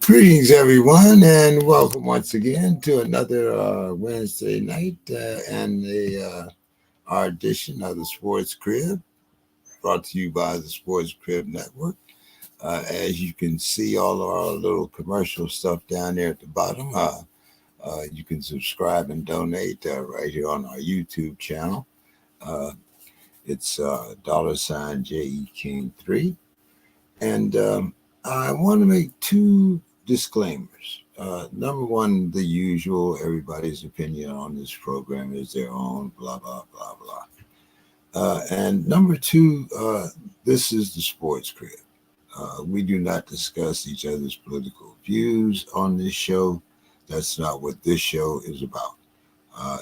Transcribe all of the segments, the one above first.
Greetings, everyone, and welcome once again to another Wednesday night and our edition of the Sports Crib, brought to you by the Sports Crib Network. As you can see, all of our little commercial stuff down there at the bottom. You can subscribe and donate right here on our YouTube channel. It's $ JE King 3. And I want to make two disclaimers. Number one, the usual, everybody's opinion on this program is their own, blah, blah, blah, blah. And number two, this is the Sports Crib. We do not discuss each other's political views on this show. That's not what this show is about.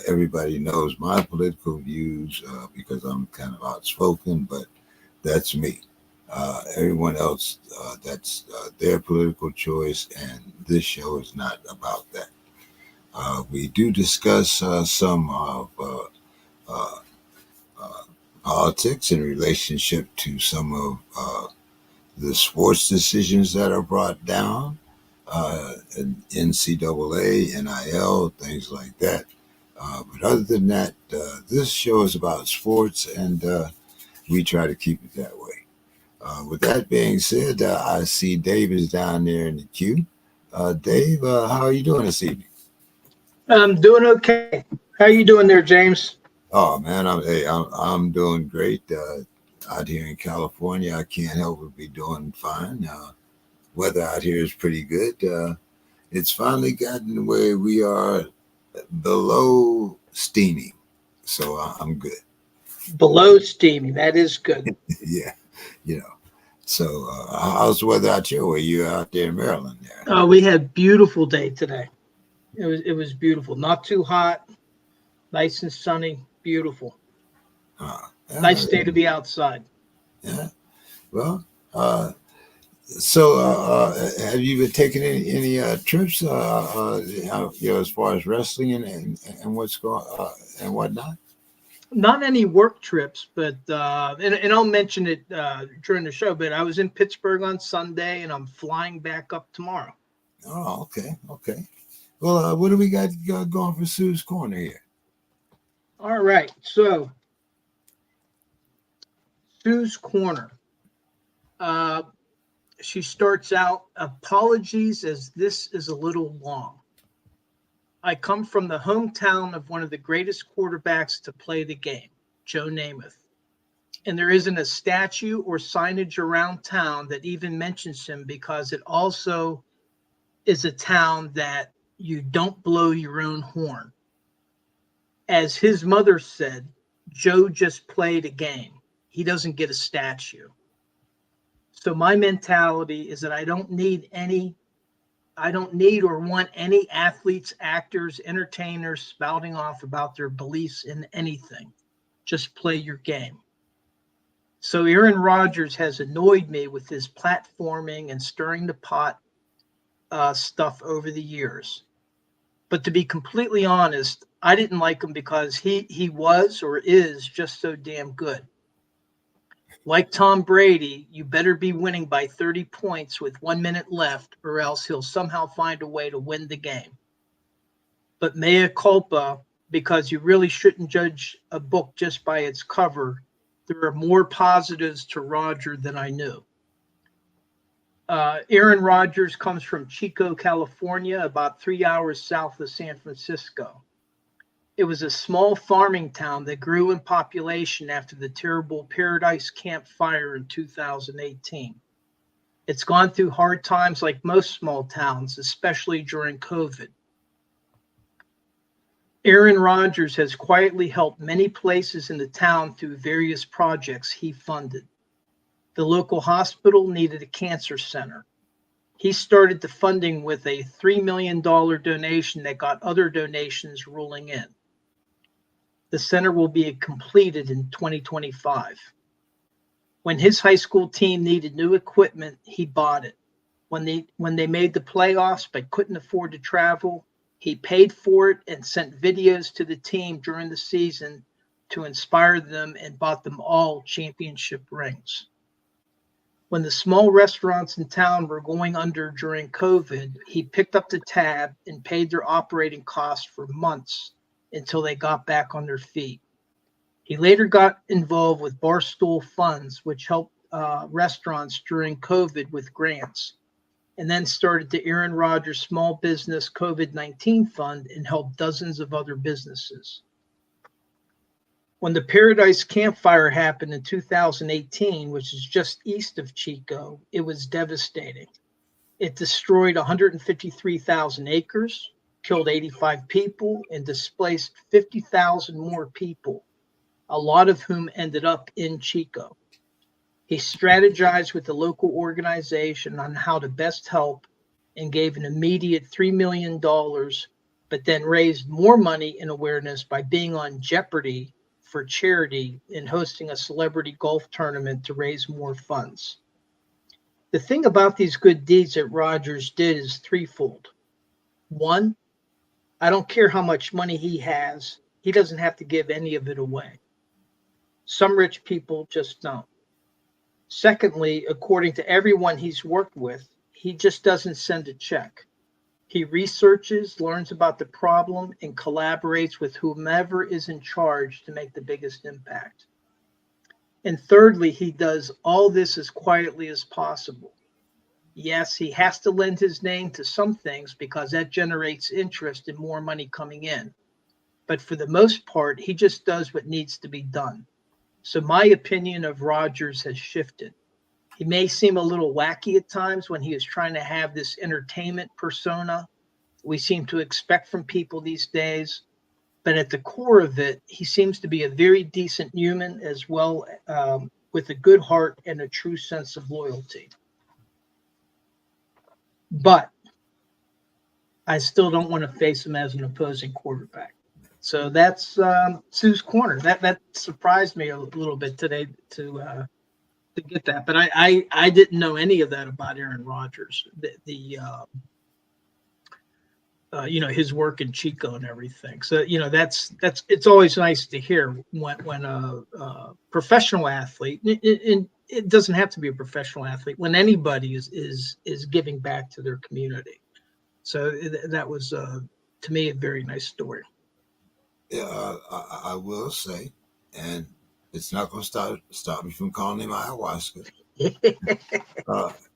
Everybody knows my political views because I'm kind of outspoken, but that's me. Everyone else, that's their political choice, and this show is not about that. We do discuss some of politics in relationship to some of the sports decisions that are brought down, NCAA, NIL, things like that. But other than that, this show is about sports, and we try to keep it that way. With that being said, I see Dave is down there in the queue. Dave, how are you doing this evening? I'm doing okay. How you doing there, James? Oh man, I'm doing great. Out here in California, I can't help but be doing fine. Weather out here is pretty good. It's finally gotten where we are below steaming, so I'm good. Below steamy. That is good. Yeah, you know. So, how's the weather out your way? You're out there in Maryland there. We had a beautiful day today. It was beautiful. Not too hot. Nice and sunny. Beautiful. Nice day to be outside. Yeah. Well, so have you been taking any trips? As far as wrestling and what's going and whatnot. Not any work trips, but and I'll mention it during the show. But I was in Pittsburgh on Sunday, and I'm flying back up tomorrow. Oh, okay. Well, what do we got going for Sue's Corner here? All right, so Sue's Corner. She starts out, apologies as this is a little long. I come from the hometown of one of the greatest quarterbacks to play the game, Joe Namath. And there isn't a statue or signage around town that even mentions him because it also is a town that you don't blow your own horn. As his mother said, Joe just played a game. He doesn't get a statue. So my mentality is that I don't need or want any athletes, actors, entertainers spouting off about their beliefs in anything. Just play your game. So Aaron Rodgers has annoyed me with his platforming and stirring the pot stuff over the years. But to be completely honest, I didn't like him because he was or is just so damn good. Like Tom Brady, you better be winning by 30 points with 1 minute left, or else he'll somehow find a way to win the game. But mea culpa, because you really shouldn't judge a book just by its cover. There are more positives to Roger than I knew. Aaron Rodgers comes from Chico, California, about 3 hours south of San Francisco. It was a small farming town that grew in population after the terrible Paradise Camp fire in 2018. It's gone through hard times like most small towns, especially during COVID. Aaron Rodgers has quietly helped many places in the town through various projects he funded. The local hospital needed a cancer center. He started the funding with a $3 million donation that got other donations rolling in. The center will be completed in 2025. When his high school team needed new equipment, he bought it. When they made the playoffs but couldn't afford to travel, he paid for it and sent videos to the team during the season to inspire them and bought them all championship rings. When the small restaurants in town were going under during COVID, he picked up the tab and paid their operating costs for months until they got back on their feet. He later got involved with Barstool Funds, which helped restaurants during COVID with grants, and then started the Aaron Rodgers Small Business COVID-19 Fund and helped dozens of other businesses. When the Paradise Campfire happened in 2018, which is just east of Chico, it was devastating. It destroyed 153,000 acres, killed 85 people, and displaced 50,000 more people, a lot of whom ended up in Chico. He strategized with the local organization on how to best help and gave an immediate $3 million, but then raised more money and awareness by being on Jeopardy for charity and hosting a celebrity golf tournament to raise more funds. The thing about these good deeds that Rodgers did is threefold. One, I don't care how much money he has, he doesn't have to give any of it away. Some rich people just don't. Secondly, according to everyone he's worked with, he just doesn't send a check. He researches, learns about the problem, and collaborates with whomever is in charge to make the biggest impact. And thirdly, he does all this as quietly as possible. Yes, he has to lend his name to some things because that generates interest and more money coming in. But for the most part, he just does what needs to be done. So my opinion of Rodgers has shifted. He may seem a little wacky at times when he is trying to have this entertainment persona we seem to expect from people these days. But at the core of it, he seems to be a very decent human as well, with a good heart and a true sense of loyalty. But I still don't want to face him as an opposing quarterback. So that's Sue's Corner. That surprised me a little bit today to get that. But I didn't know any of that about Aaron Rodgers. His work in Chico and everything. So that's it's always nice to hear when a professional athlete, and it doesn't have to be a professional athlete, when anybody is giving back to their community. So that was to me a very nice story. Yeah, I will say, and it's not going to stop me from calling him ayahuasca.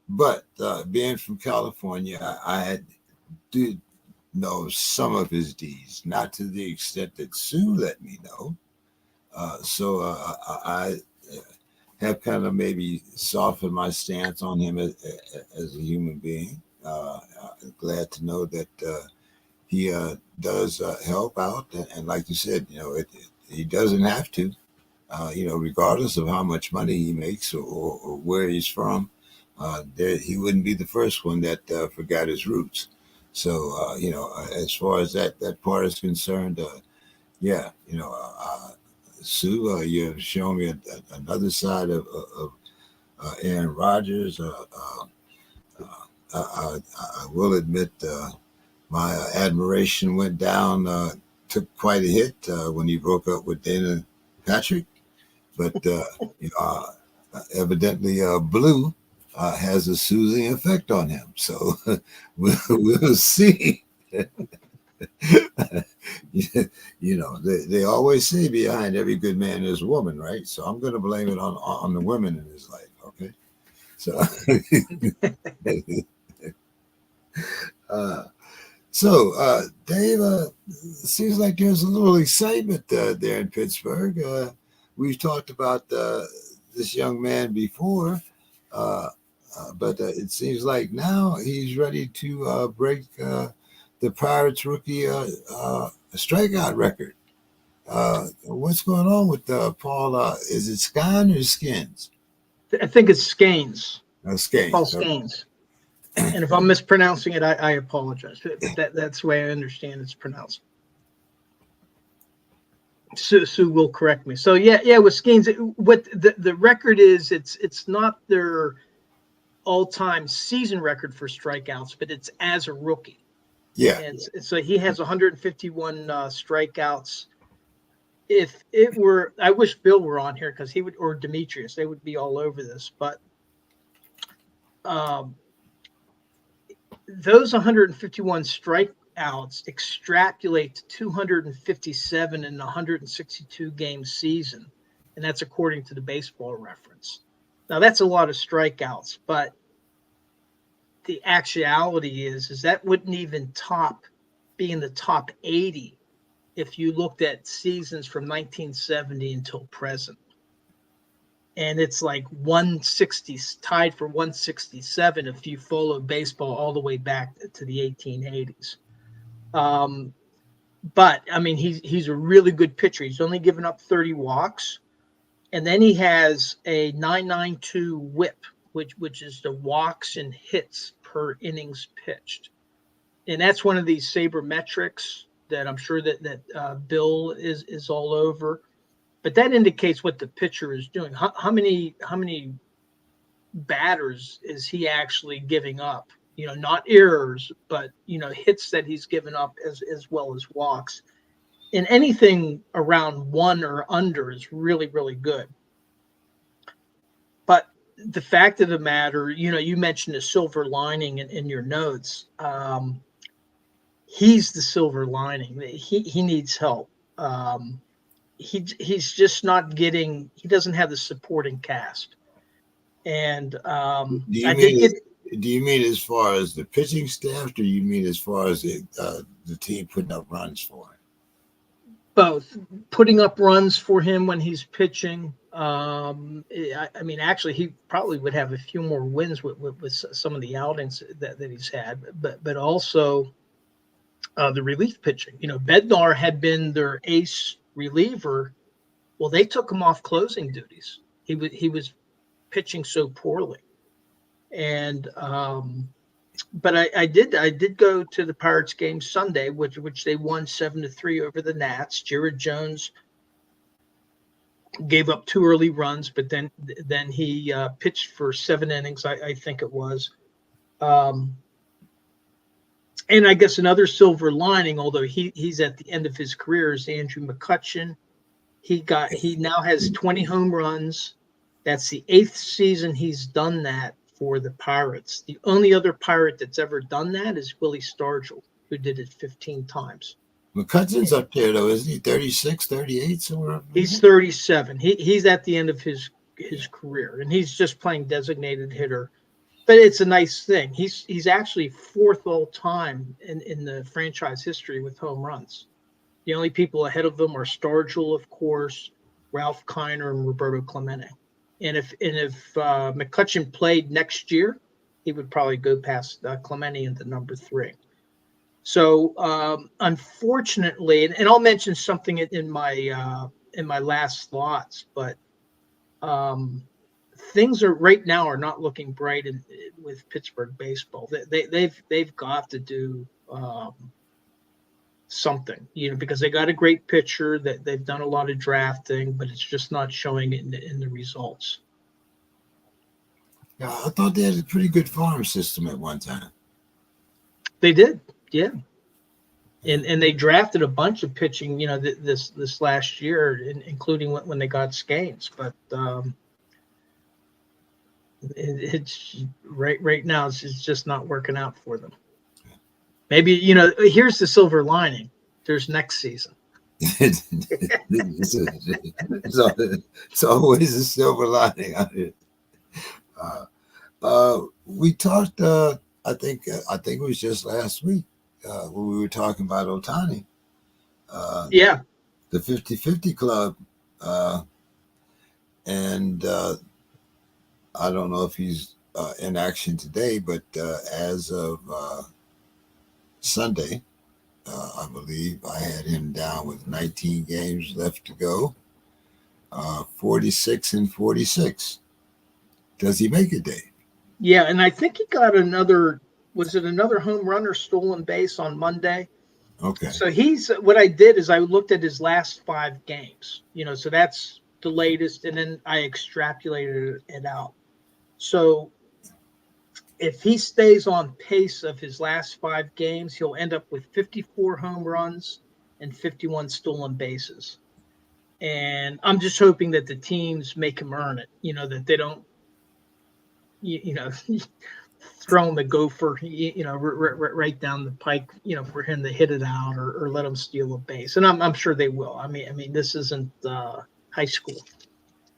But being from California, I did know some of his deeds, not to the extent that Sue let me know. So I have kind of maybe softened my stance on him as a human being. I'm glad to know that he does help out, and like you said, he doesn't have to, regardless of how much money he makes or where he's from. He wouldn't be the first one that forgot his roots. So, as far as that part is concerned, Sue, you have shown me another side of Aaron Rodgers. I will admit my admiration went down, took quite a hit when he broke up with Dana Patrick. But evidently, Blue has a soothing effect on him. So we'll see. They always say behind every good man there's a woman, right? So I'm going to blame it on the women in his life. Okay. So, Dave, seems like there's a little excitement there in Pittsburgh. We've talked about this young man before, but it seems like now he's ready to break the Pirates rookie strikeout record. What's going on with Paul? Is it Skine or Skins? I think it's Scanes. Scanes. Paul Scanes. And if I'm mispronouncing it, I apologize. But that's the way I understand it's pronounced. Sue will correct me. So yeah, with Skeens, what the record is, it's not their all-time season record for strikeouts, but it's as a rookie. Yeah. And so he has 151 strikeouts. If it were, I wish Bill were on here because he would, or Demetrius, they would be all over this. But um, those 151 strikeouts extrapolate to 257 in a 162 game season. And that's according to the Baseball Reference. Now, that's a lot of strikeouts, but the actuality is that wouldn't even be in the top 80 if you looked at seasons from 1970 until present. And it's like 160, tied for 167 if you follow baseball all the way back to the 1880s. But I mean, he's a really good pitcher. He's only given up 30 walks, and then he has a 9.92 WHIP, which is the walks and hits per innings pitched, and that's one of these sabermetrics that I'm sure that Bill is all over. But that indicates what the pitcher is doing. How many batters is he actually giving up? Not errors, but hits that he's given up as well as walks. And anything around one or under is really, really good. But the fact of the matter, you mentioned a silver lining in your notes. He's the silver lining. He needs help. He's just not getting. He doesn't have the supporting cast. And Do you mean as far as the pitching staff, or do you mean as far as the team putting up runs for him? Both. Putting up runs for him when he's pitching. I mean, actually, he probably would have a few more wins with some of the outings that he's had, but also the relief pitching. Bednar had been their ace reliever. Well, they took him off closing duties. He was pitching so poorly. And but I did go to the Pirates game Sunday, which they won 7-3 over the Nats. Jared Jones gave up 2 early runs, but then he pitched for 7 innings, I think it was. And I guess another silver lining, although he's at the end of his career, is Andrew McCutchen. He now has 20 home runs. That's the 8th season he's done that for the Pirates. The only other Pirate that's ever done that is Willie Stargell, who did it 15 times. McCutchen's up there, though, isn't he? 36, 38, somewhere? He's 37. He's at the end of his career, and he's just playing designated hitter. But it's a nice thing. He's actually 4th all time in the franchise history with home runs. The only people ahead of them are Stargell, of course, Ralph Kiner, and Roberto Clemente. And if McCutchen played next year, he would probably go past Clemente into number 3. So unfortunately, and I'll mention something in my last thoughts, but things right now are not looking bright with Pittsburgh baseball. They've got to do something, because they got a great pitcher, that they've done a lot of drafting, but it's just not showing in the results. Yeah, I thought they had a pretty good farm system at one time. They did, yeah. And they drafted a bunch of pitching, this last year, including when they got Scanes. But it's right now it's just not working out for them. Maybe, here's the silver lining. There's next season. It's always a silver lining. We talked, I think it was just last week when we were talking about Ohtani. Yeah. The 50-50 club. And I don't know if he's in action today, but as of Sunday, I believe I had him down with 19 games left to go, 46-46. Does he make it, Dave? Yeah, and I think he got another home run or stolen base on Monday? Okay. So what I did is I looked at his last 5 games, so that's the latest, and then I extrapolated it out. So if he stays on pace of his last 5 games, he'll end up with 54 home runs and 51 stolen bases. And I'm just hoping that the teams make him earn it, that they don't you know, throw him a gopher, right down the pike, for him to hit it out or let him steal a base. And I'm sure they will. I mean, this isn't high school.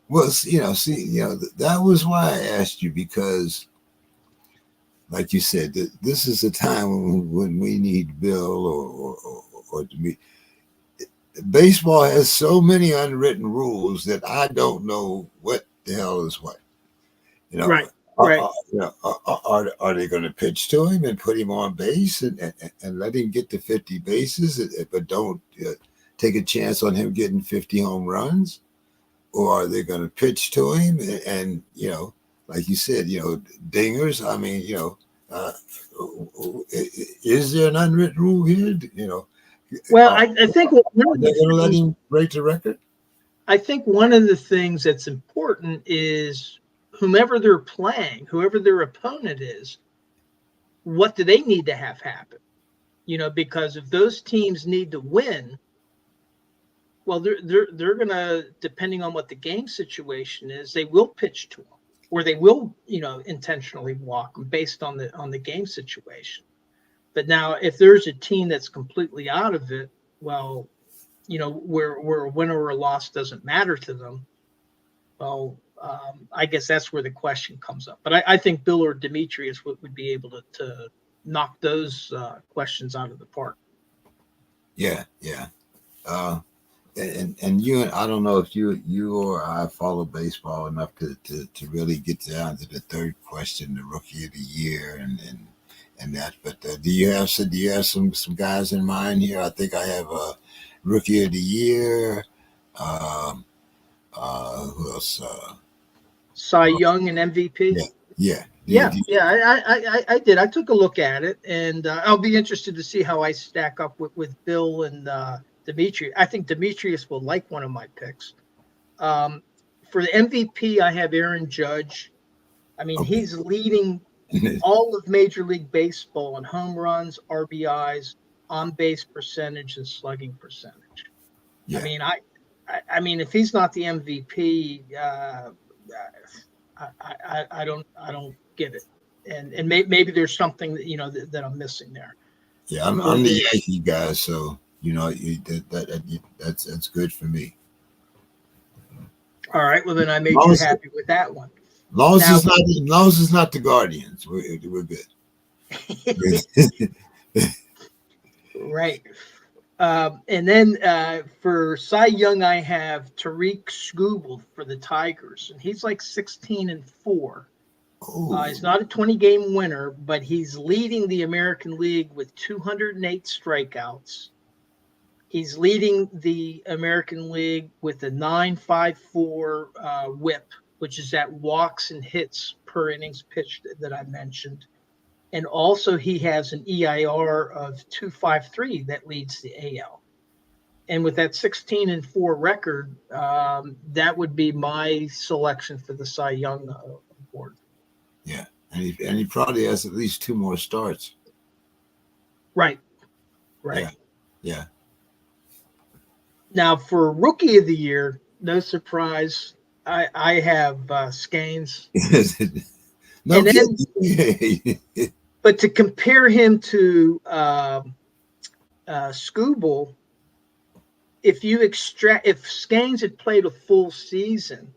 Well, that was why I asked you, because, like you said, this is a time when we need Bill or baseball has so many unwritten rules that I don't know what the hell is what. Right. Are they going to pitch to him and put him on base and let him get to 50 bases, but don't take a chance on him getting 50 home runs? Or are they going to pitch to him and like you said, dingers? I mean, is there an unwritten rule here? Well, I think they're going to let him break the record. I think one of the things that's important is whomever they're playing, whoever their opponent is, what do they need to have happen? Because if those teams need to win, well, they're going to, depending on what the game situation is, they will pitch to them, or they will, intentionally walk them based on the game situation. But now, if there's a team that's completely out of it, well, where a win or a loss doesn't matter to them, well, I guess that's where the question comes up. But I think Bill or Demetrius would be able to knock those questions out of the park. Yeah. And you, I don't know if you or I follow baseball enough to really get down to the third question, the Rookie of the Year, and that. But do you have some guys in mind here? I think I have a Rookie of the Year. Who else? Cy Young and MVP. Yeah. I did. I took a look at it, and I'll be interested to see how I stack up with Bill and Demetrius. I think Demetrius will like one of my picks. For the MVP, I have Aaron Judge. I mean, okay. He's leading all of Major League Baseball in home runs, RBIs, on-base percentage, and slugging percentage. Yeah. I mean, if he's not the MVP, I don't get it, and maybe there's something that I'm missing there. Yeah, I'm the Yankee guy, so that's good for me. All right, well then I made you happy with that one. Long as it's not the Guardians, we're good. Right. And then for Cy Young, I have Tariq Skubal for the Tigers, and he's like 16-4. He's not a 20-game winner, but he's leading the American League with 208 strikeouts. He's leading the American League with a 9.54 WHIP, which is that walks and hits per innings pitched that I mentioned. And also he has an EIR of 2.53 that leads the AL. And with that 16-4 record, that would be my selection for the Cy Young award. Yeah, and he probably has at least 2 more starts. Right. Yeah. Now for Rookie of the Year, no surprise, I have Scanes. No kidding. But to compare him to Skubal, if Scanes had played a full season,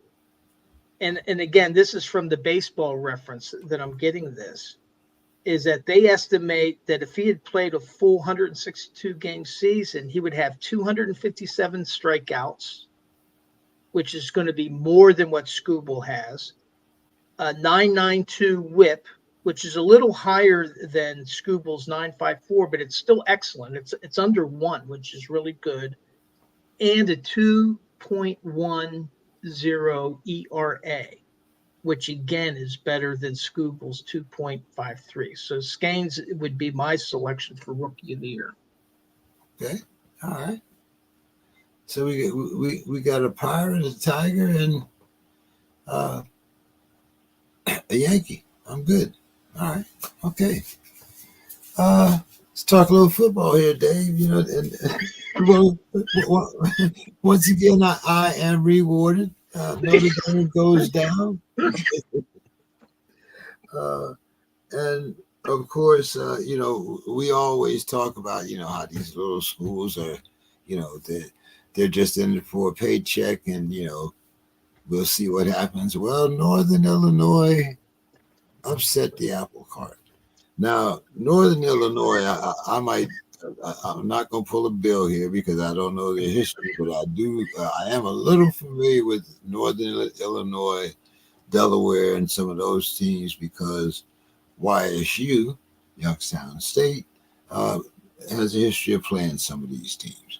and again, this is from the Baseball Reference that I'm getting this, is that they estimate that if he had played a full 162 game season, he would have 257 strikeouts, which is going to be more than what Skubal has, a 9.92 WHIP, which is a little higher than Skubal's 9.54, but it's still excellent. It's under 1, which is really good, and a 2.10 ERA, which again is better than Skubal's 2.53. So Scanes would be my selection for Rookie of the Year. Okay, all right. So we got a Pirate, a Tiger, and a Yankee. I'm good. All right. Okay. Let's talk a little football here, Dave. Once again, I am rewarded. Notre Dame goes down. And of course, we always talk about, how these little schools are, they're just in it for a paycheck, and we'll see what happens. Well, Northern Illinois upset the apple cart. Now, Northern Illinois, I'm not going to pull a bill here because I don't know the history, but I do. I am a little familiar with Northern Illinois, Delaware, and some of those teams because YSU, Youngstown State, has a history of playing some of these teams.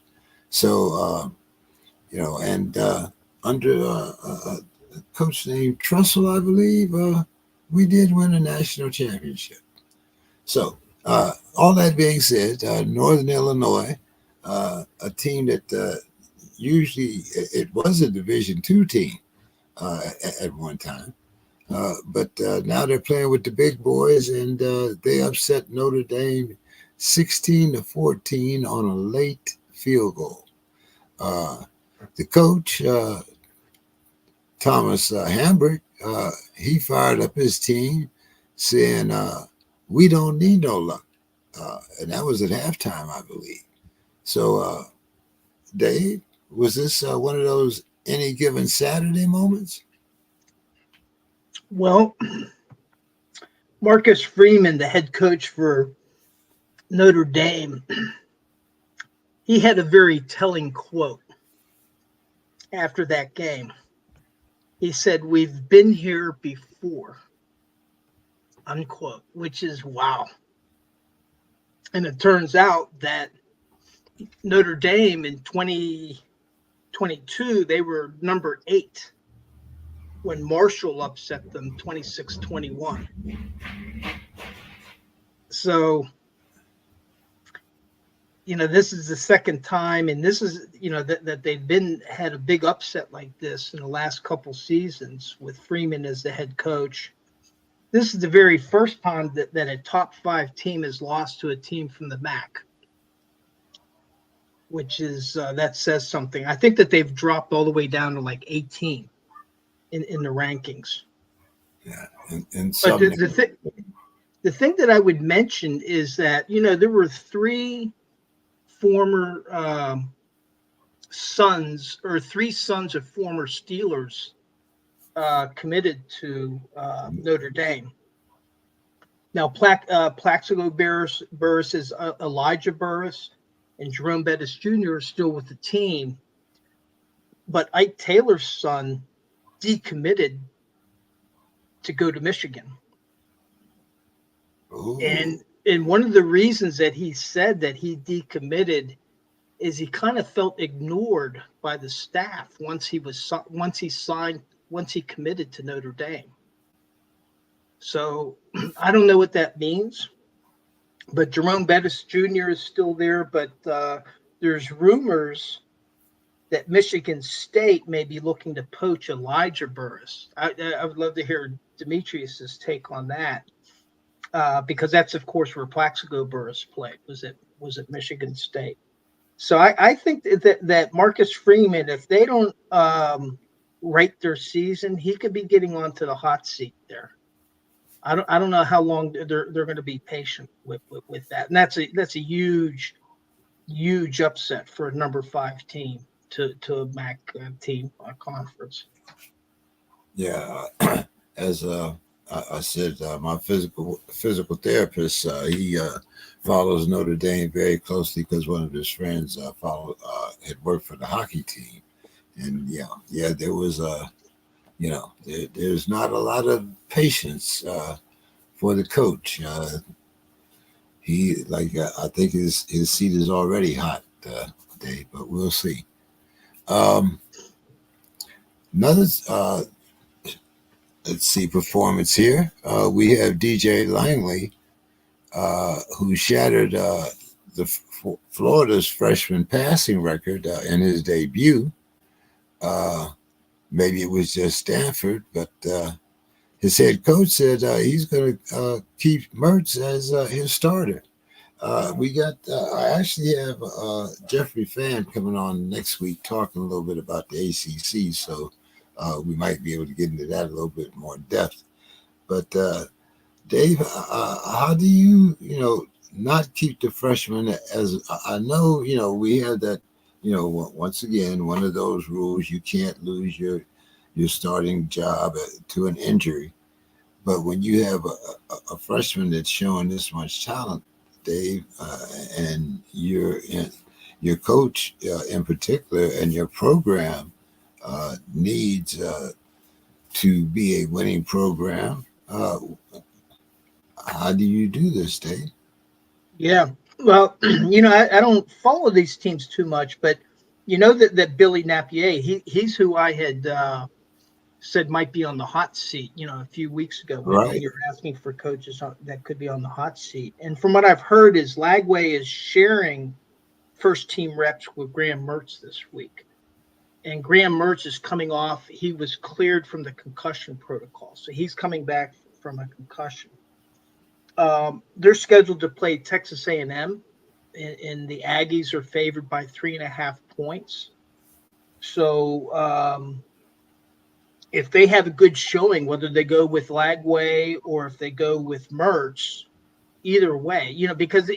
So, and under a coach named Trussell, I believe, we did win a national championship. So, all that being said, Northern Illinois, a team that usually it was a Division II team at one time. But now they're playing with the big boys, and they upset Notre Dame 16-14 on a late field goal. The coach, Thomas Hambrick, he fired up his team saying, we don't need no luck. And that was at halftime, I believe. So, Dave, was this one of those any given Saturday moments? Well, Marcus Freeman, the head coach for Notre Dame, he had a very telling quote after that game. He said, "We've been here before," unquote, which is wow. And it turns out that Notre Dame in 2022, they were number 8 when Marshall upset them 26-21. So, this is the second time, and this is, that they've had a big upset like this in the last couple seasons with Freeman as the head coach. This is the very first time that a top 5 team has lost to a team from the MAC, which is, that says something. I think that they've dropped all the way down to like 18 in the rankings. Yeah. But the thing that I would mention is that, there were 3 former sons of former Steelers committed to Notre Dame. Now, Plaxico Burress is Elijah Burress, and Jerome Bettis Jr. is still with the team. But Ike Taylor's son decommitted to go to Michigan. Ooh. And one of the reasons that he said that he decommitted is he kind of felt ignored by the staff once he committed to Notre Dame. So I don't know what that means, but Jerome Bettis Jr. is still there. But there's rumors that Michigan State may be looking to poach Elijah Burress. I would love to hear Demetrius's take on that, because that's, of course, where Plaxico Burress played. Was at Michigan State. So I think that Marcus Freeman, if they don't rate their season, he could be getting onto the hot seat there. I don't know how long they're going to be patient with that, and that's a huge upset for a number 5 team to a MAC team conference. Yeah, as I said, my physical therapist, he follows Notre Dame very closely because one of his friends had worked for the hockey team, and there was there's not a lot of patience for the coach. I think his seat is already hot, Dave, but we'll see. Another let's see performance here. We have DJ Langley, who shattered Florida's freshman passing record in his debut. Maybe it was just Stanford, but his head coach said he's going to keep Mertz as his starter. I actually have Jeffrey Fan coming on next week talking a little bit about the ACC, so we might be able to get into that a little bit more depth. But Dave, how do you, not keep the freshmen as I know, we have that, once again, one of those rules, you can't lose your starting job to an injury. But when you have a freshman that's showing this much talent, Dave, and your coach in particular, and your program needs to be a winning program. How do you do this, Dave? Yeah. Well, I don't follow these teams too much, but that Billy Napier, he's who I had said might be on the hot seat, a few weeks ago when Right. you were asking for coaches that could be on the hot seat. And from what I've heard is Lagway is sharing first team reps with Graham Mertz this week. And Graham Mertz is coming off, he was cleared from the concussion protocol. So he's coming back from a concussion. They're scheduled to play Texas A&M, and the Aggies are favored by 3.5 points. So if they have a good showing, whether they go with Lagway or if they go with Mertz, either way, because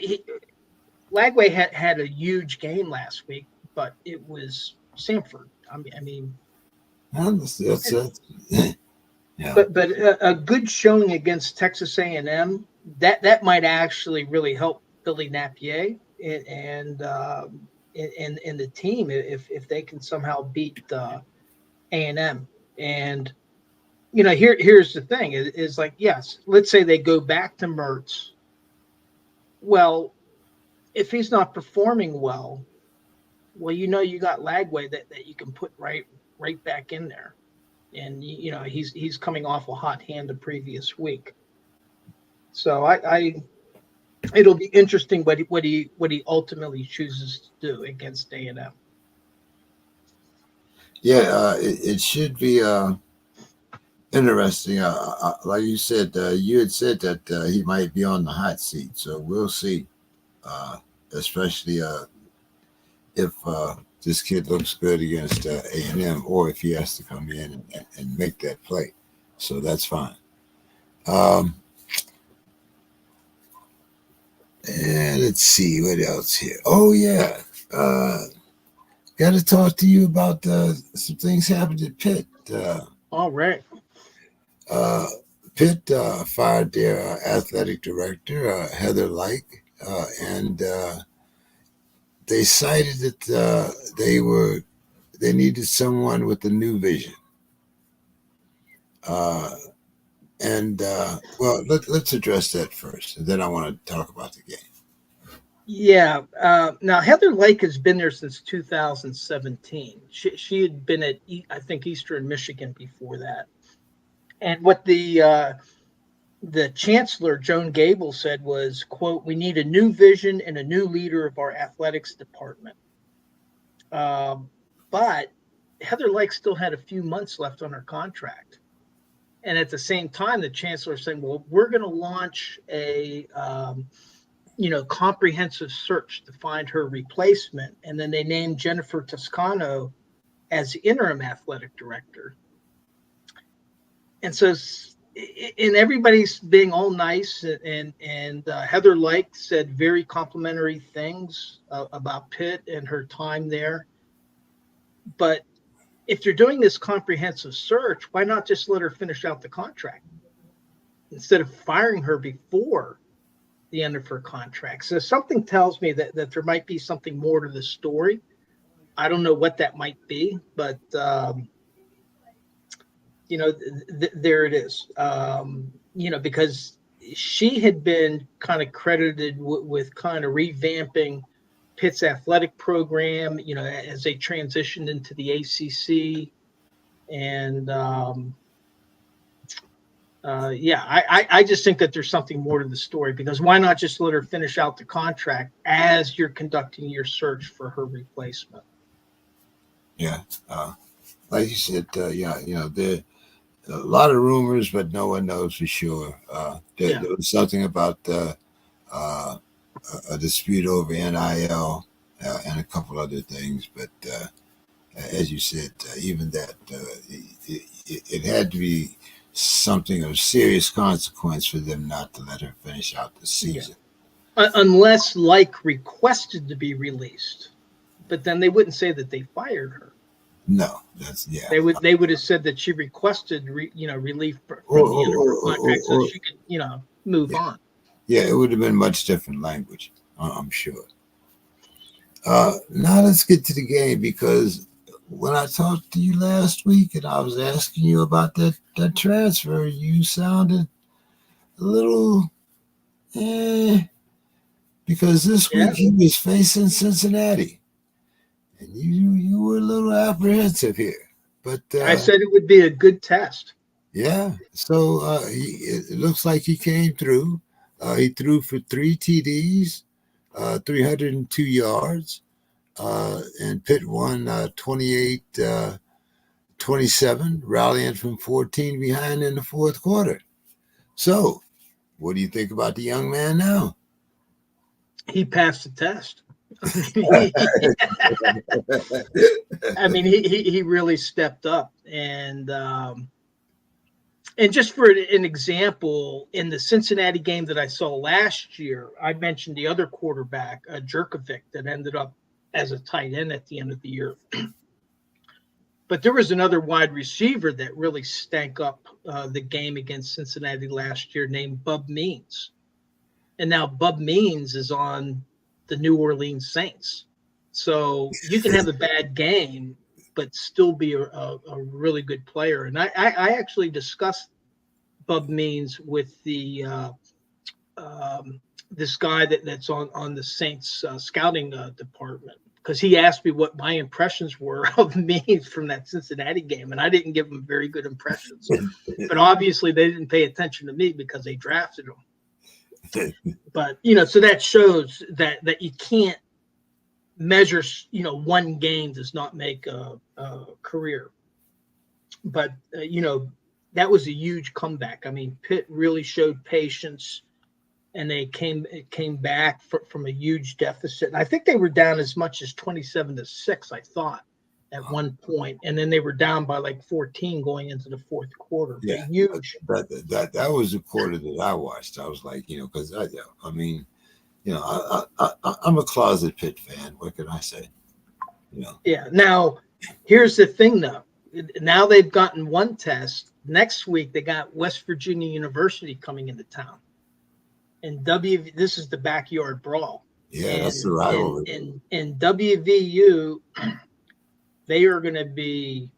Lagway had a huge game last week, but it was Samford. I mean, That's yeah. but a good showing against Texas A&M that might actually really help Billy Napier and the team if they can somehow beat A&M. And here's the thing is like, yes, let's say they go back to Mertz. Well, if he's not performing well, you got Lagway that you can put right back in there. And he's coming off a hot hand the previous week. So it'll be interesting what he ultimately chooses to do against A&M. Yeah, it should be interesting. Like you said, you had said that he might be on the hot seat, so we'll see. Especially if this kid looks good against A&M, or if he has to come in and make that play. So that's fine. Um, and let's see what else here. Oh yeah, got to talk to you about some things happened at Pitt. All right. Uh, Pitt fired their athletic director, Heather Lyke, and they cited that they needed someone with a new vision. And well, let's address that first, and then I want to talk about the game. Yeah. Now Heather Lake has been there since 2017. She had been at I think Eastern Michigan before that. And what the chancellor Joan Gable said was, "quote We need a new vision and a new leader of our athletics department." But Heather Lake still had a few months left on her contract. And at the same time, the chancellor saying, well, we're going to launch a comprehensive search to find her replacement. And then they named Jennifer Toscano as interim athletic director. And so, and everybody's being all nice, and Heather Lyke said very complimentary things about Pitt and her time there. But if you're doing this comprehensive search, why not just let her finish out the contract instead of firing her before the end of her contract? So something tells me that there might be something more to the story. I don't know what that might be, but there it is. Because she had been kind of credited with kind of revamping Pitt's athletic program, as they transitioned into the ACC. And I just think that there's something more to the story, because why not just let her finish out the contract as you're conducting your search for her replacement? Yeah. Like you said, there a lot of rumors, but no one knows for sure. There was something about a dispute over NIL and a couple other things, but as you said, even that it had to be something of serious consequence for them not to let her finish out the season. Unless like requested to be released, but then they wouldn't say that they fired her. No, that's yeah. They would have said that she requested relief from the end of her contract so she could move on. Yeah, it would have been much different language, I'm sure. Now let's get to the game, because when I talked to you last week and I was asking you about that transfer, you sounded a little because this week he was facing Cincinnati, and you were a little apprehensive here. But I said it would be a good test. Yeah, so it looks like he came through. He threw for 3 TDs, 302 yards, and Pitt won 28-27, rallying from 14 behind in the fourth quarter. So, what do you think about the young man now? He passed the test. I mean, he really stepped up, and just for an example, in the Cincinnati game that I saw last year, I mentioned the other quarterback, Jerkovic, that ended up as a tight end at the end of the year. But there was another wide receiver that really stank up the game against Cincinnati last year, named Bub Means. And now Bub Means is on the New Orleans Saints. So you can have a bad game, but still be a really good player. And I actually discussed Bub Means with the this guy that's on the Saints scouting department, because he asked me what my impressions were of Means from that Cincinnati game, and I didn't give him very good impressions. But obviously they didn't pay attention to me because they drafted him. But so that shows that you can't measure. One game does not make a career. But that was a huge comeback. I mean, Pitt really showed patience, and they came back from a huge deficit. And I think they were down as much as 27-6. I thought at one point, and then they were down by like 14 going into the fourth quarter. Yeah, huge. That was the quarter that I watched. I was like, because I'm a closet Pitt fan. What can I say? Yeah. Now, here's the thing, though. Now they've gotten one test. Next week they got West Virginia University coming into town, and this is the backyard brawl. Yeah, that's the rivalry. And WVU, they are going to be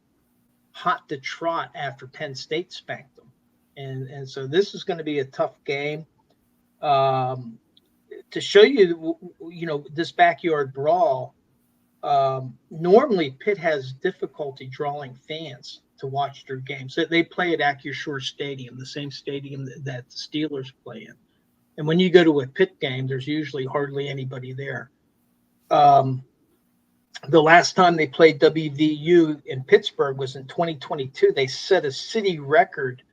hot to trot after Penn State spanked them. And so this is going to be a tough game. To show you, this backyard brawl, normally Pitt has difficulty drawing fans to watch their games. They play at Acrisure Stadium, the same stadium that the Steelers play in. And when you go to a Pitt game, there's usually hardly anybody there. The last time they played WVU in Pittsburgh was in 2022. They set a city record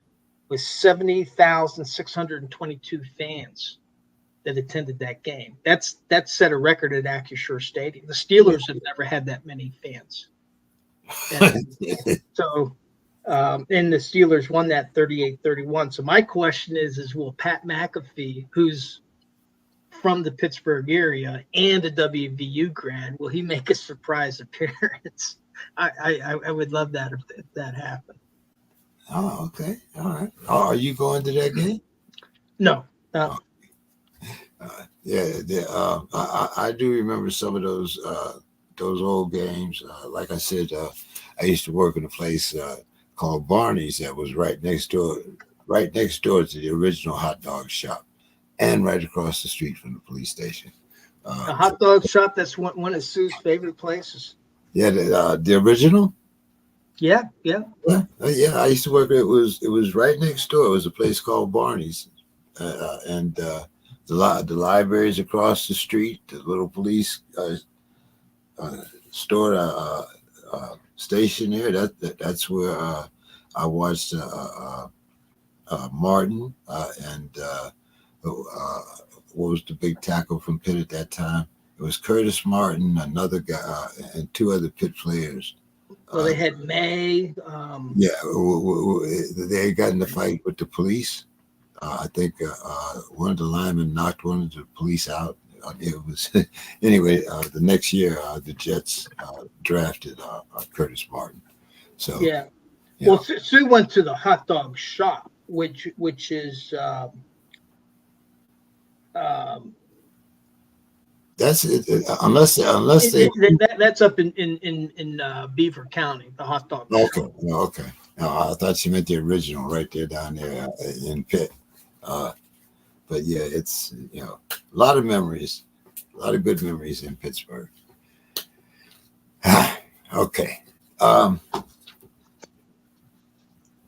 with 70,622 fans that attended that game. That set a record at Acrisure Stadium. The Steelers have never had that many fans. And the Steelers won that 38-31. So my question is will Pat McAfee, who's from the Pittsburgh area and a WVU grad, will he make a surprise appearance? I would love that if that happened. Oh, okay. All right. Are you going to that game? No. I do remember some of those old games. Like I said, I used to work in a place called Barney's that was right next door to the original hot dog shop, and right across the street from the police station. A hot dog shop, that's one of Sue's favorite places. Yeah, the original. Yeah. I used to work. It was right next door. It was a place called Barney's, and the libraries across the street. The little police store station there. That's where I watched Martin and what was the big tackle from Pitt at that time? It was Curtis Martin, another guy, and 2 other Pitt players. Well, they had May. Yeah, they got in the fight with the police. I think one of the linemen knocked one of the police out. It was anyway. The next year, the Jets drafted Curtis Martin. So Yeah. you Well, know, Sue went to the hot dog shop, which is um, that's it. Unless they that's up in Beaver County, the hot dog okay, shop. okay. No, I thought you meant the original right there down there in Pitt. But yeah, it's a lot of memories, a lot of good memories in Pittsburgh. Okay.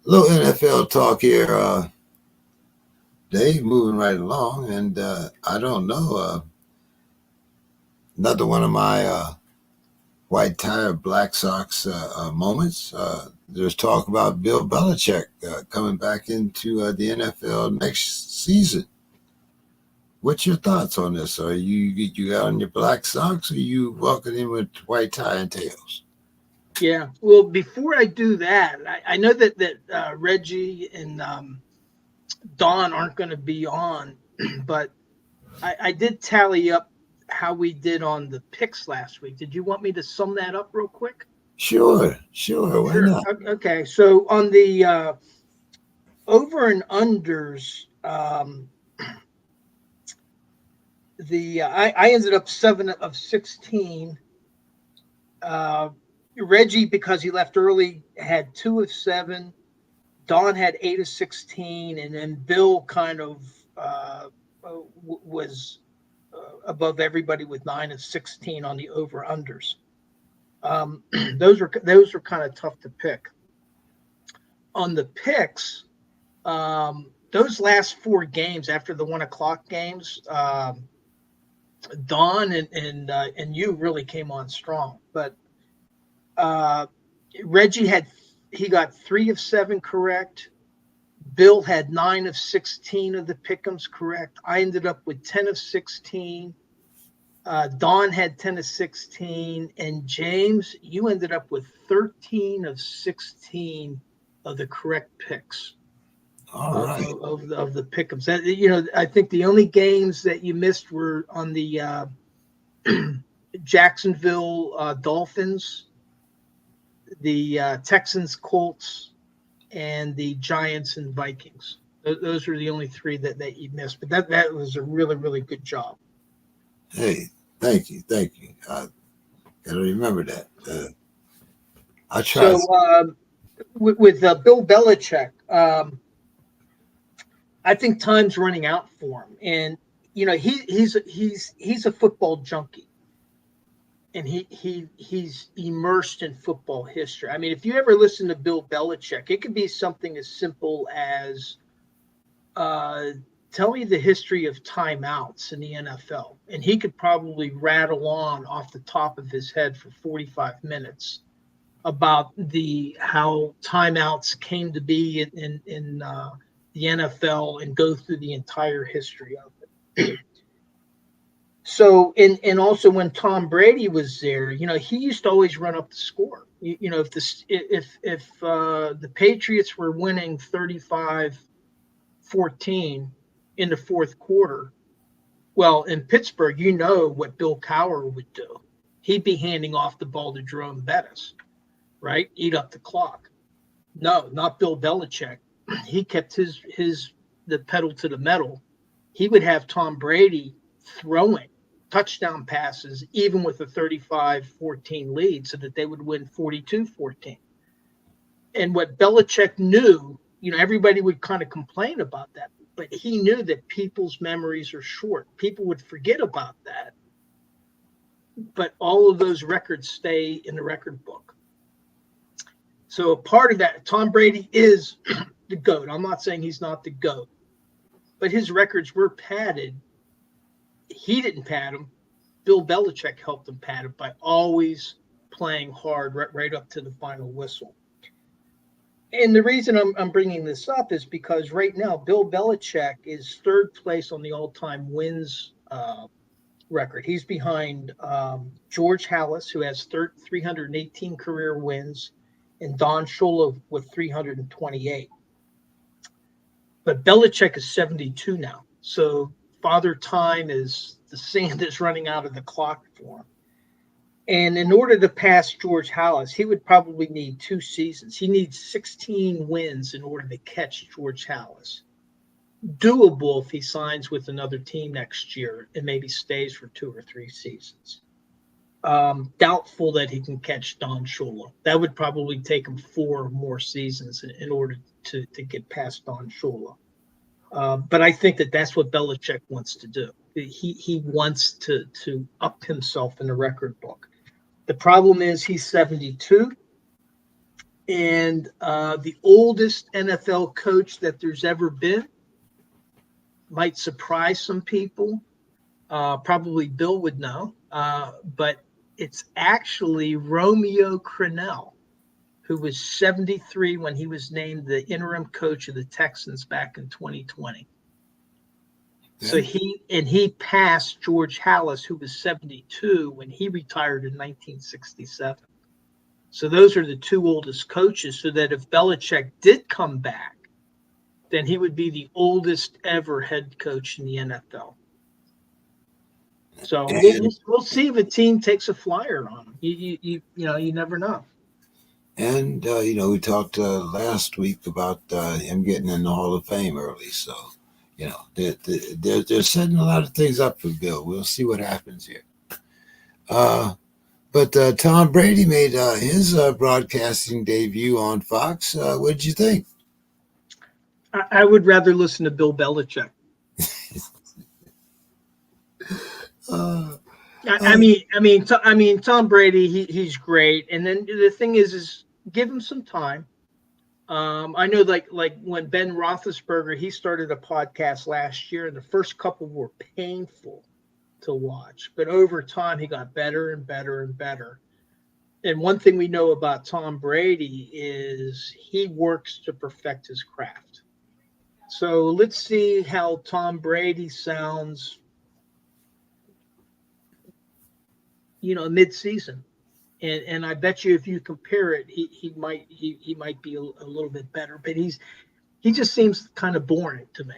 Little NFL talk here. Dave, moving right along, and I don't know. Another one of my white tie Black Sox moments. There's talk about Bill Belichick coming back into the NFL next season. What's your thoughts on this? Are you got on your Black Sox, or you walking in with white tie and tails? Yeah. Well, before I do that, I know that Reggie and Don aren't going to be on, but I did tally up how we did on the picks last week. Did you want me to sum that up real quick? Sure. Why Sure. not? Okay. So on the over and unders, I ended up 7 of 16. Reggie, because he left early, had 2 of 7. Don had 8 of 16, and then Bill kind of was above everybody with 9 of 16 on the over unders. Those were kind of tough to pick. On the picks, those last 4 games after the 1:00 games, Don and you really came on strong. But Reggie got 3 of 7 correct. Bill had 9 of 16 of the pick'ems correct. I ended up with 10 of 16. Don had 10 of 16. And James, you ended up with 13 of 16 of the correct picks. All right. Of the pick'ems. I think the only games that you missed were on the Jacksonville Dolphins, the Texans Colts, and the Giants and Vikings. Those were the only 3 that you missed. But that was a really, really good job. Hey, thank you. I gotta remember that. I try. So with Bill Belichick, I think time's running out for him, and he's a football junkie, and he's immersed in football history. I mean, if you ever listen to Bill Belichick, it could be something as simple as tell me the history of timeouts in the NFL, and he could probably rattle on off the top of his head for 45 minutes about how timeouts came to be in the NFL and go through the entire history of it. So, and also when Tom Brady was there, he used to always run up the score. If the Patriots were winning 35-14 in the fourth quarter, well, in Pittsburgh, what Bill Cowher would do. He'd be handing off the ball to Jerome Bettis, right? Eat up the clock. No, not Bill Belichick. He kept the pedal to the metal. He would have Tom Brady throwing touchdown passes, even with a 35-14 lead, so that they would win 42-14. And what Belichick knew, everybody would kind of complain about that, but he knew that people's memories are short. People would forget about that. But all of those records stay in the record book. So a part of that, Tom Brady is the GOAT. I'm not saying he's not the GOAT, but his records were padded. He didn't pad them. Bill Belichick helped him pad it by always playing hard right up to the final whistle. And the reason I'm bringing this up is because right now Bill Belichick is 3rd place on the all-time wins record. He's behind George Halas, who has 318 career wins, and Don Shula with 328. But Belichick is 72 now. So Father Time is the sand is running out of the clock for him. And in order to pass George Halas, he would probably need 2 seasons. He needs 16 wins in order to catch George Halas. Doable if he signs with another team next year and maybe stays for 2 or 3 seasons. Doubtful that he can catch Don Shula. That would probably take him 4 more seasons in order to get past Don Shula. But I think that's what Belichick wants to do. He wants to up himself in the record book. The problem is he's 72, and the oldest NFL coach that there's ever been might surprise some people. Probably Bill would know, but it's actually Romeo Crennel, who was 73 when he was named the interim coach of the Texans back in 2020. Yeah. So he passed George Halas, who was 72 when he retired in 1967. So those are the 2 oldest coaches, so that if Belichick did come back, then he would be the oldest ever head coach in the NFL. So we'll see if a team takes a flyer on him. You never know. And we talked last week about him getting in the Hall of Fame early. So they're setting a lot of things up for Bill. We'll see what happens here. But Tom Brady made his broadcasting debut on Fox. What did you think? I would rather listen to Bill Belichick. I mean, Tom Brady, he's great. And then the thing is give him some time. I know, like when Ben Roethlisberger, he started a podcast last year, and the first couple were painful to watch, but over time he got better and better and better. And one thing we know about Tom Brady is he works to perfect his craft. So let's see how Tom Brady sounds, mid-season. And I bet you if you compare it, he might be a little bit better, but he just seems kind of boring to me.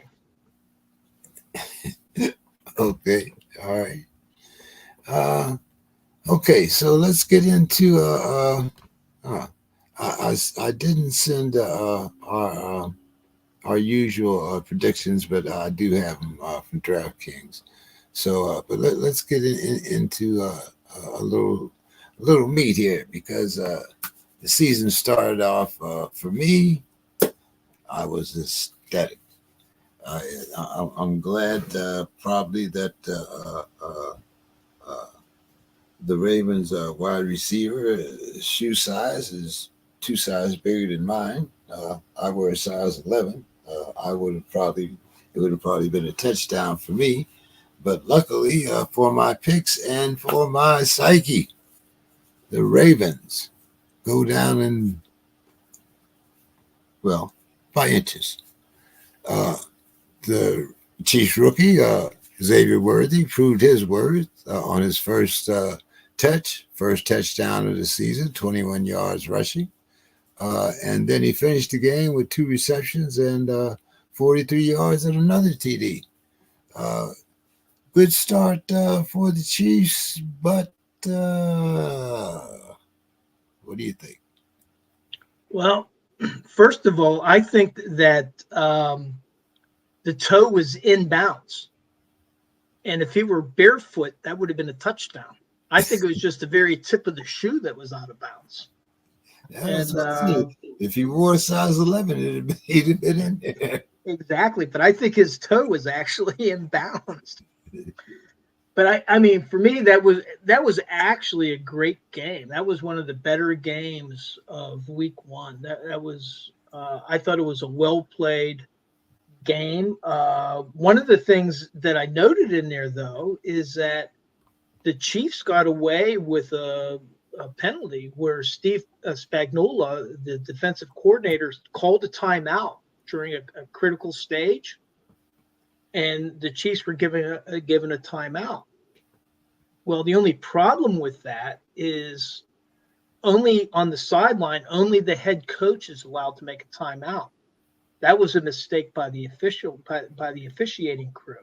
Okay, all right. Okay, so let's get into I didn't send our usual predictions, but I do have them from DraftKings. So, but let's get into a little meat here, because the season started off for me. I was ecstatic. I'm glad probably that the Ravens wide receiver shoe size is 2 sizes bigger than mine. I wear a size 11. It would have probably been a touchdown for me, but luckily for my picks and for my psyche, the Ravens go down by inches. The Chiefs rookie, Xavier Worthy, proved his worth on his first touchdown of the season, 21 yards rushing. And then he finished the game with 2 receptions and 43 yards and another TD. Good start for the Chiefs, but what do you think? Well, first of all, I think that the toe was in bounds. And if he were barefoot, that would have been a touchdown. I think it was just the very tip of the shoe that was out of bounds. And if he wore a size 11, he'd have been in there. Exactly. But I think his toe was actually in bounds. But I mean, for me, that was actually a great game. That was one of the better games of week 1. That was I thought it was a well-played game. One of the things that I noted in there, though, is that the Chiefs got away with a penalty where Steve Spagnuolo, the defensive coordinator, called a timeout during a critical stage, and the Chiefs were given a timeout. Well, the only problem with that is only on the sideline, only the head coach is allowed to make a timeout. That was a mistake by the officiating crew.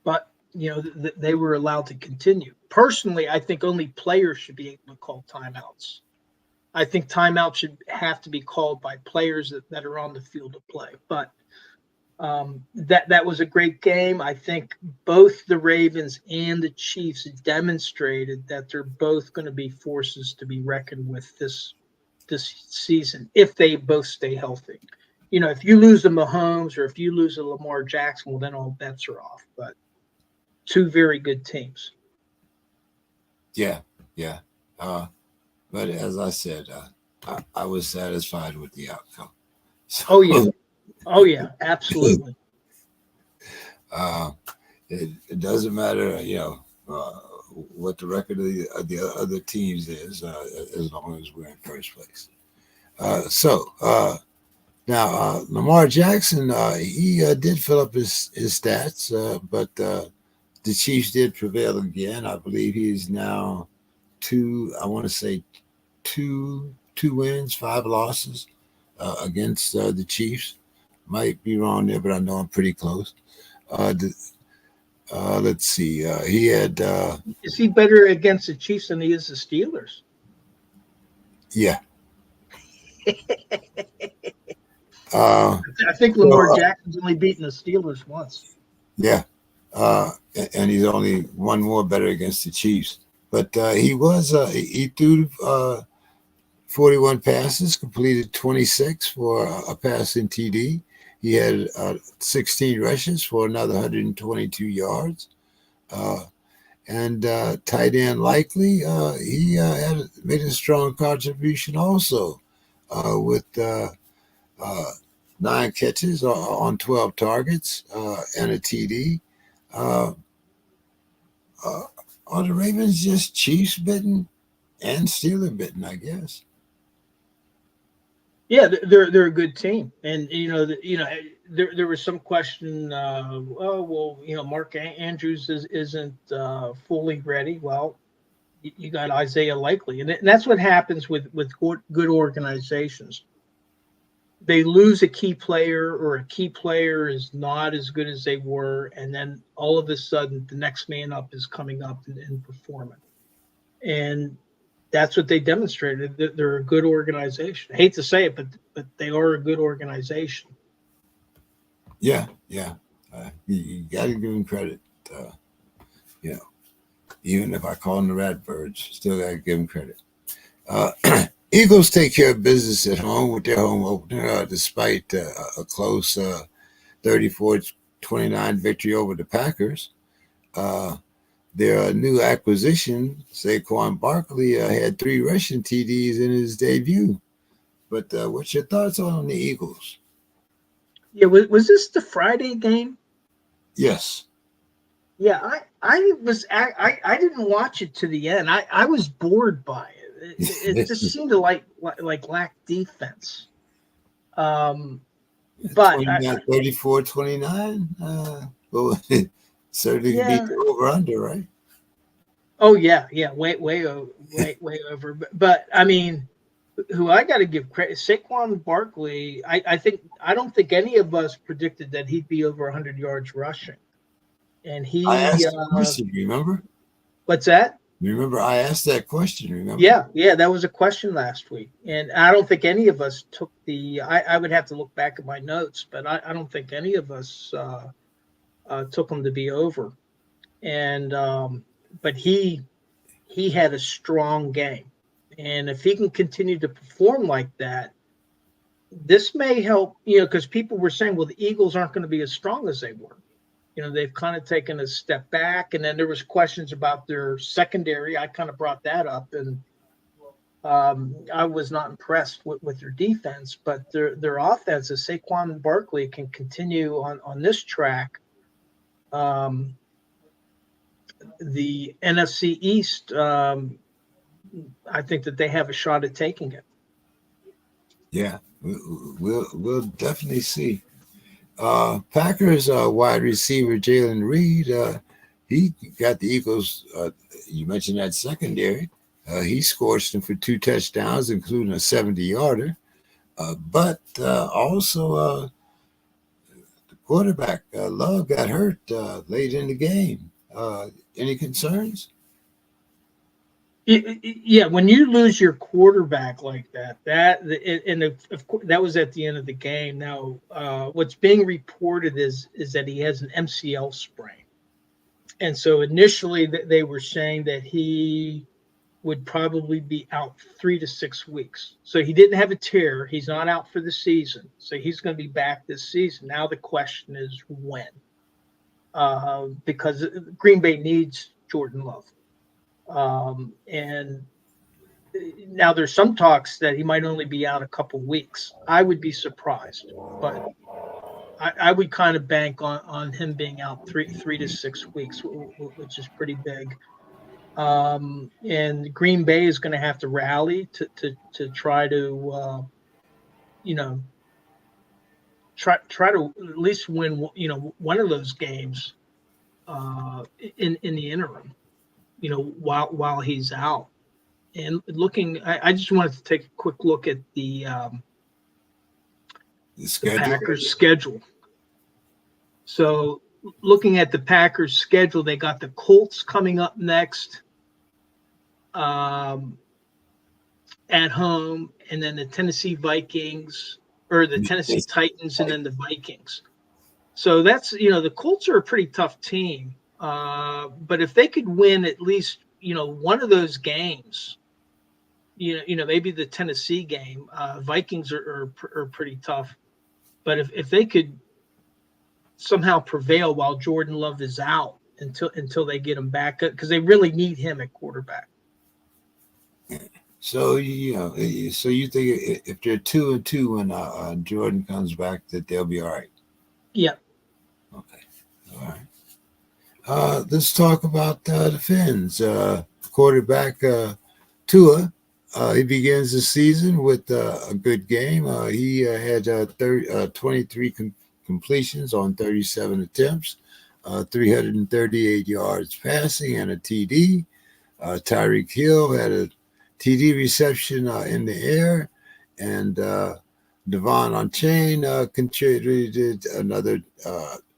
But they were allowed to continue. Personally, I think only players should be able to call timeouts. I think timeouts should have to be called by players that are on the field of play. But that was a great game. I think both the Ravens and the Chiefs demonstrated that they're both going to be forces to be reckoned with this season if they both stay healthy. If you lose to Mahomes or if you lose to Lamar Jackson, well, then all bets are off. But two very good teams. Yeah. But as I said, I was satisfied with the outcome. So, Oh yeah, absolutely. It doesn't matter, what the record of the other teams is, as long as we're in first place. Now Lamar Jackson, he did fill up his stats, but the Chiefs did prevail again. I believe he's now two wins, 5 losses against the Chiefs. Might be wrong there, but I know I'm pretty close. Let's see. He had. Is he better against the Chiefs than he is the Steelers? Yeah. I think Lamar Jackson's only beaten the Steelers once. Yeah. And he's only one more better against the Chiefs. But he threw 41 passes, completed 26 for a passing TD. He had 16 rushes for another 122 yards. And tight end Likely, he made a strong contribution also with 9 catches on 12 targets and a TD. Are the Ravens just Chiefs bitten and Steeler bitten, I guess? Yeah, they're a good team, and there was some question. Mark Andrews isn't fully ready. Well, you got Isaiah Likely, and that's what happens with good organizations. They lose a key player, or a key player is not as good as they were, and then all of a sudden, the next man up is coming up and performing, and that's what they demonstrated. That they're a good organization. I hate to say it, but they are a good organization. Yeah. You got to give them credit. Even if I call them the Ratbirds, still got to give them credit. Eagles take care of business at home with their home opener, despite a close 34-29 victory over the Packers. Their new acquisition, Saquon Barkley, had 3 rushing TDs in his debut. But what's your thoughts on the Eagles? Yeah, was this the Friday game? Yes. Yeah, I didn't watch it to the end. I was bored by it. It just seemed to like lack defense. But 34-29. Well, certainly can beat the over under, right? Oh yeah, way over. But I mean, who I got to give credit, Saquon Barkley. I don't think any of us predicted that he'd be over 100 yards rushing, and he. I asked the question, remember? What's that? Remember, I asked that question. Remember? Yeah, that was a question last week, and I don't think any of us took the. I would have to look back at my notes, but I don't think any of us took him to be over, and but he had a strong game, and if he can continue to perform like that, this may help. Because people were saying, well, the Eagles aren't going to be as strong as they were. They've kind of taken a step back, and then there was questions about their secondary. I kind of brought that up, and I was not impressed with their defense, but their offense, as Saquon Barkley can continue on this track. The NFC East, I think that they have a shot at taking it. Yeah, we'll definitely see. Packers wide receiver Jalen Reed, he got the Eagles. You mentioned that secondary. He scorched them for 2 touchdowns, including a 70-yarder. But also the quarterback, Love, got hurt late in the game. Any concerns? Yeah, when you lose your quarterback like that, of course that was at the end of the game. Now, what's being reported is that he has an MCL sprain, and so initially they were saying that he would probably be out 3 to 6 weeks. So he didn't have a tear. He's not out for the season. So he's going to be back this season. Now the question is when, because Green Bay needs Jordan Love. And now there's some talks that he might only be out a couple weeks. I would be surprised, but I would kind of bank on him being out 3 to 6 weeks, which is pretty big. And Green Bay is going to have to rally to try to, try to at least win, one of those games in the interim, while he's out. And I just wanted to take a quick look at the Packers schedule. So looking at the Packers schedule, they got the Colts coming up next at home, and then the Tennessee Vikings, or the Tennessee Titans, and then the Vikings. So that's, the Colts are a pretty tough team. But if they could win at least, one of those games, maybe the Tennessee game, Vikings are pretty tough. But if they could somehow prevail while Jordan Love is out until they get him back, because they really need him at quarterback. So so you think if they're 2-2 when Jordan comes back, that they'll be all right? Yeah. Okay. All right. Let's talk about the Finns. Quarterback Tua. He begins the season with a good game. He had 23 completions on 37 attempts, 338 yards passing, and a TD. Tyreek Hill had a TD reception in the air, and Devon Unchained contributed another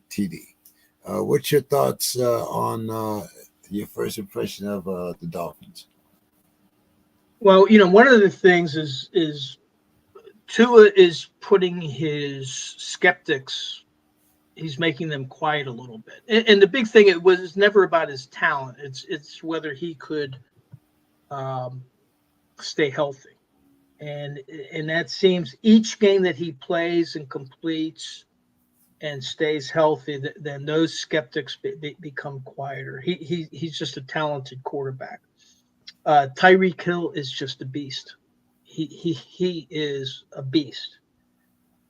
TD. What's your thoughts on your first impression of the Dolphins? Well, one of the things is Tua is putting his skeptics, he's making them quiet a little bit. And the big thing, it was never about his talent. It's whether he could stay healthy. And that seems each game that he plays and completes and stays healthy, then those skeptics become quieter. He's just a talented quarterback. Tyreek Hill is just a beast. He is a beast.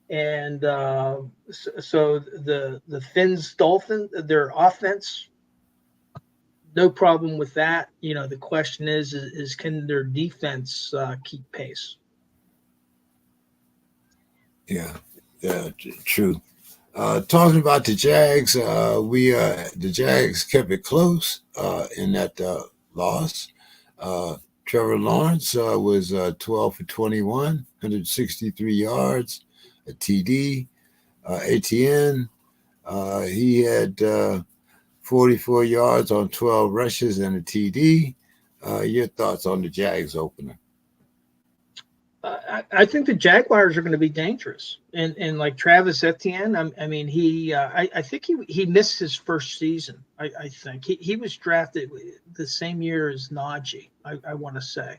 And so the Finns Dolphins, their offense, no problem with that. The question is can their defense keep pace? Yeah, true. Talking about the Jags, the Jags kept it close in that loss. Trevor Lawrence was 12 for 21, 163 yards, a TD. Etienne, he had 44 yards on 12 rushes and a TD. Your thoughts on the Jags opener? I think the Jaguars are going to be dangerous, and like Travis Etienne, I mean, I think he missed his first season. I think he was drafted the same year as Najee, I want to say,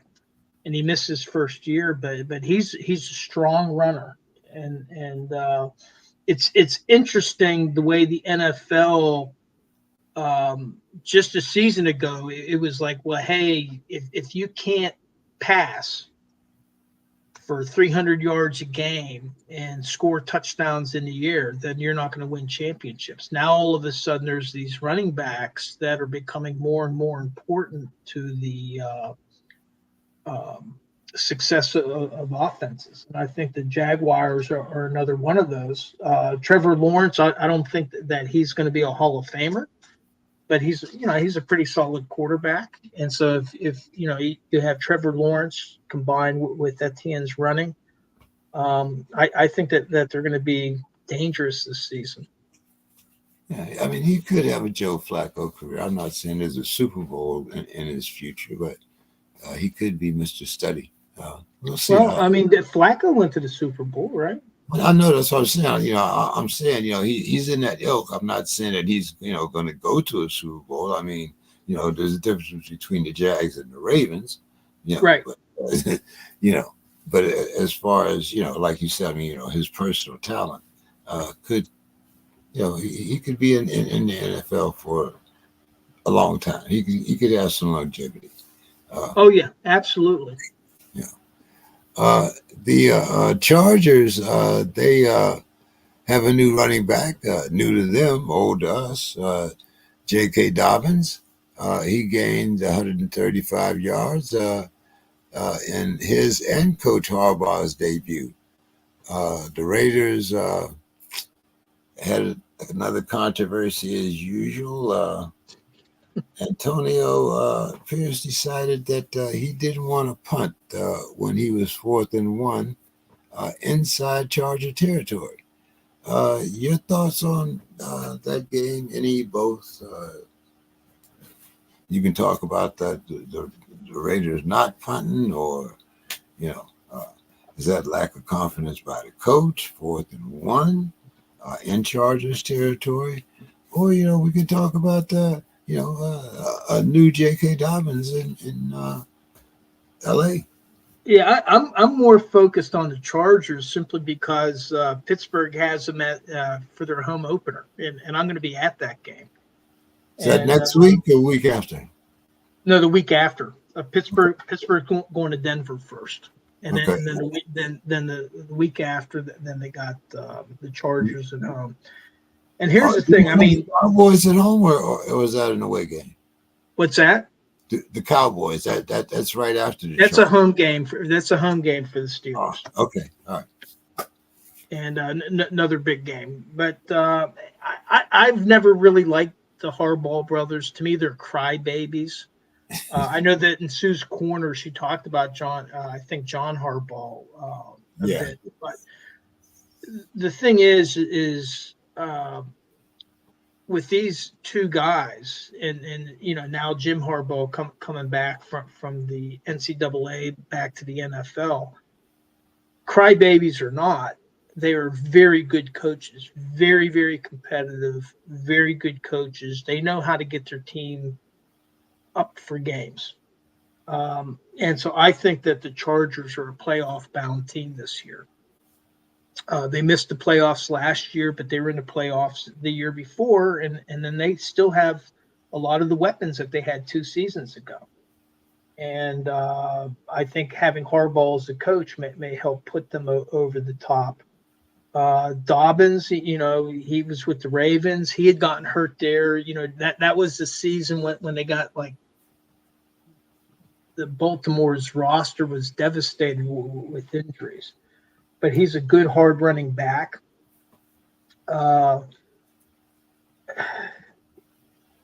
and he missed his first year, but he's a strong runner, and it's interesting the way the NFL. Just a season ago, it was like, well, hey, if you can't pass for 300 yards a game and score touchdowns in the year, then you're not going to win championships. Now, all of a sudden, there's these running backs that are becoming more and more important to the success of offenses. And I think the Jaguars are another one of those. Trevor Lawrence, I don't think that he's going to be a Hall of Famer, but he's a pretty solid quarterback. And so if you have Trevor Lawrence combined with Etienne's running, I think that they're going to be dangerous this season. Yeah, I mean, he could have a Joe Flacco career. I'm not saying there's a Super Bowl in his future, but he could be Mr. Study. We'll see. Well, I mean, Flacco went to the Super Bowl, right? I know that's what I'm saying. I'm saying, he's in that ilk. I'm not saying that he's, going to go to a Super Bowl. I mean, there's a difference between the Jags and the Ravens. Right. But, but as far as, like you said, I mean, his personal talent could, he could be in the NFL for a long time. He could have some longevity. Oh yeah, absolutely. Yeah. The Chargers, they have a new running back, new to them, old to us, J.K. Dobbins. He gained 135 yards in his and Coach Harbaugh's debut. The Raiders had another controversy as usual. Antonio Pierce decided that he didn't want to punt when he was 4th and 1 inside Charger territory. Your thoughts on that game? Both? You can talk about that the Raiders not punting, or is that lack of confidence by the coach? 4th and 1 in Chargers territory, or we can talk about a new J.K. Dobbins in L.A. Yeah, I'm more focused on the Chargers simply because Pittsburgh has them for their home opener, and I'm going to be at that game. Is that next week or week after? No, the week after. Pittsburgh going to Denver first, and okay. then the week after, then they got the Chargers at home. And here's the thing. I mean, Cowboys at home, or was that an away game? What's that? The Cowboys. That's right after the. That's Chargers. A home game. That's a home game for the Steelers. Oh, okay, all right. And another big game, but I've never really liked the Harbaugh brothers. To me, they're crybabies. I know that in Sue's Corner, she talked about John Harbaugh a bit, but the thing is with these two guys, and now Jim Harbaugh coming back from the NCAA back to the NFL, crybabies or not, they are very good coaches, very, very competitive, very good coaches. They know how to get their team up for games. And so I think that the Chargers are a playoff-bound team this year. They missed the playoffs last year, but they were in the playoffs the year before, and then they still have a lot of the weapons that they had 2 seasons ago. And I think having Harbaugh as a coach may help put them over the top. Dobbins, he was with the Ravens. He had gotten hurt there. That was the season when they got the Baltimore's roster was devastated with injuries. But he's a good, hard-running back. I'm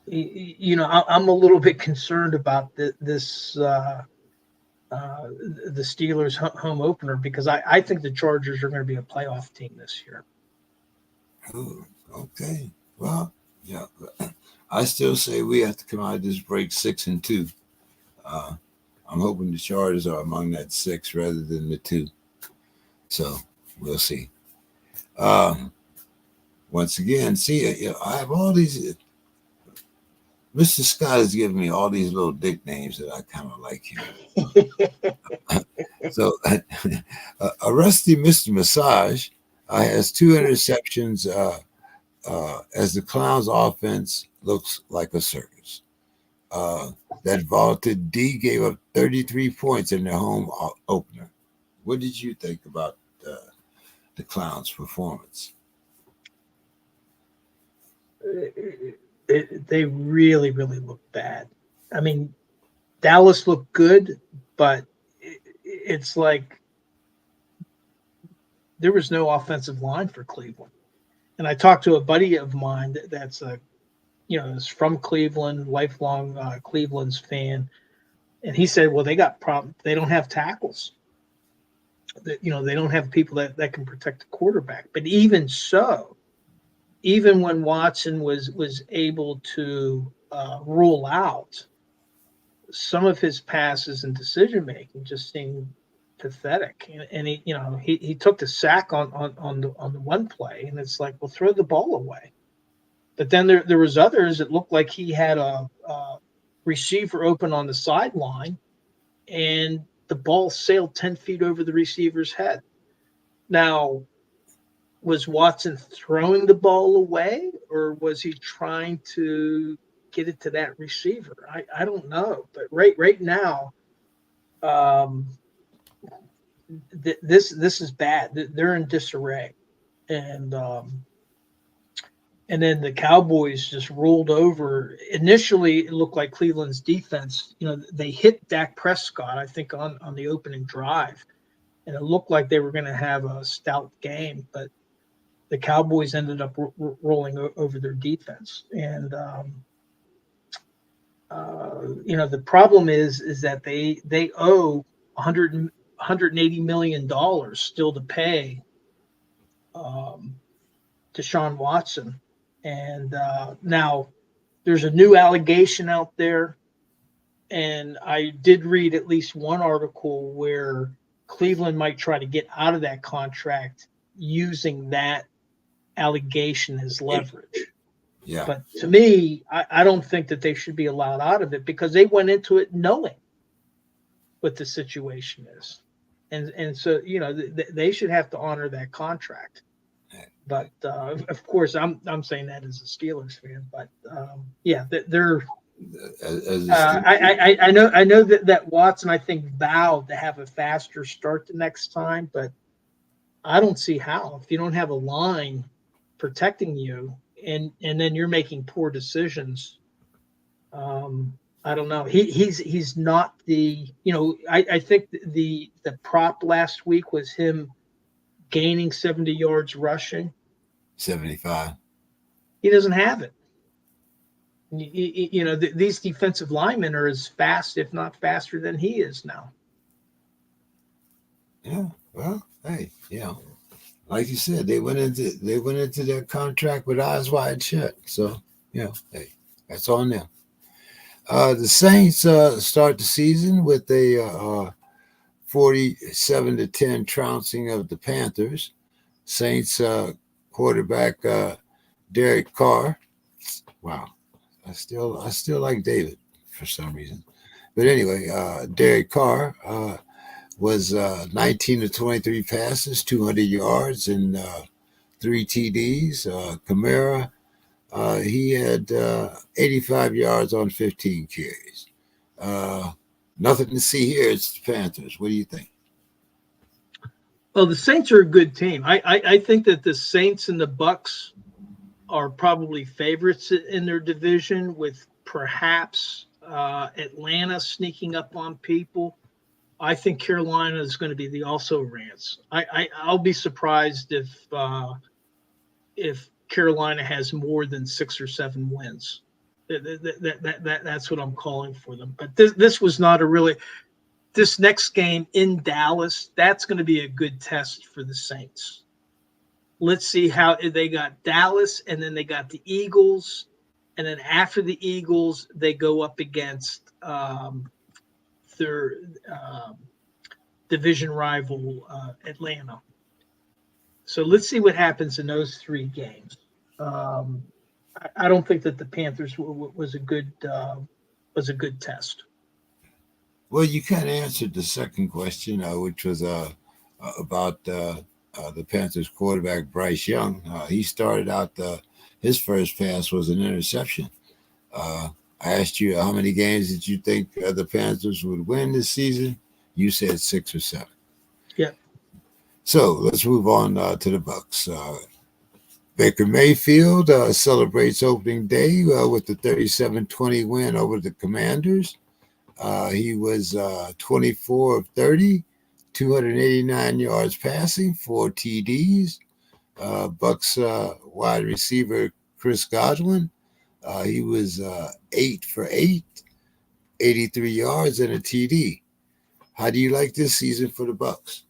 a little bit concerned about this the Steelers home opener, because I think the Chargers are going to be a playoff team this year. Oh, okay. Well, yeah, I still say we have to come out of this break 6-2. I'm hoping the Chargers are among that 6 rather than the 2. So we'll see. Once again, I have all these. Mr. Scott has given me all these little nicknames that I kind of like him. So, a rusty Mr. Massage has 2 interceptions as the Clowns' offense looks like a circus. That vaulted D gave up 33 points in their home opener. What did you think about the Clowns' performance? They really, really look bad. I mean, Dallas looked good, but it's like there was no offensive line for Cleveland. And I talked to a buddy of mine that's a is from Cleveland, lifelong Cleveland's fan, and he said, "Well, they got problem. They don't have tackles. They don't have people that can protect the quarterback." But even so, even when Watson was able to rule out, some of his passes and decision making just seemed pathetic. And he took the sack on the one play, and it's like, well, throw the ball away. But then there was others. It looked like he had a receiver open on the sideline, and the ball sailed 10 feet over the receiver's head. Now, was Watson throwing the ball away, or was he trying to get it to that receiver? I don't know. But right now, this is bad. They're in disarray, and then the Cowboys just rolled over. Initially, it looked like Cleveland's defense. They hit Dak Prescott, I think, on the opening drive, and it looked like they were going to have a stout game, but the Cowboys ended up rolling over their defense. And the problem is that they owe $180 million still to pay Deshaun Watson. And now there's a new allegation out there, and I did read at least one article where Cleveland might try to get out of that contract using that allegation as leverage. Yeah. But to me, I don't think that they should be allowed out of it, because they went into it knowing what the situation is. And so, they should have to honor that contract. But of course, I'm saying that as a Steelers fan. But they're. I know that Watson, I think, vowed to have a faster start the next time, but I don't see how. If you don't have a line protecting you, and then you're making poor decisions, I don't know. He's not the. I think the prop last week was him gaining 70 yards rushing. 75. He doesn't have it. These defensive linemen are as fast, if not faster, than he is now. Yeah. Well, hey, like you said, they went into that contract with eyes wide shut. So, hey, that's on them. The Saints start the season with a 47-10 trouncing of the Panthers. Saints quarterback Derek Carr. Wow, I still like David for some reason. But anyway, Derek Carr was 19 to 23 passes, 200 yards, and 3 TDs. Kamara, he had 85 yards on 15 carries. Nothing to see here. It's the Panthers. What do you think? Well, the Saints are a good team. I think that the Saints and the Bucs are probably favorites in their division, with perhaps Atlanta sneaking up on people. I think Carolina is going to be the also-rans. I'll be surprised if Carolina has more than 6 or 7 wins. That's what I'm calling for them. But this was not a really. This next game in Dallas, that's going to be a good test for the Saints. Let's see how they got Dallas, and then they got the Eagles, and then after the Eagles, they go up against their division rival Atlanta. So let's see what happens in those 3 games. I don't think that the Panthers was a good test. Well, you kind of answered the second question, which was about the Panthers quarterback, Bryce Young. He started out, his first pass was an interception. I asked you how many games did you think the Panthers would win this season? You said 6 or 7. Yeah. So let's move on to the Bucs. Baker Mayfield celebrates opening day with the 37-20 win over the Commanders. He was 24 of 30, 289 yards passing, 4 TDs. Bucs wide receiver Chris Godwin, He was 8 for 8, 83 yards, and a TD. How do you like this season for the Bucs?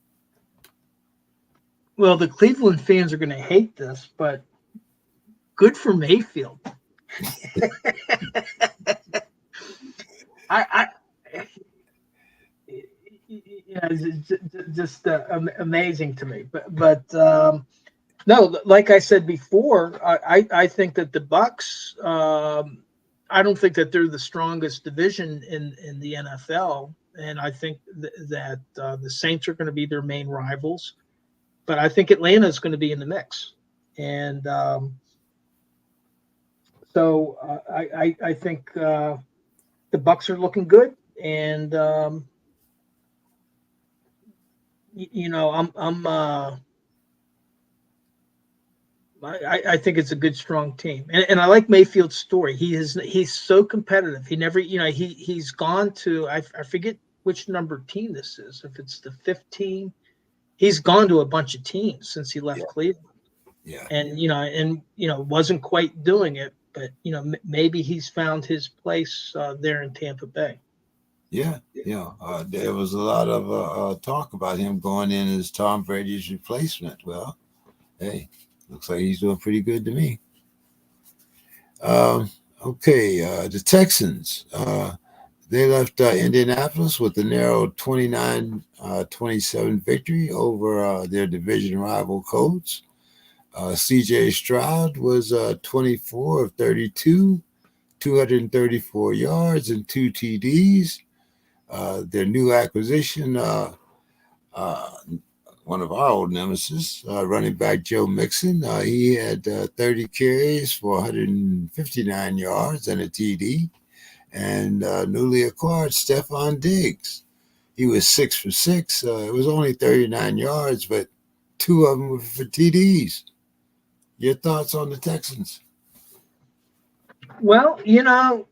Well, the Cleveland fans are going to hate this, but good for Mayfield. I yeah, it's just amazing to me. But no, like I said before, I think that the Bucs. I don't think that they're the strongest division in the NFL, and I think that the Saints are going to be their main rivals. But I think Atlanta is going to be in the mix, and so I think the Bucs are looking good, and you know I think it's a good, strong team, and I like Mayfield's story. He's so competitive. He never, he's gone to I forget which number team this is. If it's the 15, he's gone to a bunch of teams since he left Yeah, Cleveland, yeah, and wasn't quite doing it, but maybe he's found his place there in Tampa Bay. yeah, yeah. There was a lot of talk about him going in as Tom Brady's replacement. Well, hey, looks like he's doing pretty good to me. Um, okay, the Texans. They left Indianapolis with a narrow 29-27 victory over their division rival Colts. CJ Stroud was 24 of 32, 234 yards and 2 TDs. Their new acquisition, uh, one of our old nemesis, running back Joe Mixon, he had 30 carries for 159 yards and a TD. And newly acquired Stephon Diggs. He was 6 for 6. It was only 39 yards, but 2 of them were for TDs. Your thoughts on the Texans? Well, the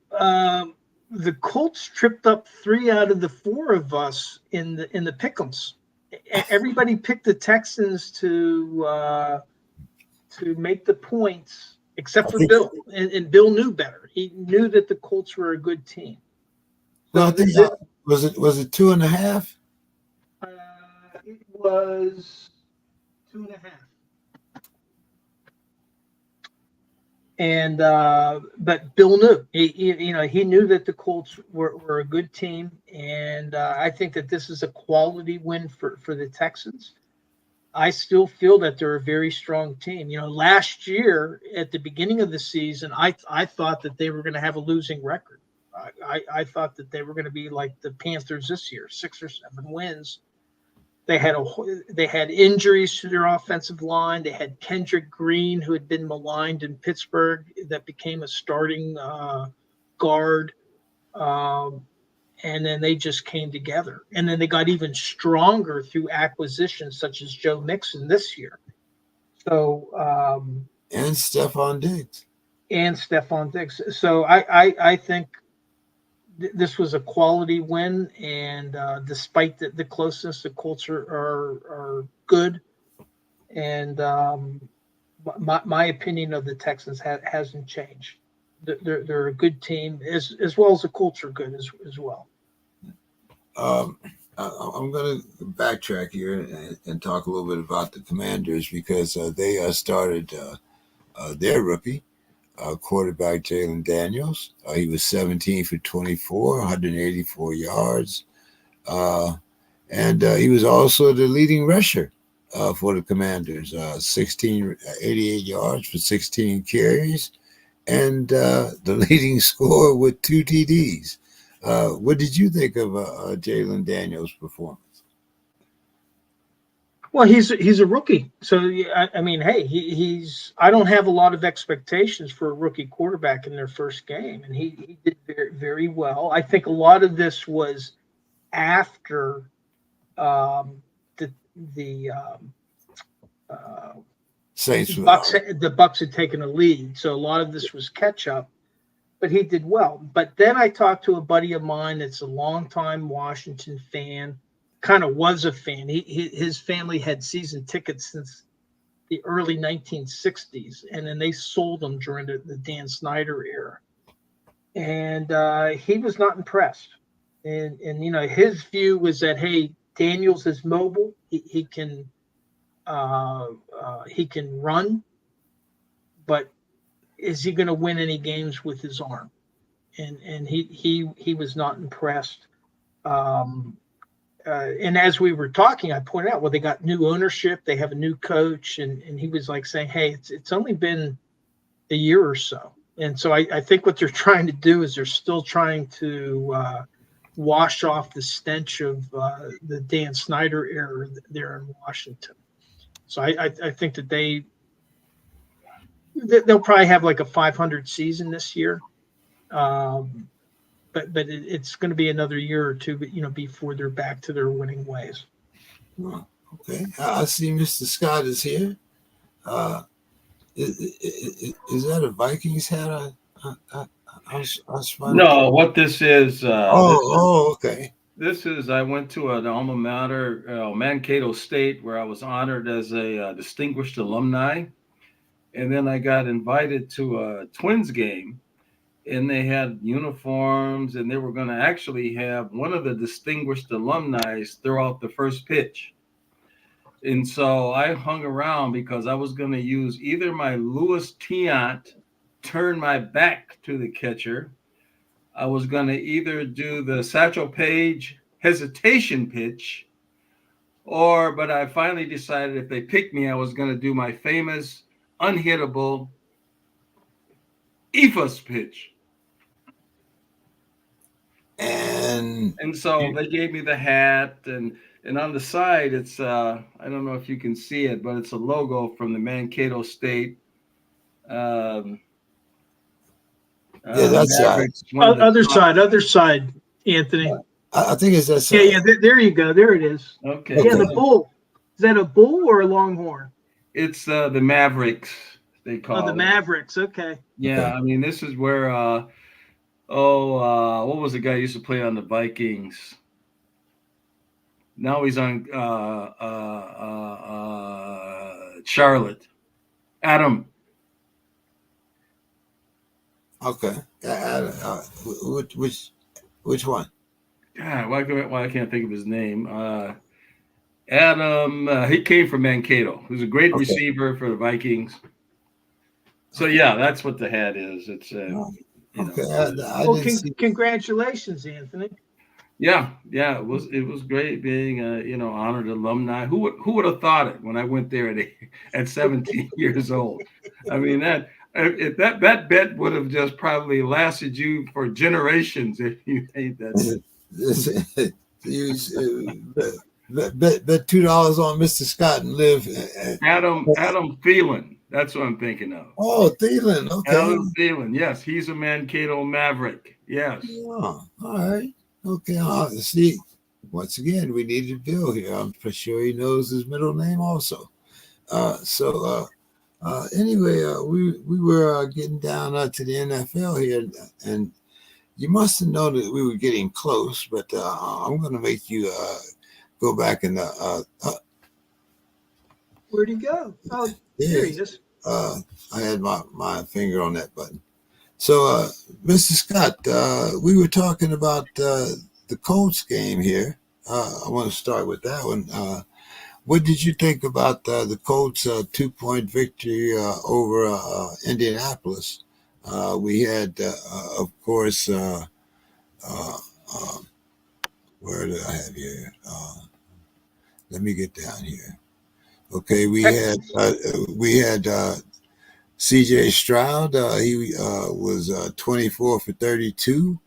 Colts tripped up 3 out of the 4 of us in the pick'ems. Everybody picked the Texans to make the points, except for Bill, and Bill knew better. He knew that the Colts were a good team. Well, I think was it 2.5? It was 2.5. And but Bill knew he knew that the Colts were a good team, and I think that this is a quality win for the Texans. I still feel that they're a very strong team. Last year at the beginning of the season, I thought that they were going to have a losing record. I thought that they were going to be like the Panthers this year, 6 or 7 wins. They had injuries to their offensive line. They had Kendrick Green, who had been maligned in Pittsburgh, that became a starting guard. And then they just came together. And then they got even stronger through acquisitions such as Joe Mixon this year. So and Stephon Diggs. So I think this was a quality win, and despite the closeness, the Colts are good. And my opinion of the Texans hasn't changed. They're a good team, as well as the Colts are good as well. I'm going to backtrack here and talk a little bit about the Commanders because they started their rookie quarterback Jalen Daniels. He was 17 for 24, 184 yards. And he was also the leading rusher for the Commanders, 88 yards for 16 carries, and the leading scorer with 2 TDs. What did you think of Jalen Daniels' performance? Well, he's a rookie, so I mean, hey, he's. I don't have a lot of expectations for a rookie quarterback in their first game, and he did very, very well. I think a lot of this was after Saints. The Bucs had taken a lead, so a lot of this was catch up. But he did well. But then I talked to a buddy of mine that's a longtime Washington fan. Kind of was a fan. His family had season tickets since the early 1960s, and then they sold him during the Dan Snyder era. And he was not impressed. And his view was that, hey, Daniels is mobile. He can run, but is he going to win any games with his arm? And he was not impressed. And as we were talking, I pointed out, well, they got new ownership, they have a new coach, and he was like saying, hey, it's only been a year or so. And so I think what they're trying to do is they're still trying to wash off the stench of the Dan Snyder era there in Washington. So I think that they'll probably have like a 500 season this year. But it's going to be another year or two, before they're back to their winning ways. Oh, okay. I see Mr. Scott is here. Is that a Vikings hat? No, what this is. Okay. This is, I went to an alma mater, Mankato State, where I was honored as a distinguished alumni. And then I got invited to a Twins game, and they had uniforms, and they were going to actually have one of the distinguished alumni throw out the first pitch. And so I hung around because I was going to use either my Louis Tiant, turn my back to the catcher. I was going to either do the Satchel Paige hesitation pitch, but I finally decided if they picked me, I was going to do my famous unhittable Ephus pitch. And so they gave me the hat, and on the side, it's I don't know if you can see it, but it's a logo from the Mankato State. That's side. Other side, Anthony. I think it's that side. Yeah. There you go. There it is. Okay. Yeah, the bull. Is that a bull or a longhorn? It's the Mavericks. They call the Mavericks. Okay. Yeah, Okay. I mean, this is where what was the guy who used to play on the Vikings? Now he's on Charlotte. Adam. Okay. Which one? God, why I can't think of his name? Adam. He came from Mankato. He was a great receiver for the Vikings. So yeah, that's what the hat is. It's okay. Congratulations, Anthony. Yeah, it was great being a honored alumni. Who would have thought it when I went there at 17 years old? I mean that bet would have just probably lasted you for generations if you made that. Bet $2 on Mr. Scott and live. Adam Thielen. That's what I'm thinking of. Oh, Thielen. Okay. Adam Thielen. Yes, he's a Mankato Maverick. Yes. Oh, all right. Okay. See, once again, we needed Bill here. I'm for sure he knows his middle name also. Anyway, we were getting down to the NFL here, and you must have known that we were getting close, but I'm going to make you go back and where'd he go? Oh, there he is. I had my finger on that button. So, Mr. Scott, we were talking about the Colts game here. I want to start with that one. What did you think about the Colts' 2-point victory over Indianapolis? We had, of course, where did I have here? Let me get down here. Okay, we had C.J. Stroud. He was 24 for 32,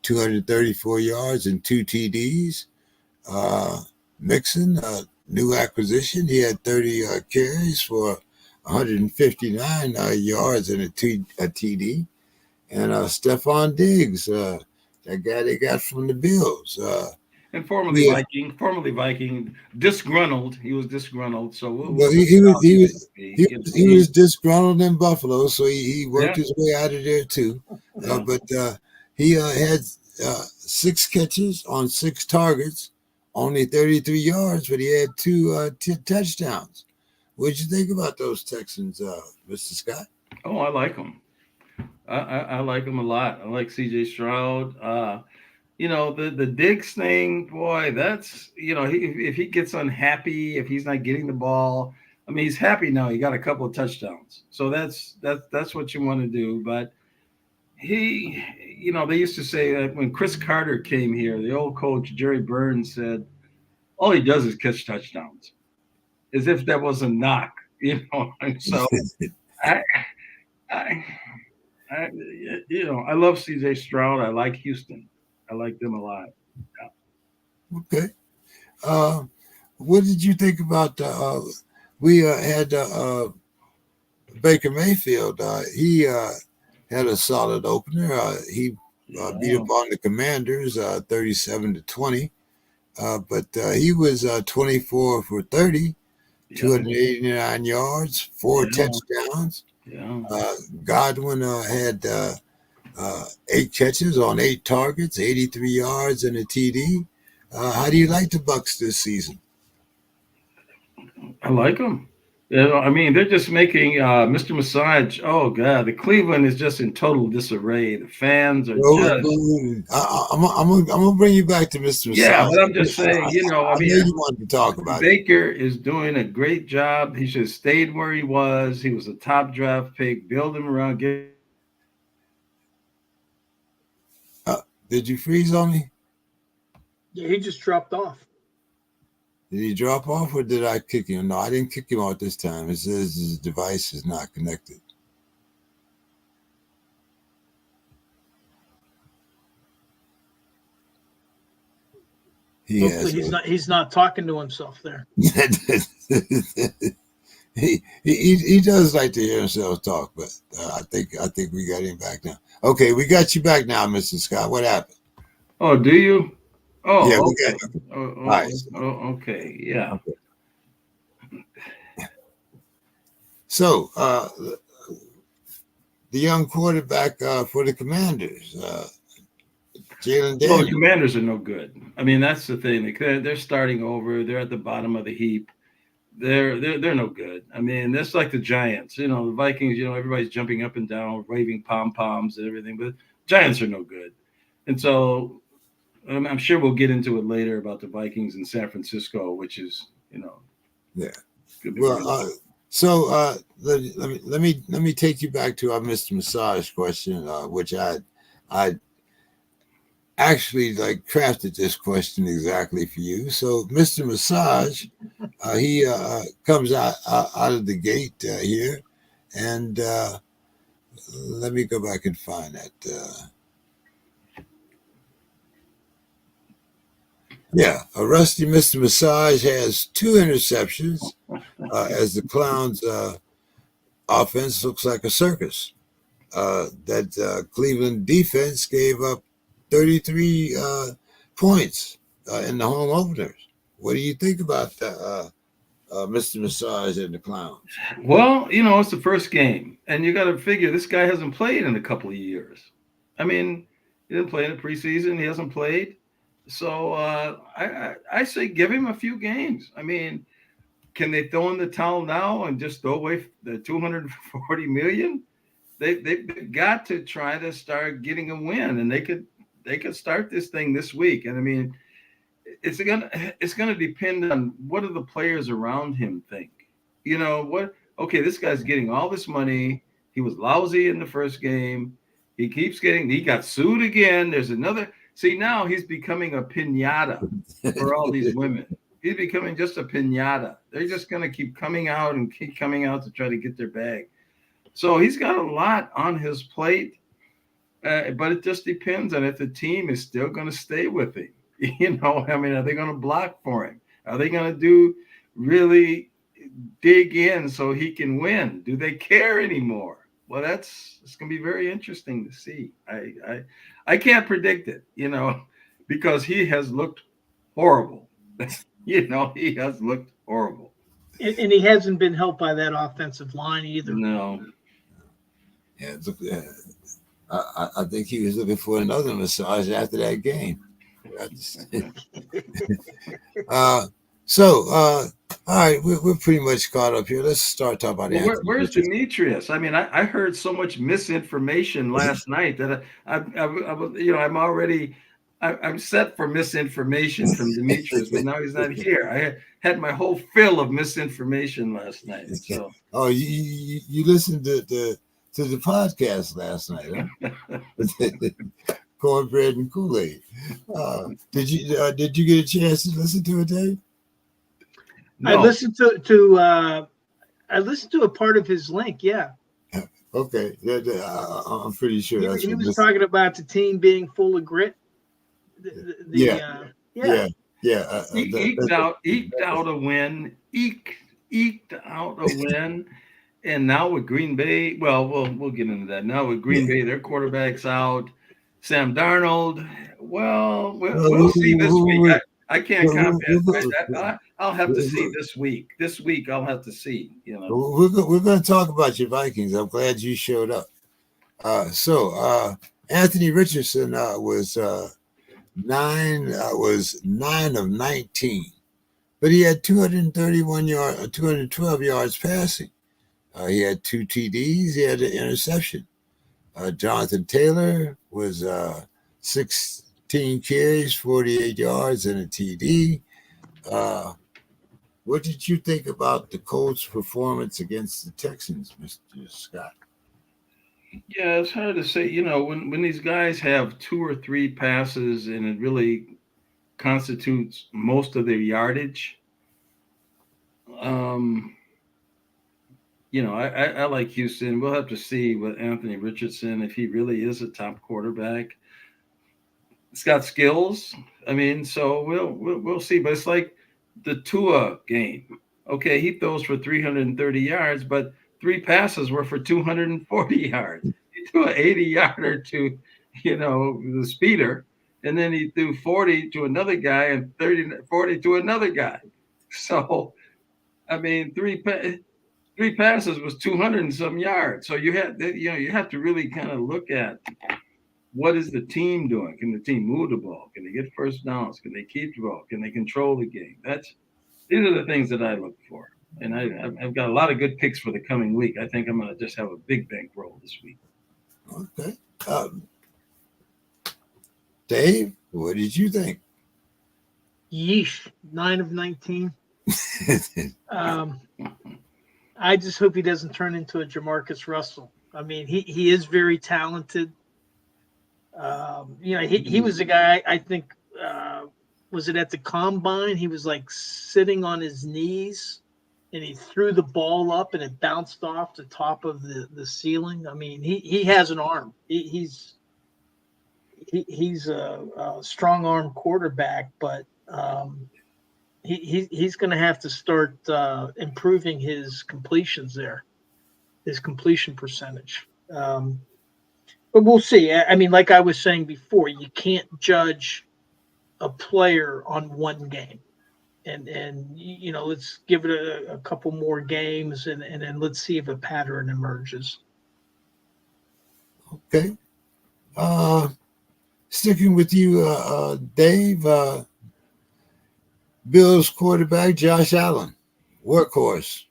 234 yards and 2 TDs. Mixon, new acquisition. He had 30 carries for 159 yards and a TD. And Stephon Diggs, that guy they got from the Bills. And formerly Viking, disgruntled. He was disgruntled. So he was disgruntled in Buffalo, so he worked his way out of there too. But he had 6 catches on 6 targets, only 33 yards, but he had 2 touchdowns. What did you think about those Texans, Mr. Scott? Oh, I like them. I like them a lot. I like C.J. Stroud. The Diggs thing, boy, that's if he gets unhappy, if he's not getting the ball. I mean, he's happy now. He got a couple of touchdowns, so that's what you want to do. But they used to say that when Chris Carter came here, the old coach Jerry Burns said, all he does is catch touchdowns, as if that was a knock, And so I, I love C.J. Stroud. I like Houston. I like them a lot. Yeah. Okay. What did you think about we had Baker Mayfield? He had a solid opener. He beat up on the Commanders 37-20. But he was 24 for 30, 289 yards, 4 touchdowns. Yeah. Godwin had 8 catches on 8 targets, 83 yards, and a TD. How do you like the Bucks this season? I like them. I mean, they're just making Mr. Massage. Oh God, the Cleveland is just in total disarray. The fans are just. I'm gonna bring you back to Mr. Massage. Yeah, but I'm just saying, I know you wanted to talk about Baker is doing a great job. He should have stayed where he was. He was a top draft pick. Build him around. Did you freeze on me? Yeah, he just dropped off. Did he drop off or did I kick him? No, I didn't kick him out this time. It says his device is not connected. He's not talking to himself there. he does like to hear himself talk, but I think we got him back now. Okay, we got you back now, Mr. Scott. What happened? Oh, do you? Oh, yeah, okay. Right. Okay, yeah. So, the young quarterback for the Commanders, Jalen Daniels. Well, the Commanders are no good. I mean, that's the thing. They're starting over. They're at the bottom of the heap. They're no good. I mean, that's like the Giants. The Vikings. Everybody's jumping up and down, waving pom poms and everything, but Giants are no good. And so, I'm sure we'll get into it later about the Vikings in San Francisco, which is, yeah. Well, so let me take you back to our Mr. Massage question, which I actually crafted this question exactly for you. So Mr. Massage, he comes out of the gate here, and let me go back and find that. Yeah, a rusty Mr. Massage has 2 interceptions as the Clowns' offense looks like a circus. That Cleveland defense gave up 33 points in the home openers. What do you think about Mr. Massage and the Clowns? Well, it's the first game, and you got to figure this guy hasn't played in a couple of years. I mean, he didn't play in the preseason. He hasn't played. So I say give him a few games. I mean, can they throw in the towel now and just throw away the $240 million? They've got to try to start getting a win, and they could start this thing this week. And I mean, it's gonna depend on what do the players around him think. What? Okay, this guy's getting all this money. He was lousy in the first game. He got sued again. There's another. See, now he's becoming a piñata for all these women. He's becoming just a piñata. They're just going to keep coming out to try to get their bag. So he's got a lot on his plate, but it just depends on if the team is still going to stay with him. I mean, are they going to block for him? Are they going to really dig in so he can win? Do they care anymore? Well, it's going to be very interesting to see. I can't predict it, because he has looked horrible. He has looked horrible. And he hasn't been helped by that offensive line either. No. Yeah, I think he was looking for another massage after that game. So All right, we're pretty much caught up here. Let's start talking about Well, Anthony where's Richardson. Demetrius? I mean, I heard so much misinformation last night that I'm already I'm set for misinformation from Demetrius, but now he's not here. I had my whole fill of misinformation last night. So, Oh, you listened to the podcast last night, huh? Cornbread and Kool-Aid. Did you get a chance to listen to it, Dave? I no, listened to a part of his link. Yeah, Okay, I'm pretty sure that's he what. was talking about the team being full of grit. Yeah. Yeah. eked out a win, eked out a win. And now with Green Bay, well, we'll get into that. Now with Green Bay, their quarterback's out. Sam Darnold. Well, we'll see this week. I can't comment. I'll have to see this week. This week I'll have to see. You know, We're going to talk about your Vikings. I'm glad you showed up. So Anthony Richardson was 9 of 19, but he had 212 yards passing. He had 2 TDs. He had an interception. Jonathan Taylor was 16 carries, 48 yards, and a TD. What did you think about the Colts' performance against the Texans, Mr. Scott? yeah, it's hard to say. You know, when these guys have 2 or 3 passes and it really constitutes most of their yardage. You know, I like Houston. We'll have to see with Anthony Richardson if he really is a top quarterback. He's got skills. I mean, so we'll see. But it's like the Tua game. Okay, he throws for 330 yards, but 3 passes were for 240 yards. He threw an 80-yarder to, the speeder, and then he threw 40 to another guy and 40 to another guy. So, I mean, three passes was 200 and some yards. So you have to really kind of look at what is the team doing. Can the team move the ball? Can they get first downs? Can they keep the ball? Can they control the game? These are the things that I look for. And I've got a lot of good picks for the coming week. I think I'm going to just have a big bankroll this week. Okay. Dave, what did you think? Yeesh, 9 of 19. I just hope he doesn't turn into a Jamarcus Russell. I mean, he is very talented. He was a guy, I think, was it at the combine? He was like sitting on his knees and he threw the ball up and it bounced off the top of the ceiling. I mean, he has an arm. He's a strong arm quarterback, but he's going to have to start improving his completions there, his completion percentage. But we'll see. I mean, like I was saying before, you can't judge a player on one game. And let's give it a couple more games and then let's see if a pattern emerges. Okay. Sticking with you, Dave, Bills quarterback Josh Allen, workhorse,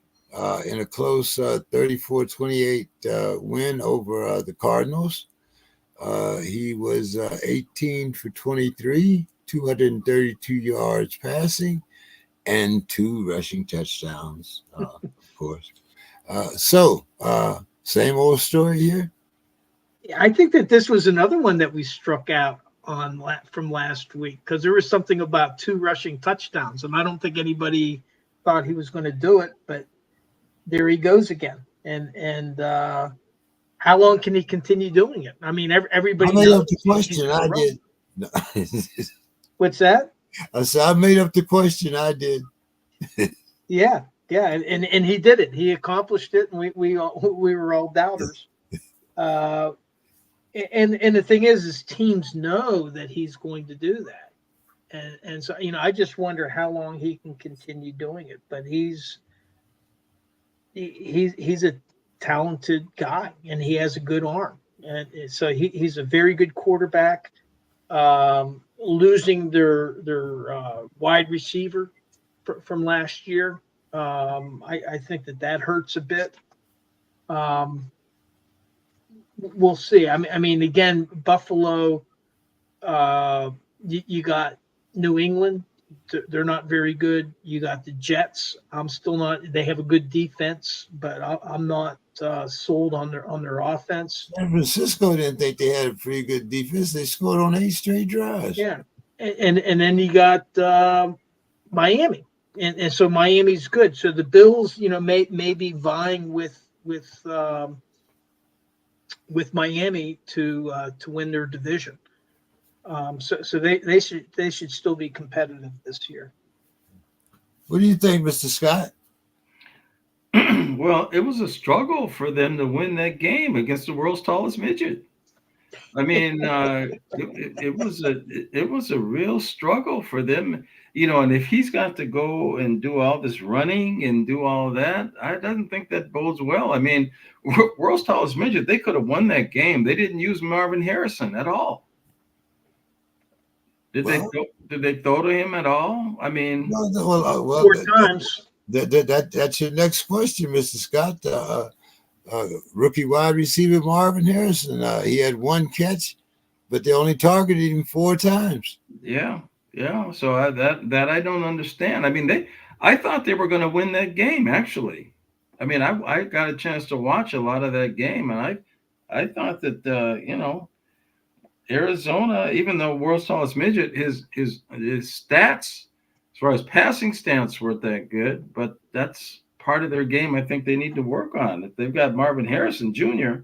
in a close 34-28 win over the Cardinals. He was 18 for 23, 232 yards passing, and 2 rushing touchdowns, of course. So, same old story here. I think that this was another one that we struck out on from last week because there was something about 2 rushing touchdowns, and I don't think anybody thought he was going to do it, but there he goes again. And how long can he continue doing it? I mean, everybody. I made up the question. I did. No. What's that? I said I made up the question. I did. Yeah, and he did it. He accomplished it, and we were all doubters. And the thing is teams know that he's going to do that, and so I just wonder how long he can continue doing it. But he's a talented guy, and he has a good arm, and so he's a very good quarterback. Losing their wide receiver from last year, I think that hurts a bit. We'll see. I mean, again, Buffalo. You got New England. They're not very good. You got the Jets. I'm still not. They have a good defense, but I'm not sold on their offense. San Francisco didn't think they had a pretty good defense. They scored on 8 straight drives. Yeah, and then you got Miami, and so Miami's good. So the Bills, may be vying with Miami to win their division. So they should still be competitive this year. What do you think, Mr. Scott? Well, it was a struggle for them to win that game against the world's tallest midget. I mean, it was a real struggle for them, and if he's got to go and do all this running and do all that, I doesn't think that bodes well. I mean, world's tallest midget, they could have won that game. They didn't use Marvin Harrison at all. Did they throw to him at all? I mean, four times. That's your next question, Mr. Scott. Rookie wide receiver Marvin Harrison. He had 1 catch, but they only targeted him 4 times. Yeah. So that I don't understand. I mean, I thought they were going to win that game. Actually, I mean, I got a chance to watch a lot of that game, and I thought that Arizona, even though world's tallest midget, his stats as far as passing stats weren't that good, but that's part of their game I think they need to work on. If they've got Marvin Harrison Jr.,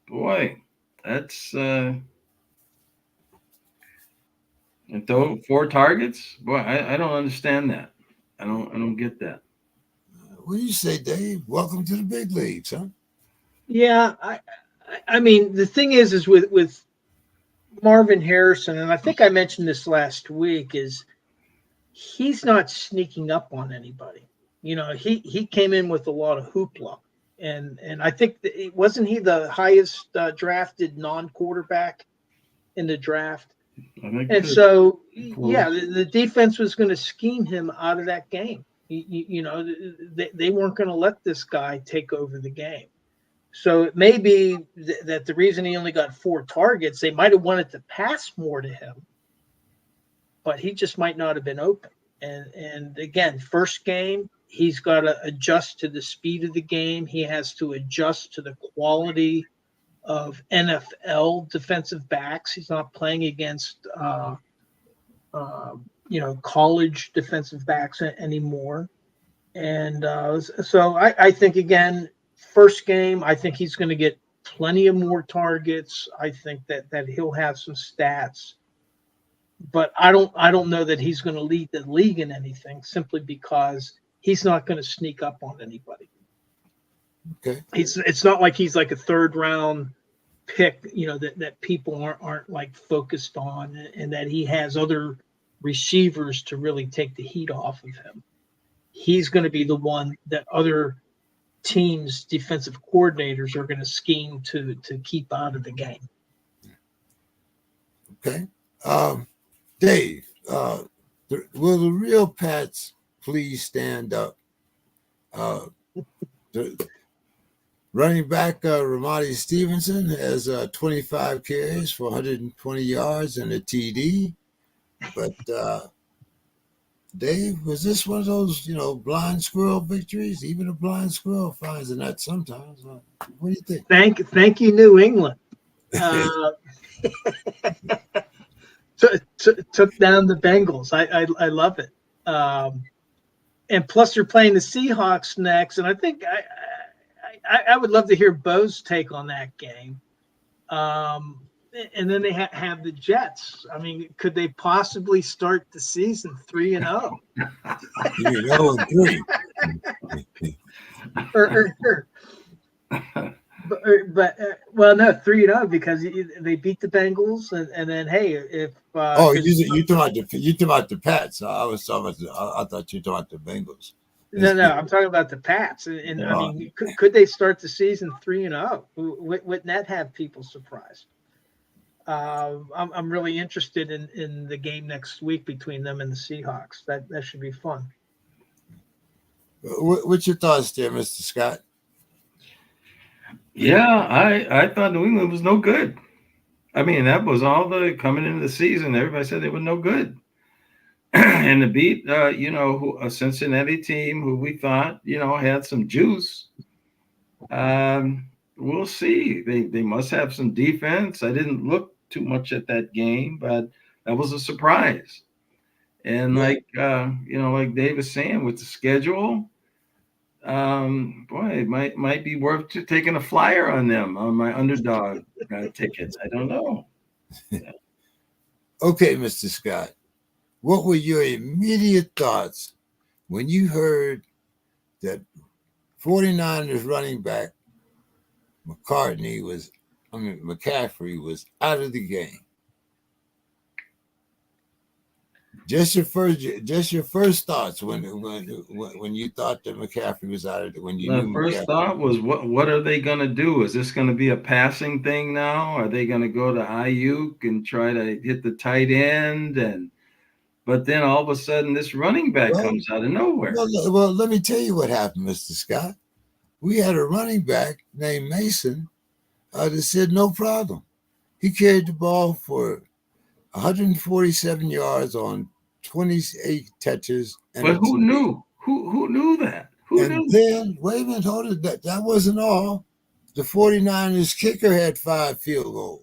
boy, that's and throw 4 targets. Boy, I don't understand that. I don't get that. What do you say, Dave? Welcome to the big leagues, huh? Yeah, I mean, the thing is with Marvin Harrison, and I think I mentioned this last week, is he's not sneaking up on anybody. He came in with a lot of hoopla, and I think wasn't he the highest drafted non-quarterback in the draft? And so, yeah, the defense was going to scheme him out of that game. They weren't going to let this guy take over the game. So it may be that the reason he only got 4 targets, they might have wanted to pass more to him, but he just might not have been open. And again, first game, he's got to adjust to the speed of the game. He has to adjust to the quality of NFL defensive backs. He's not playing against, college defensive backs anymore. And so I think, again, first game, I think he's going to get plenty of more targets. I think that he'll have some stats, but I don't know that he's going to lead the league in anything, simply because he's not going to sneak up on anybody. Okay. It's not like he's like a 3rd round pick, that people aren't like focused on, and that he has other receivers to really take the heat off of him. He's going to be the one that other teams' defensive coordinators are going to scheme to keep out of the game. Okay. Dave, will the real Pats please stand up? The running back Ramadi Stevenson has 25 carries for 120 yards and a TD. But Dave, was this one of those, blind squirrel victories? Even a blind squirrel finds a nut sometimes. What do you think? Thank you, New England. Took down the Bengals. I love it. And plus, they're playing the Seahawks next, and I think I would love to hear Bo's take on that game. And then they have the Jets. I mean, could they possibly start the season 3-0? 3-0. But well, no, 3-0 because they beat the Bengals, and then hey, if you talking about the Pats? I was talking about I thought you were talking about the Bengals. No, I'm talking about the Pats, and I mean, could they start the season 3-0? Wouldn't that have people surprised? I'm really interested in the game next week between them and the Seahawks. That should be fun. What's your thoughts there, Mr. Scott? Yeah, I thought New England was no good. I mean, that was all the coming into the season. Everybody said they were no good. And to beat, a Cincinnati team who we thought, had some juice. We'll see. They must have some defense. I didn't look too much at that game, but that was a surprise. And Yeah. like Dave was saying with the schedule, boy, it might be worth taking a flyer on them on my underdog tickets. I don't know. Okay, Mr. Scott, what were your immediate thoughts when you heard that 49ers running back McCaffrey was out of the game? Just your first thoughts when you thought that McCaffrey was out of it, when you The knew first McCaffrey. thought was, what are they going to do? Is this going to be a passing thing now? Are they going to go to Ayuk and try to hit the tight end? But then all of a sudden, this running back comes out of nowhere. Well, let me tell you what happened, Mr. Scott. We had a running back named Mason that said no problem. He carried the ball for 147 yards on 28 touches. But who knew? Who knew that? Who knew? Then, wait a minute, hold it. That wasn't all. The 49ers kicker had 5 field goals.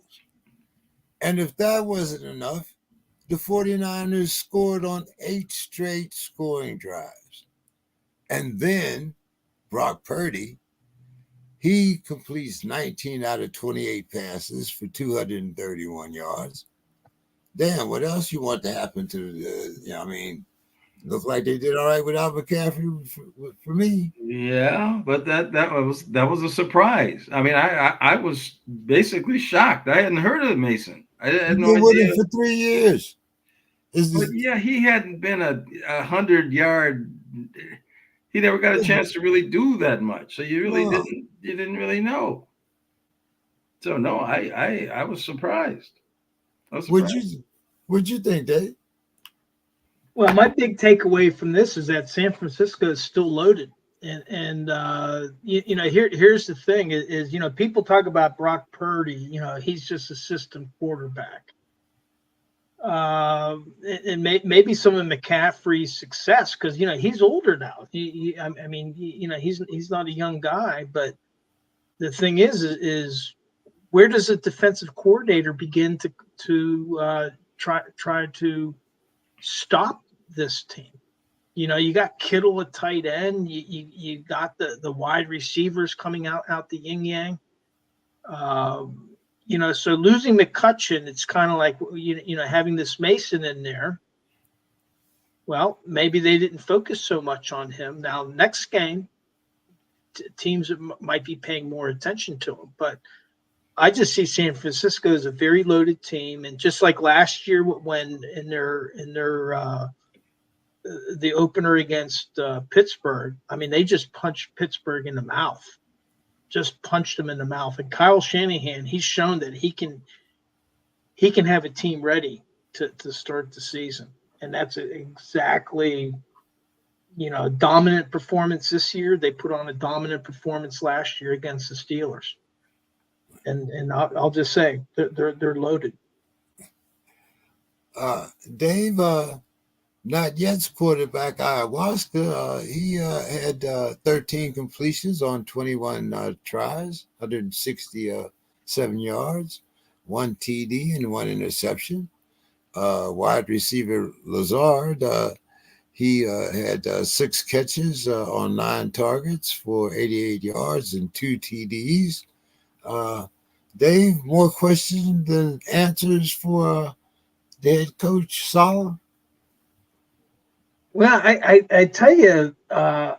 And if that wasn't enough, the 49ers scored on 8 straight scoring drives. And then Brock Purdy, he completes 19 out of 28 passes for 231 yards. Damn, what else you want to happen to the, look like they did all right without McCaffrey for me. Yeah, but that was a surprise. I mean, I was basically shocked. I hadn't heard of Mason. I had no been with idea. him for 3 years. But yeah, he hadn't been a 100-yard. He never got a chance to really do that much. So you really didn't really know. So no, I was surprised. What'd you think, Dave? Well, my big takeaway from this is that San Francisco is still loaded, and here's the thing: is people talk about Brock Purdy, he's just a system quarterback, and maybe some of McCaffrey's success because he's older now. He's not a young guy, but the thing is where does a defensive coordinator begin to try to stop this team? You got Kittle at tight end. You got the wide receivers coming out the yin yang. So losing McCutcheon, it's kind of like having this Mason in there. Well, maybe they didn't focus so much on him. Now, next game, teams might be paying more attention to him, but I just see San Francisco as a very loaded team, and just like last year when in their the opener against Pittsburgh, I mean they just punched Pittsburgh in the mouth, just punched them in the mouth. And Kyle Shanahan, he's shown that he can have a team ready to start the season, and that's exactly dominant performance this year. They put on a dominant performance last year against the Steelers. And I'll just say they're loaded. Dave, not yet's quarterback Ayahuasca, he had 13 completions on 21 tries, 167 yards, 1 TD and 1 interception. Wide receiver Lazard, he had 6 catches on 9 targets for 88 yards and 2 TDs. Dave, more questions than answers for the head coach Saleh? Well, I tell you, I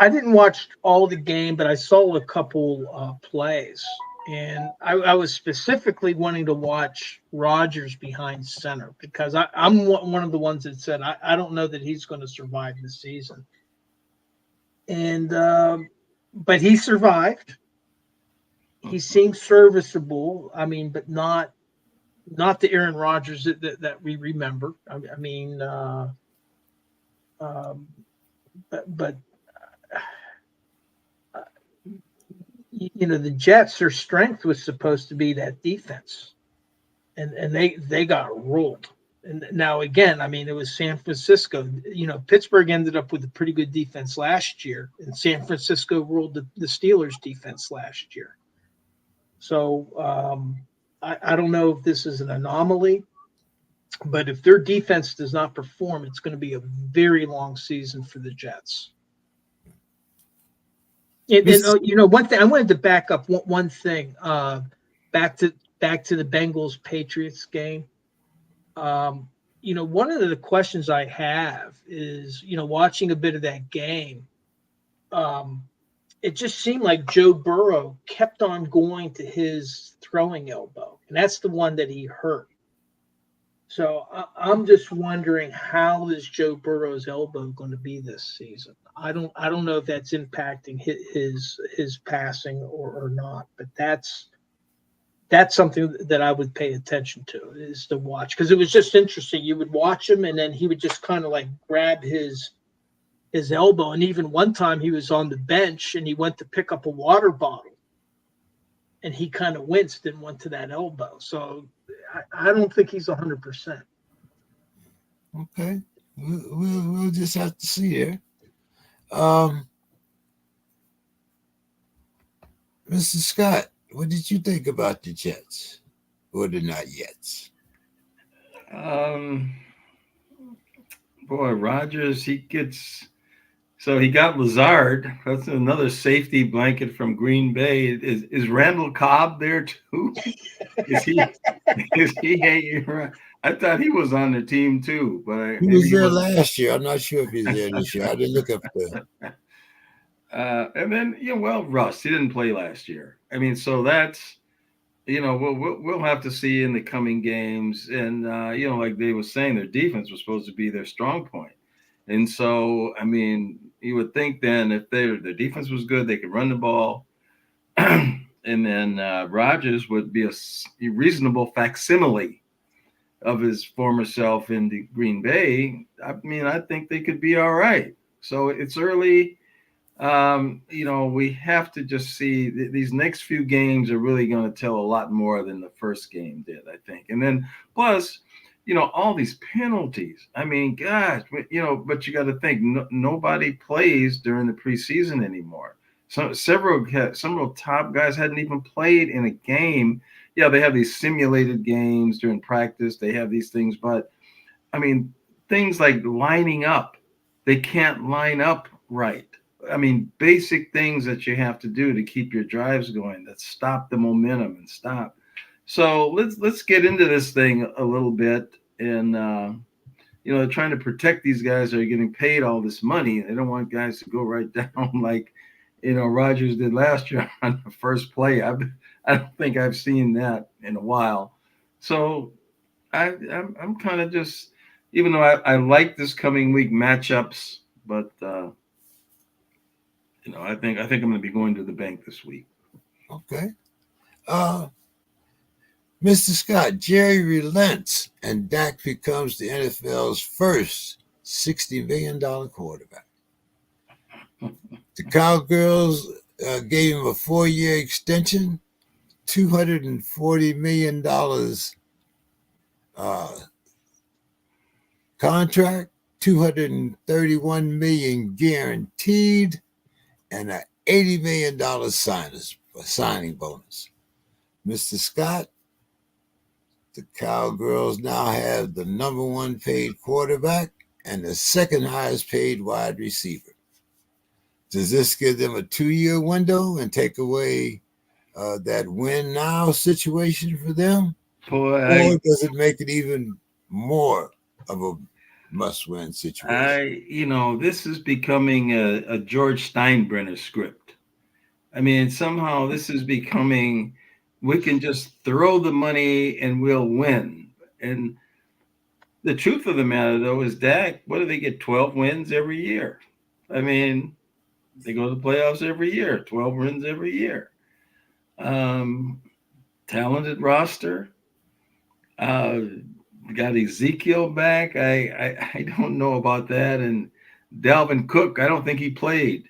didn't watch all the game, but I saw a couple plays, and I was specifically wanting to watch Rodgers behind center because I'm one of the ones that said I don't know that he's going to survive the season, and but he survived. He seems serviceable. I mean, but not the Aaron Rodgers that we remember. But the Jets, their strength was supposed to be that defense, and they got rolled. And now again, I mean, it was San Francisco. Pittsburgh ended up with a pretty good defense last year, and San Francisco ruled the Steelers' defense last year. So I don't know if this is an anomaly, but if their defense does not perform, it's going to be a very long season for the Jets. And one thing I wanted to back up one thing, back to the Bengals Patriots game. One of the questions I have is, watching a bit of that game, it just seemed like Joe Burrow kept on going to his throwing elbow, and that's the one that he hurt. So I'm just wondering, how is Joe Burrow's elbow going to be this season? I don't know if that's impacting his passing or not, but that's something that I would pay attention to, is to watch, because it was just interesting. You would watch him, and then he would just kind of like grab his elbow, and even one time he was on the bench and he went to pick up a water bottle, and he kind of winced and went to that elbow. So I don't think he's 100%. Okay, we'll just have to see here. Mr. Scott, what did you think about the Jets or the not yet? Boy, Rodgers, he got Lazard. That's another safety blanket from Green Bay. Is Randall Cobb there too? Is he? I thought he was on the team too, but He was there last year. I'm not sure if he's there this year. I didn't look up there. And then Russ, he didn't play last year. I mean, so that's we'll have to see in the coming games. And like they were saying, their defense was supposed to be their strong point. And so, I mean, you would think then if their defense was good, they could run the ball. And then Rodgers would be a reasonable facsimile of his former self in the Green Bay. I mean, I think they could be all right. So it's early. We have to just see these next few games are really going to tell a lot more than the first game did, I think. And then plus, all these penalties. I mean, gosh, but you got to think nobody plays during the preseason anymore. So several top guys hadn't even played in a game. Yeah, they have these simulated games during practice. They have these things, but I mean, things like lining up, they can't line up right. I mean, basic things that you have to do to keep your drives going, that stop the momentum and stop. So let's get into this thing a little bit, and they're trying to protect these guys that are getting paid all this money. They don't want guys to go right down like Rodgers did last year on the first play. I don't think I've seen that in a while. So I'm kind of just, even though I like this coming week matchups, but I think I'm going to be going to the bank this week. Okay. Mr. Scott, Jerry relents and Dak becomes the NFL's first $60 million quarterback. The Cowgirls gave him a 4-year extension, $240 million contract, $231 million guaranteed, and an $80 million signing bonus. Mr. Scott, the Cowgirls now have the number one paid quarterback and the second highest paid wide receiver. Does this give them a 2-year window and take away that win now situation for them? Or does it make it even more of a must-win situation? This is becoming a George Steinbrenner script. I mean, somehow this is becoming, we can just throw the money and we'll win. And the truth of the matter, though, is Dak, what do they get? 12 wins every year. I mean, they go to the playoffs every year, 12 wins every year. Talented roster. Got Ezekiel back. I don't know about that. And Dalvin Cook, I don't think he played.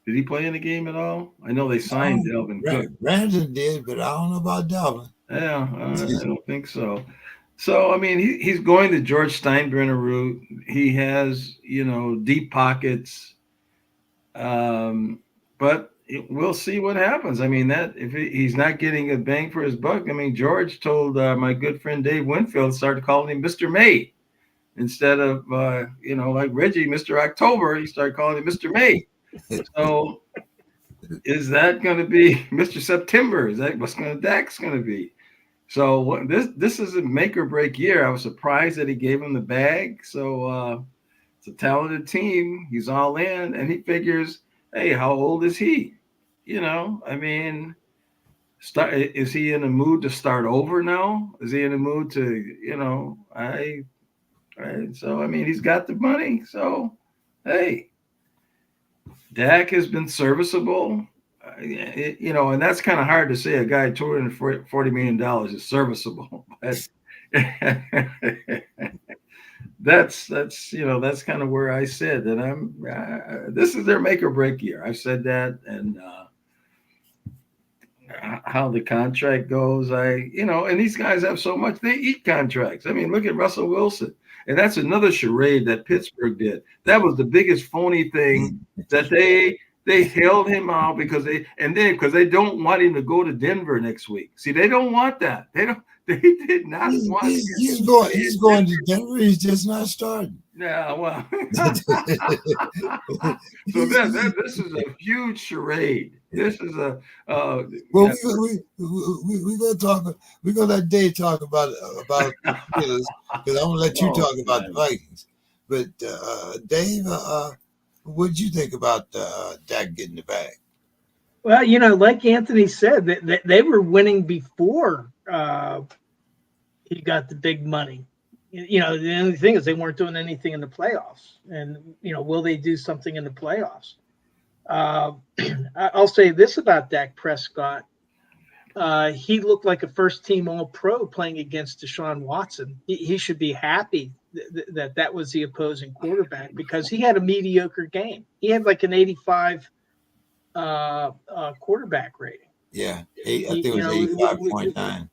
Did he play in the game at all? I know they signed Delvin Cook. Brandon did, but I don't know about Delvin. Yeah, I don't think so. So, I mean, he's going the George Steinbrenner route. He has, deep pockets. But we'll see what happens. I mean, that if he's not getting a bang for his buck, I mean, George told my good friend Dave Winfield, started calling him Mr. May instead of, like Reggie, Mr. October. He started calling him Mr. May. So is that going to be Mr. September? Is that what's Dak's going to be? So this is a make or break year. I was surprised that he gave him the bag. So it's a talented team. He's all in, and he figures, hey, how old is he? I mean, is he in the mood to start over now? Is he in the mood to, so I mean, he's got the money. So, hey, Dak has been serviceable. And that's kind of hard to say. A guy $240 million is serviceable. That's kind of where I said that this is their make or break year. I've said that, and how the contract goes, and these guys have so much, they eat contracts. I mean, look at Russell Wilson. And that's another charade that Pittsburgh did. That was the biggest phony thing that they held him out because they don't want him to go to Denver next week. See, they don't want that. They did not want him. He's going to Denver. He's just not starting. Yeah, well. So this is a huge charade. This is a we're gonna let Dave talk about because I'm gonna let you talk about the Vikings. But Dave, what did you think about Dak getting the bag? Well, like Anthony said, they were winning before he got the big money. The only thing is they weren't doing anything in the playoffs. And, will they do something in the playoffs? I'll say this about Dak Prescott. He looked like a first-team All-Pro playing against Deshaun Watson. He should be happy that was the opposing quarterback because he had a mediocre game. He had like an 85 quarterback rating. Yeah, I think it was 85.9.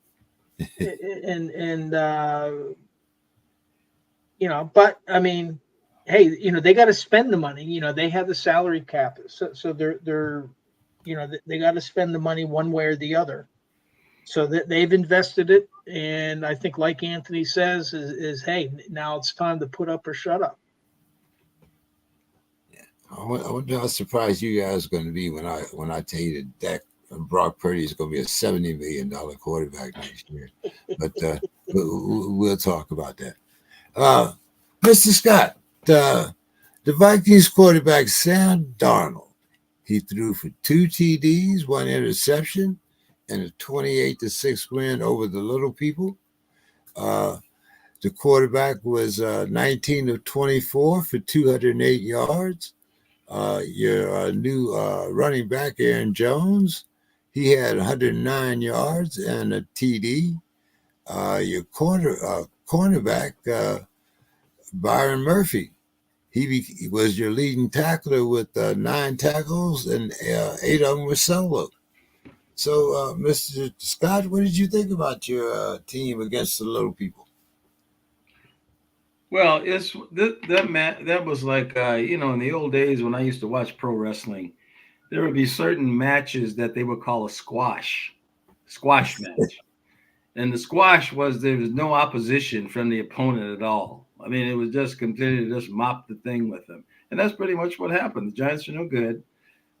But I mean, hey, they got to spend the money. They have the salary cap, so they're they got to spend the money one way or the other. So that they've invested it, and I think, like Anthony says, is hey, now it's time to put up or shut up. Yeah, I wonder how surprised you guys are going to be when I tell you that Dak Brock Purdy is going to be a $70 million quarterback next year. But we'll talk about that. Mr. Scott, the Vikings quarterback Sam Darnold, he threw for 2 TDs, 1 interception, and a 28-6 win over the Little People. The quarterback was 19 of 24 for 208 yards. Your new running back, Aaron Jones, he had 109 yards and a TD. Your cornerback, Byron Murphy, he was your leading tackler with 9 tackles, and 8 of them were solo. So, Mr. Scott, what did you think about your team against the Little People? Well, that was like in the old days when I used to watch pro wrestling, there would be certain matches that they would call a squash match. And the squash was there was no opposition from the opponent at all. I mean, it was just completely just mop the thing with them. And that's pretty much what happened. The Giants are no good.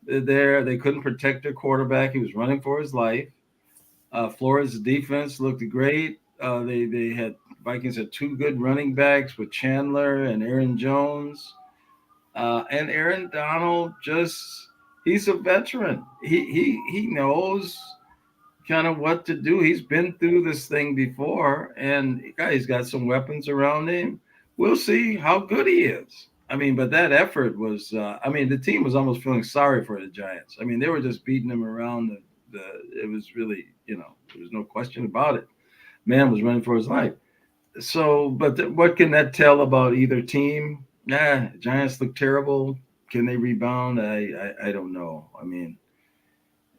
They're there. They couldn't protect their quarterback. He was running for his life. Florida's defense looked great. Vikings had 2 good running backs with Chandler and Aaron Jones. And Aaron Donald he's a veteran. He knows kind of what to do. He's been through this thing before, and he's got some weapons around him. We'll see how good he is. I mean, but that effort was, the team was almost feeling sorry for the Giants. I mean, they were just beating them around. It was really, there was no question about it. Man was running for his life. So, but what can that tell about either team? Giants look terrible. Can they rebound? I don't know. I mean,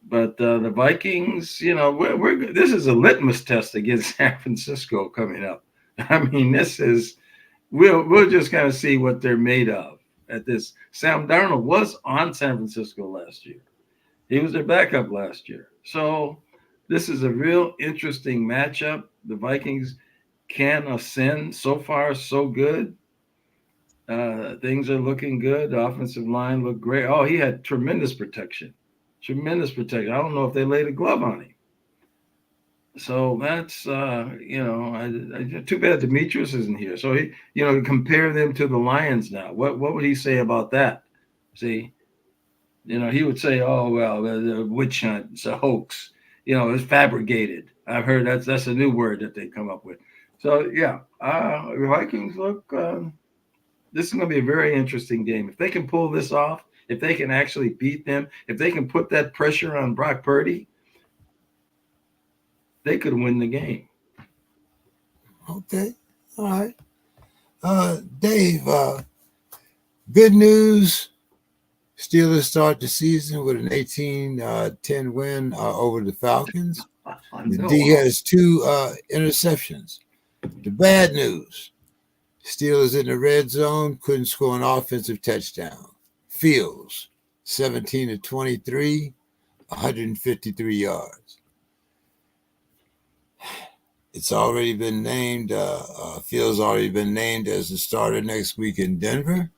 but the Vikings, we're this is a litmus test against San Francisco coming up. I mean, this is we'll just kind of see what they're made of at this. Sam Darnold was on San Francisco last year. He was their backup last year. So this is a real interesting matchup. The Vikings can ascend. So far, so good. Things are looking good. The offensive line looked great. Oh, he had tremendous protection. Tremendous protection. I don't know if they laid a glove on him. So that's too bad Demetrius isn't here. So he, compare them to the Lions now. What would he say about that? See, he would say, "Oh well, the witch hunt, it's a hoax. It's fabricated." I've heard that's a new word that they come up with. So yeah, the Vikings look. This is going to be a very interesting game. If they can pull this off, if they can actually beat them, if they can put that pressure on Brock Purdy, they could win the game. Okay. All right. Dave, good news. Steelers start the season with an 18-10 win over the Falcons. The D has 2 interceptions. The bad news. Steelers in the red zone couldn't score an offensive touchdown. Fields, 17-23, 153 yards. It's already been named. Fields already been named as the starter next week in Denver.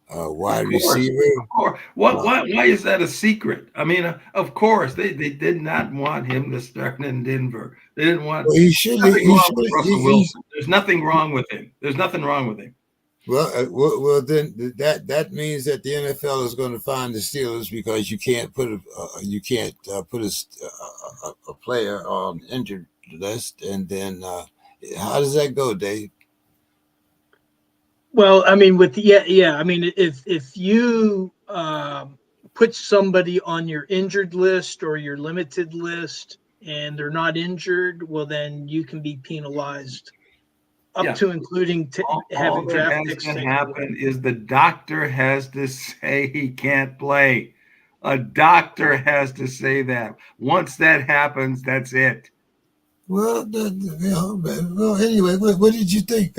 Wide receiver. Of course. Why is that a secret? I mean, of course, they did not want him to start in Denver. They didn't want. Well, he should. Russell Wilson. There's nothing wrong with him. Well, then that means that the NFL is going to find the Steelers because you can't put a player on injured list, and then how does that go, Dave? Well, I mean, I mean, if you put somebody on your injured list or your limited list and they're not injured, well, then you can be penalized up to including having draft picks. All that has to happen is the doctor has to say he can't play. A doctor has to say that. Once that happens, that's it. Well, anyway, what did you think,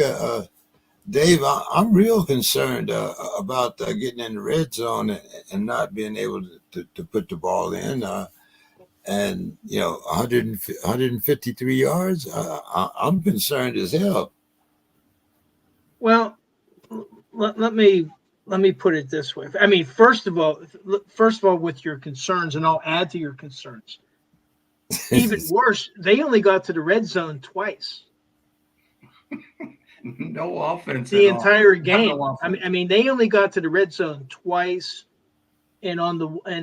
Dave? I'm real concerned about getting in the red zone and not being able to put the ball in. And 153 yards. I'm concerned as hell. Well, let me put it this way. I mean, first of all, with your concerns, and I'll add to your concerns. Even worse, they only got to the red zone twice. No offense. The entire game. I mean, they only got to the red zone twice, and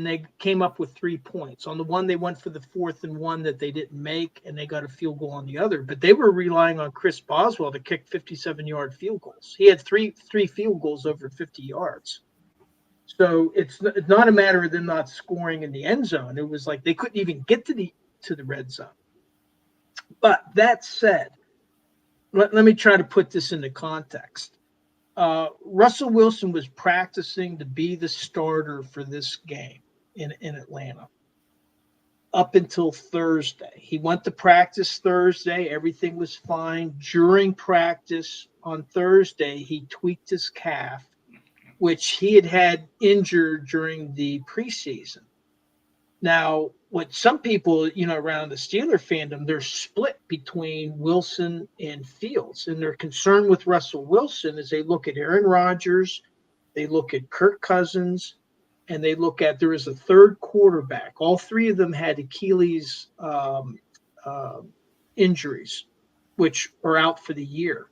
they came up with 3 points. On the one, they went for the 4th and 1 that they didn't make, and they got a field goal on the other. But they were relying on Chris Boswell to kick 57-yard field goals. He had three field goals over 50 yards. So it's not a matter of them not scoring in the end zone. It was like they couldn't even get to the red zone. But that said, let me try to put this into context. Russell Wilson was practicing to be the starter for this game in Atlanta up until Thursday. He went to practice Thursday. Everything was fine. During practice on Thursday, he tweaked his calf, which he had injured during the preseason. Now, what some people, around the Steeler fandom, they're split between Wilson and Fields. And their concern with Russell Wilson is they look at Aaron Rodgers, they look at Kirk Cousins, and they look at there is a third quarterback. All 3 of them had Achilles injuries, which are out for the year.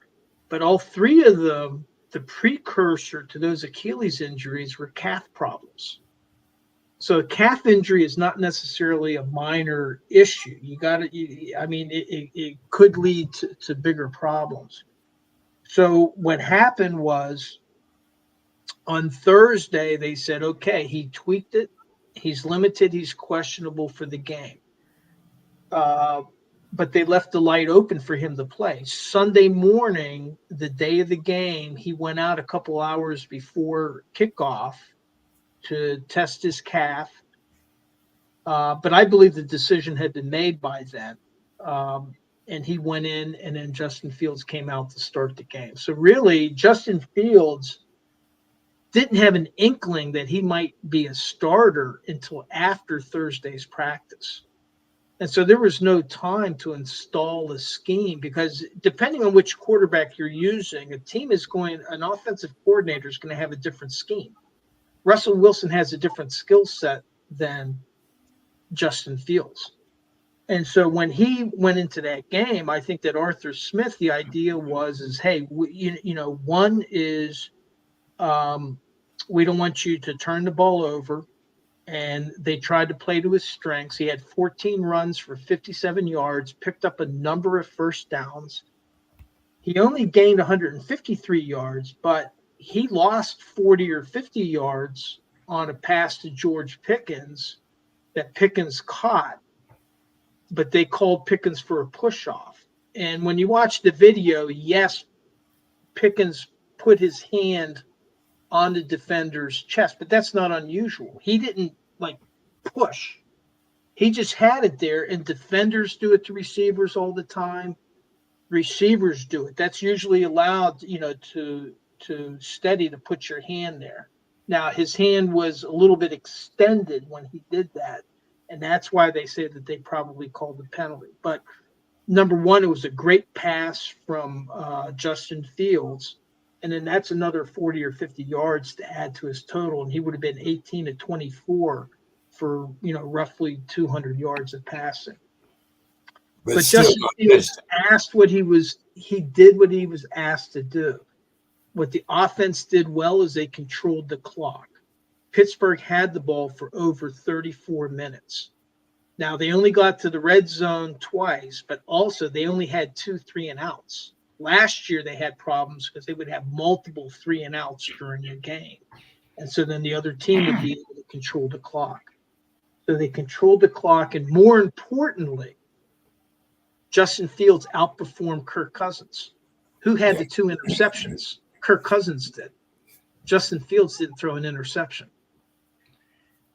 But all 3 of them, the precursor to those Achilles injuries were calf problems. So a calf injury is not necessarily a minor issue. It could lead to bigger problems. So what happened was on Thursday, they said, okay, he tweaked it. He's limited. He's questionable for the game. But they left the light open for him to play. Sunday morning, the day of the game, he went out a couple hours before kickoff to test his calf. But I believe the decision had been made by then. And he went in, and then Justin Fields came out to start the game. So really, Justin Fields didn't have an inkling that he might be a starter until after Thursday's practice. And so there was no time to install a scheme, because depending on which quarterback you're using, an offensive coordinator is going to have a different scheme. Russell Wilson has a different skill set than Justin Fields. And so when he went into that game, I think that Arthur Smith, the idea was, hey, one is we don't want you to turn the ball over. And they tried to play to his strengths. He had 14 runs for 57 yards, picked up a number of first downs. He only gained 153 yards, but he lost 40 or 50 yards on a pass to George Pickens that Pickens caught, but they called Pickens for a push-off. And when you watch the video, yes, Pickens put his hand on the defender's chest, but that's not unusual. He didn't push. He just had it there, and defenders do it to receivers all the time. Receivers do it. That's usually allowed, to steady, to put your hand there. Now, his hand was a little bit extended when he did that, and that's why they say that they probably called the penalty. But number one, it was a great pass from Justin Fields, and then that's another 40 or 50 yards to add to his total, and he would have been 18 to 24 for roughly 200 yards of passing. But Justin Fields he did what he was asked to do. What the offense did well is they controlled the clock. Pittsburgh had the ball for over 34 minutes. Now, they only got to the red zone twice, but also they only had 2 3-and-outs. Last year they had problems because they would have multiple 3-and-outs during a game. And so then the other team would be able to control the clock. So they controlled the clock, and more importantly, Justin Fields outperformed Kirk Cousins, who had the 2 interceptions. Kirk Cousins did. Justin Fields didn't throw an interception.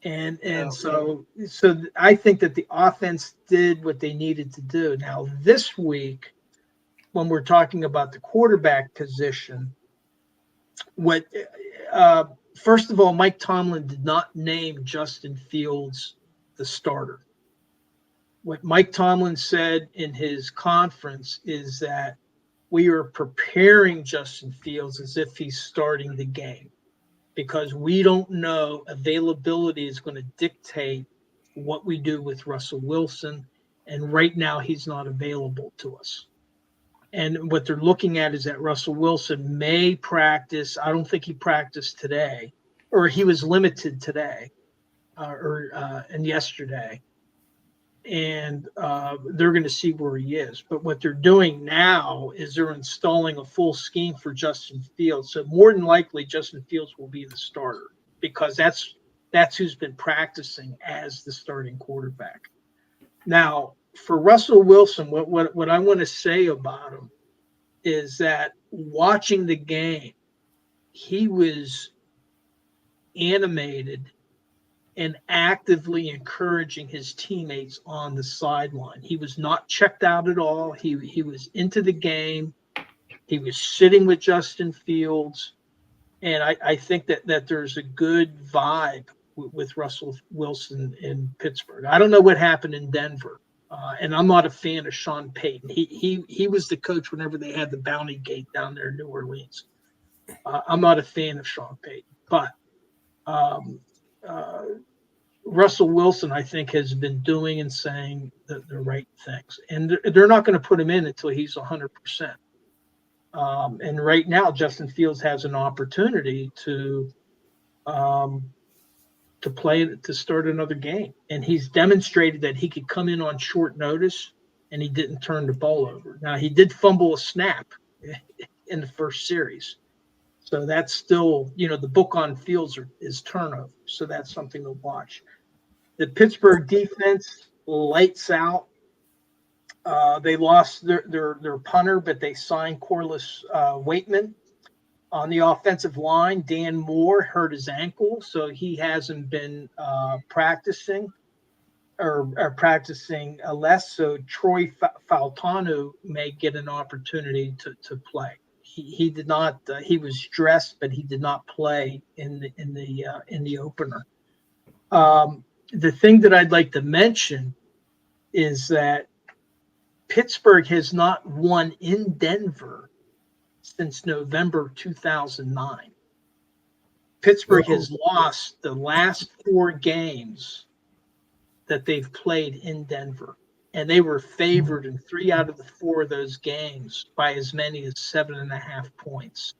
So I think that the offense did what they needed to do. Now, this week, when we're talking about the quarterback position, first of all, Mike Tomlin did not name Justin Fields the starter. What Mike Tomlin said in his conference is that we are preparing Justin Fields as if he's starting the game, because we don't know, availability is going to dictate what we do with Russell Wilson. And right now he's not available to us. And what they're looking at is that Russell Wilson may practice. I don't think he practiced today, or he was limited today and yesterday. And they're going to see where he is. But what they're doing now is they're installing a full scheme for Justin Fields. So more than likely, Justin Fields will be the starter, because that's who's been practicing as the starting quarterback. Now, for Russell Wilson, what I want to say about him is that watching the game, he was animated and actively encouraging his teammates on the sideline. He was not checked out at all. He was into the game. He was sitting with Justin Fields. And I think that there's a good vibe with Russell Wilson in Pittsburgh. I don't know what happened in Denver. And I'm not a fan of Sean Payton. He was the coach whenever they had the Bounty Gate down there in New Orleans. I'm not a fan of Sean Payton. But Russell Wilson, I think, has been doing and saying the right things. And they're not going to put him in until he's 100%. And right now, Justin Fields has an opportunity to start another game. And he's demonstrated that he could come in on short notice, and he didn't turn the ball over. Now, he did fumble a snap in the first series. So that's still, the book on Fields is turnover. So that's something to watch. The Pittsburgh defense, lights out. They lost their punter, but they signed Corliss Waitman. On the offensive line, Dan Moore hurt his ankle, so he hasn't been practicing or practicing less. So Troy Faltano may get an opportunity to play. He did not. He was dressed, but he did not play in the opener. The thing that I'd like to mention is that Pittsburgh has not won in Denver since November 2009. Pittsburgh has lost the last 4 games that they've played in Denver, and they were favored in 3 out of the 4 of those games by as many as 7.5 points.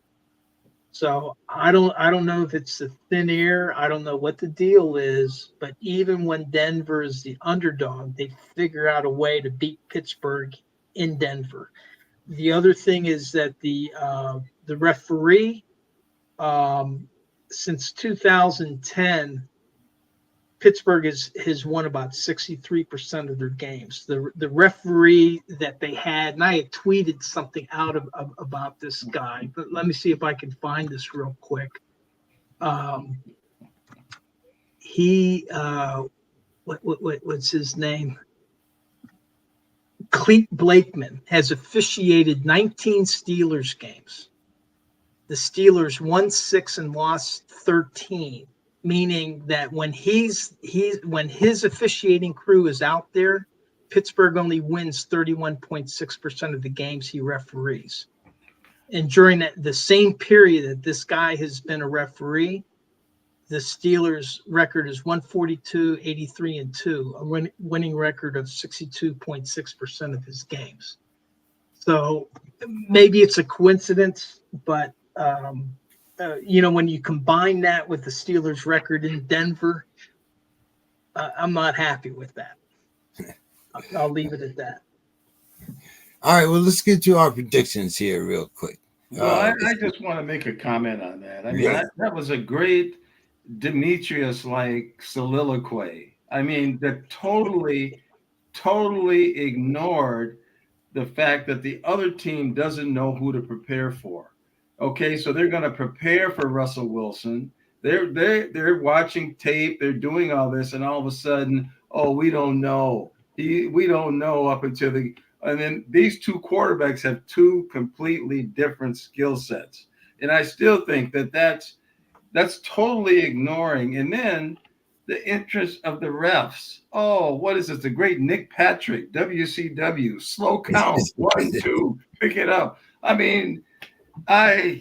So I don't know if it's the thin air. I don't know what the deal is, but even when Denver is the underdog, they figure out a way to beat Pittsburgh in Denver. The other thing is that the referee, since 2010, Pittsburgh has won about 63% of their games. The referee that they had, and I had tweeted something out about this guy, but let me see if I can find this real quick. What's his name? Clete Blakeman has officiated 19 Steelers games. The Steelers won 6 and lost 13, meaning that when his officiating crew is out there, Pittsburgh only wins 31.6% of the games he referees. And during the same period that this guy has been a referee, the Steelers' record is 142, 83, and 2, a winning record of 62.6% of his games. So maybe it's a coincidence, but when you combine that with the Steelers' record in Denver, I'm not happy with that. I'll leave it at that. All right, well, let's get to our predictions here real quick. Well, I just want to make a comment on that. I mean, that was a great Demetrius-like soliloquy. I mean, that totally ignored the fact that the other team doesn't know who to prepare for. Okay, so they're going to prepare for Russell Wilson. They're watching tape. They're doing all this, and all of a sudden, oh, we don't know. We don't know up until and then these 2 quarterbacks have 2 completely different skill sets, and I still think that's totally ignoring. And then the interest of the refs. Oh, what is this? The great Nick Patrick, WCW, slow count, 1, 2, pick it up. I mean, I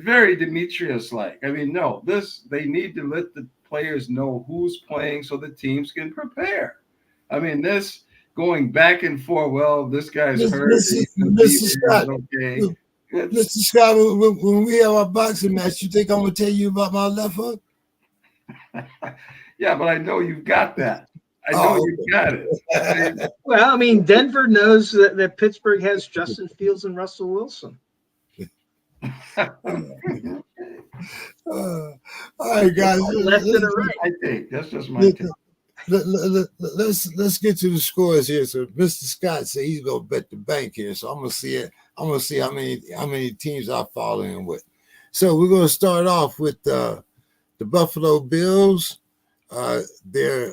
very Demetrius-like. I mean, no, they need to let the players know who's playing so the teams can prepare. I mean, this going back and forth. Well, this guy's hurt. Mr. Scott, okay. Mr. Scott, when we have our boxing match, you think I'm going to tell you about my left hook? Yeah, but I know you've got that. I know you've got it. Well, I mean, Denver knows that Pittsburgh has Justin Fields and Russell Wilson. All right, guys. Left and right. I think that's just my take. Let's get to the scores here. So Mr. Scott said he's gonna bet the bank here. So I'm gonna see it. I'm gonna see how many teams I follow him with. So we're gonna start off with the Buffalo Bills. They're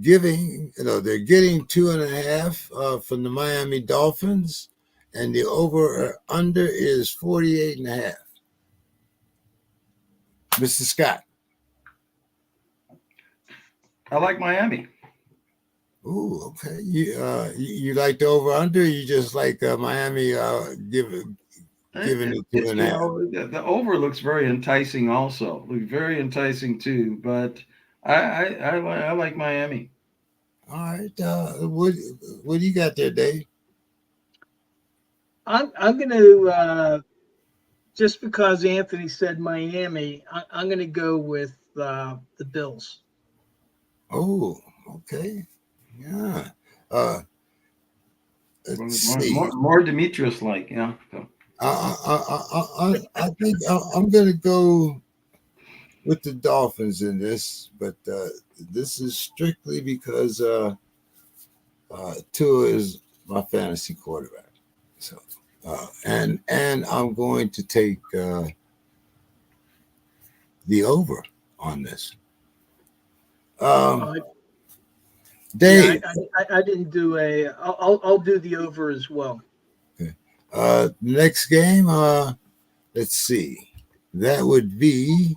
getting 2.5 from the Miami Dolphins, and the over or under is 48.5. Mr. Scott. I like Miami. Ooh, okay. You like the over under? You just like Miami giving it 2.5. The over looks very enticing. Also, looks very enticing too. But I like Miami. All right. What do you got there, Dave? I'm going to just because Anthony said Miami, I'm going to go with the Bills. Oh, okay. Yeah. Let's see. More Demetrius-like, yeah. So. I think I'm going to go with the Dolphins in this, but this is strictly because Tua is my fantasy quarterback. So And I'm going to take the over on this. Uh, Dave, I didn't do a. I'll do the over as well. next game, let's see. That would be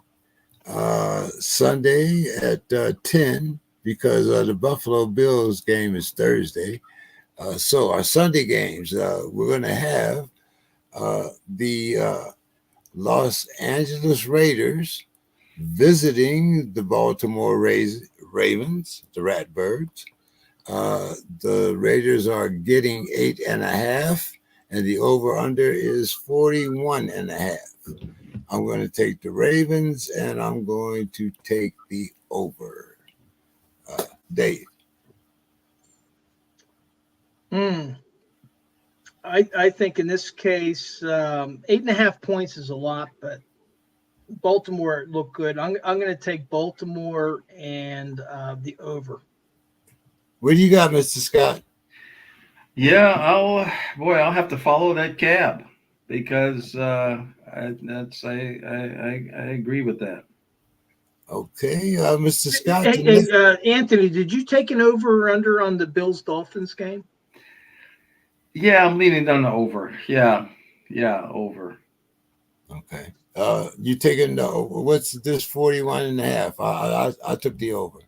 Sunday at 10 because the Buffalo Bills game is Thursday. So our Sunday games, we're going to have the Los Angeles Raiders visiting the Baltimore Ravens, the Ratbirds. The Raiders are getting 8.5, and the over-under is 41.5. I'm going to take the Ravens, and I'm going to take the over. Dave. I think in this case, 8.5 points is a lot, but Baltimore looked good. I'm going to take Baltimore and the over. What do you got, Mr. Scott? Yeah, I'll have to follow that cab because I agree with that. Okay, Mr. Scott. Anthony, did you take an over or under on the Bills Dolphins game? Yeah, I'm leaning on the over. Yeah, over. Okay. You taking the over? What's this 41.5? I took the over.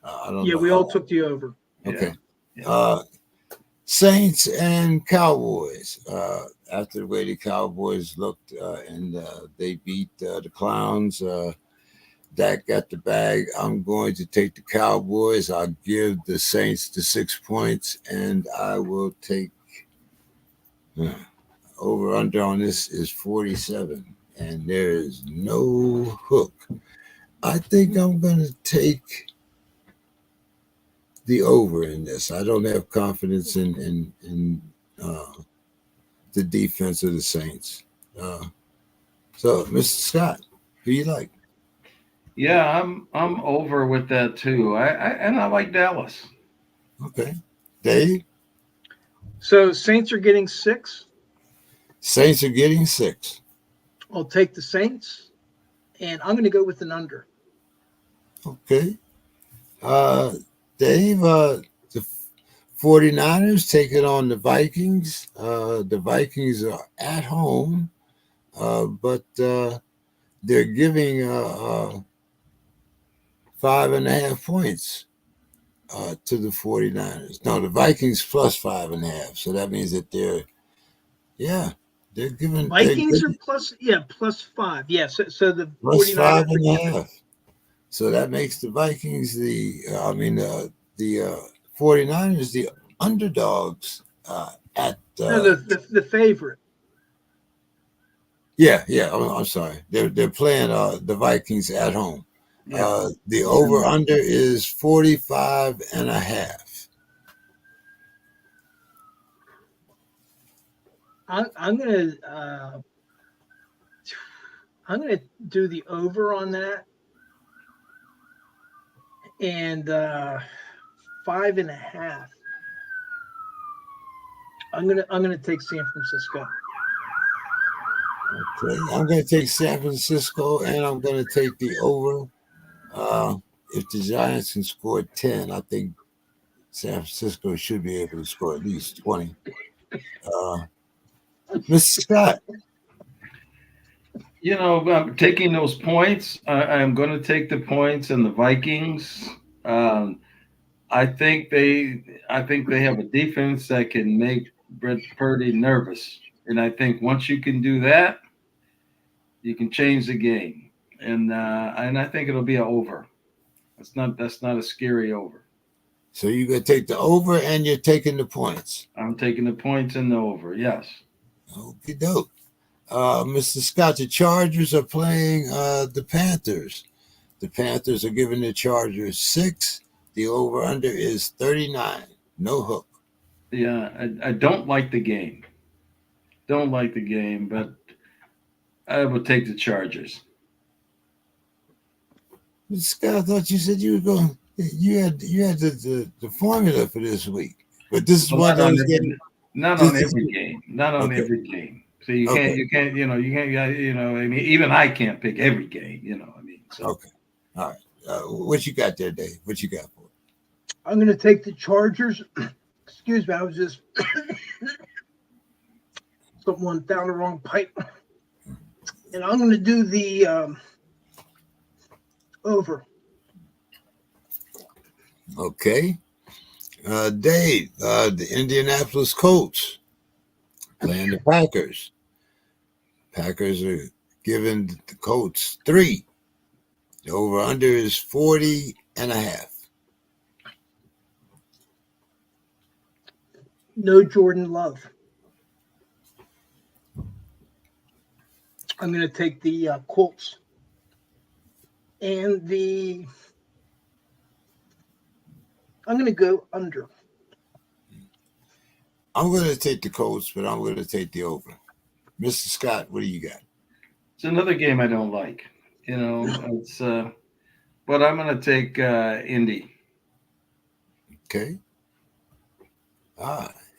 I don't know. We all took the over. Okay. Yeah. Saints and Cowboys. After the way the Cowboys looked, and they beat the Clowns. Dak got the bag. I'm going to take the Cowboys. I'll give the Saints the 6 points, and I will take over under on this is 47, and there is no hook. I think I'm going to take the over in this. I don't have confidence in the defense of the Saints. So, Mr. Scott, who you like? Yeah, I'm over with that too. I like Dallas. Okay, Dave. So Saints are getting 6. Saints are getting 6. I'll take the Saints, and I'm going to go with an under. Okay. Dave, the 49ers taking on the Vikings. The Vikings are at home, but they're giving 5.5 points to the 49ers. No, the Vikings plus 5.5. So that means that they're giving Vikings are plus 5. Yeah, so the plus 49ers 5.5. So that makes the Vikings the 49ers the underdogs at the favorite. Yeah. I'm sorry. They're playing the Vikings at home. Yeah. The over under is 45.5. I'm gonna do the over on that, and 5.5. I'm gonna take San Francisco. Okay, I'm gonna take San Francisco, and I'm gonna take the over. If the Giants can score 10, I think San Francisco should be able to score at least 20. Mr. Scott. I'm taking those points. I'm going to take the points and the Vikings. I think they have a defense that can make Brett Purdy nervous, and I think once you can do that, you can change the game. And I think it'll be an over. That's not a scary over. So you're gonna take the over, and you're taking the points. I'm taking the points and the over. Yes. Okie doke. Mr. Scott, the Chargers are playing the Panthers. The Panthers are giving the Chargers 6. The over-under is 39. No hook. Yeah, I don't like the game. But I will take the Chargers. Mr. Scott, I thought you said you were going. You had the formula for this week, but this is one of those games. Not on every game. Not on Okay. every game. So you Okay. can't, I mean, even I can't pick every game, I mean, so. Okay. All right. What you got there, Dave? What you got for it? I'm going to take the Chargers. Excuse me, I was just someone down the wrong pipe. And I'm going to do the over. Okay. Dave, the Indianapolis Colts playing the Packers. Packers are giving the Colts 3. The over-under is 40.5. No Jordan Love. I'm going to take the Colts. And I'm going to go under. I'm going to take the Colts, but I'm going to take the over. Mr. Scott, what do you got? It's another game I don't like. It's but I'm going to take Indy. Okay.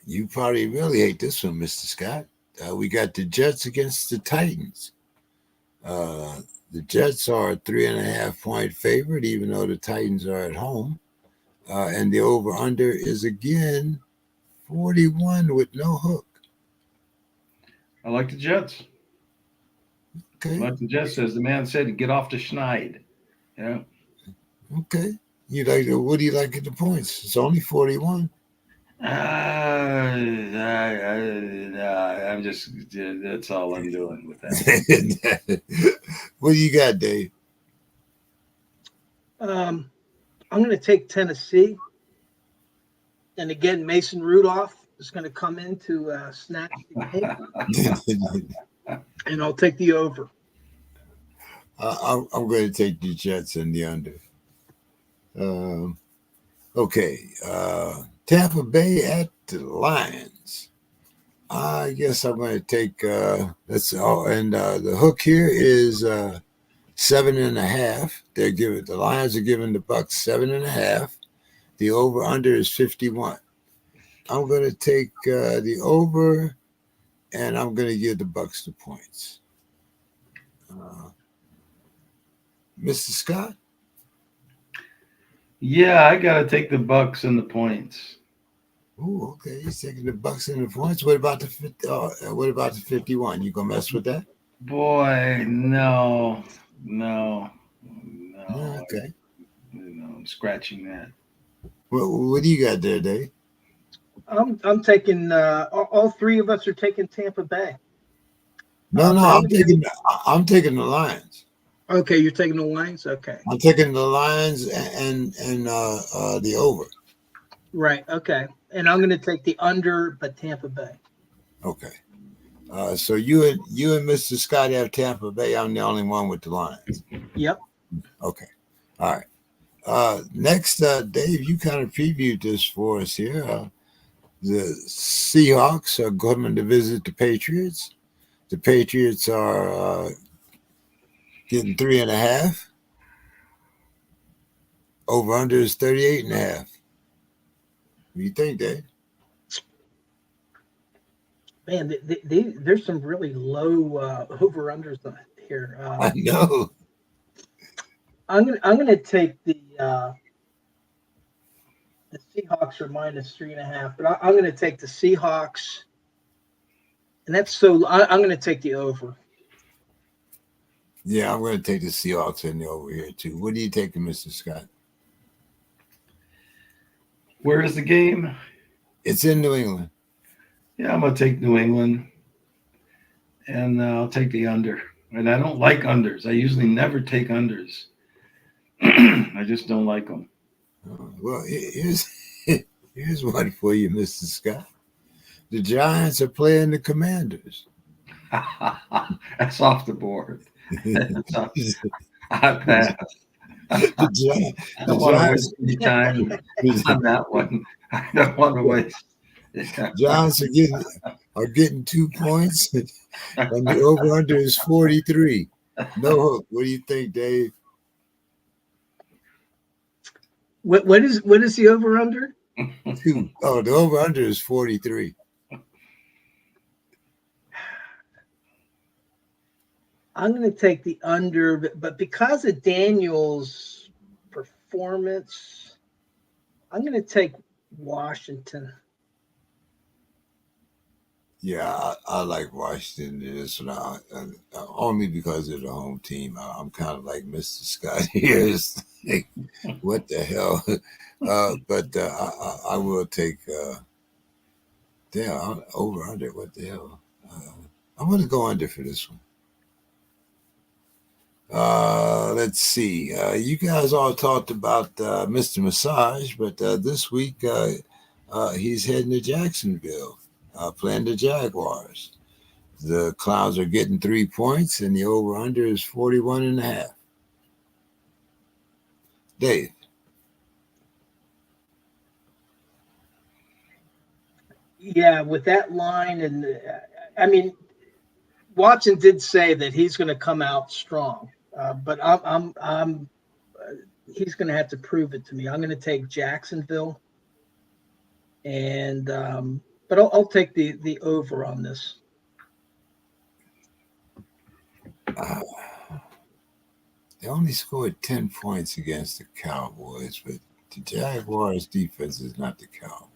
You probably really hate this one, Mr. Scott. We got the Jets against the Titans. The Jets are a 3.5-point favorite, even though the Titans are at home. And the over-under is again 41 with no hook. I like the Jets. Okay. Like the Jets, as the man said, get off the schneid. Okay. What do you like at the points? It's only 41. I'm just, that's all I'm doing with that. What do you got, Dave? I'm going to take Tennessee. And again, Mason Rudolph is going to come in to snatch the game. And I'll take the over. I'm going to take the Jets and the under. Okay. Tampa Bay at the Lions. I guess I'm going to take that's all. And the hook here is 7.5. The Lions are giving the Bucks 7.5. The over under is 51. I'm going to take the over, and I'm going to give the Bucks the points. Mr. Scott? Yeah, I got to take the Bucks and the points. Oh, okay. He's taking the Bucks and the points. What about the 51? You gonna mess with that? Boy, no. Okay. I'm scratching that. What do you got there, Dave? I'm taking all three of us are taking Tampa Bay. No, I'm taking the Lions. Okay, you're taking the Lions. Okay, I'm taking the Lions and the over. right. Okay, and I'm going to take the under, but Tampa Bay. Okay. So you and Mr. Scott have Tampa Bay. I'm the only one with the Lions. Yep. Okay. All right. Next, Dave, you kind of previewed this for us here. The Seahawks are coming to visit the Patriots. The Patriots are getting 3.5. Over under is 38.5. What do you think, Dave? Man, there's some really low over unders here. I know. I'm gonna take the Seahawks are minus 3.5, but I'm gonna take the Seahawks, and that's so. I'm gonna take the over. Yeah, I'm going to take the Seahawks in the over here too. What do you take, Mr. Scott? Where is the game? It's in New England. Yeah, I'm going to take New England, and I'll take the under. And I don't like unders. I usually never take unders. I just don't like them. Well, here's one for you, Mr. Scott. The Giants are playing the Commanders. That's off the board. I pass. I don't want to waste any time on that one. I don't want to waste. Giants are getting 2 points, and the over under is 43. No hook. What do you think, Dave? What is the over under? 2. Oh, the over under is 43. I'm going to take the under, but because of Daniel's performance, I'm going to take Washington. Yeah, I like Washington in this one, only because of the home team. I'm kind of like Mr. Scott here. It's like, what the hell? But I will take, over under. What the hell? I'm going to go under for this one. Let's see. You guys all talked about Mr. Massage, but this week he's heading to Jacksonville, playing the Jaguars. The Clowns are getting 3 points, and the over-under is 41.5. Dave. Yeah, with that line, and I mean, Watson did say that he's going to come out strong, but he's going to have to prove it to me. I'm going to take Jacksonville, and but I'll take the over on this. They only scored 10 points against the Cowboys, but the Jaguars' defense is not the Cowboys.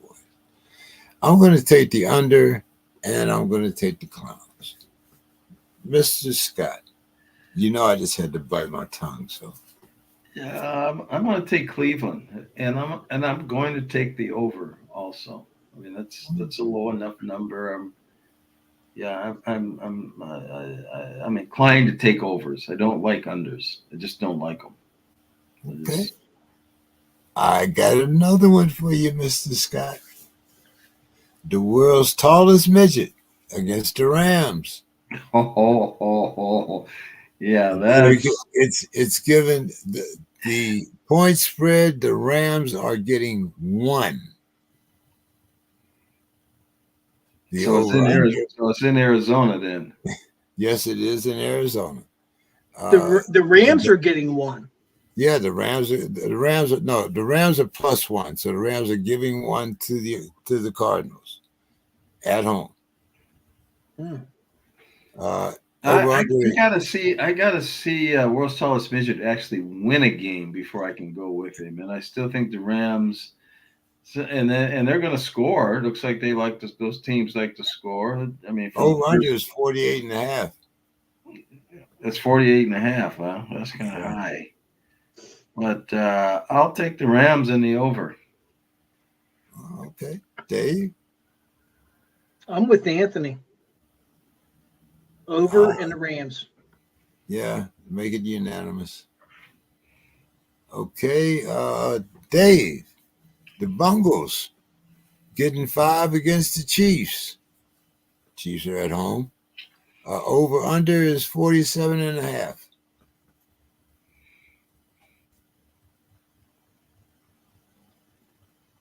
I'm going to take the under, and I'm going to take the Clowns. Mr. Scott, you know I just had to bite my tongue, so. Yeah, I'm going to take Cleveland, and I'm going to take the over also. I mean, that's a low enough number. I'm inclined to take overs. I don't like unders. I just don't like them. Okay. I got another one for you, Mr. Scott. The world's tallest midget against the Rams. Yeah, it's given the point spread. The Rams are getting 1. So it's in Arizona then. Yes, it is in Arizona. The Rams are getting 1. Yeah, the Rams are +1. So the Rams are giving 1 to the Cardinals at home. I gotta see World's Tallest Midget actually win a game before I can go with him, and I still think the Rams, and they're going to score. It looks like they like those teams like to score. I mean, over-under is 48.5. That's 48.5. Huh? That's kind of high. But I'll take the Rams in the over. Okay, Dave. I'm with Anthony. Over in the Rams. Yeah, make it unanimous. Okay, Dave. The Bungles getting 5 against the Chiefs. Chiefs are at home. Over under is 47.5.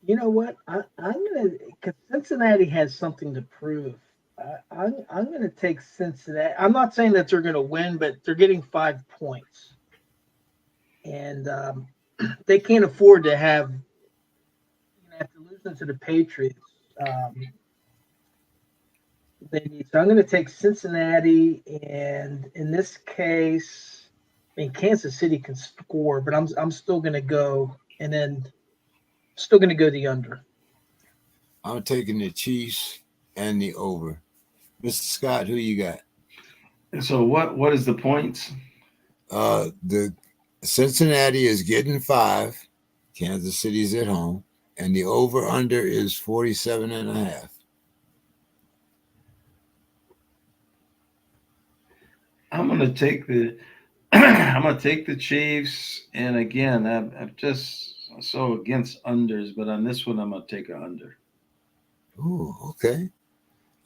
You know what? I'm gonna, because Cincinnati has something to prove. I'm going to take Cincinnati. I'm not saying that they're going to win, but they're getting 5 points, and they can't afford to have after losing to the Patriots. So I'm going to take Cincinnati, and in this case, I mean Kansas City can score, but I'm still going to go, and then still going to go the under. I'm taking the Chiefs and the over. Mr. Scott, who you got? So what is the points? The Cincinnati is getting 5. Kansas City's at home, and the over under is 47.5. I'm going to take the Chiefs, and again, I'm just so against unders, but on this one, I'm going to take an under. Ooh, okay.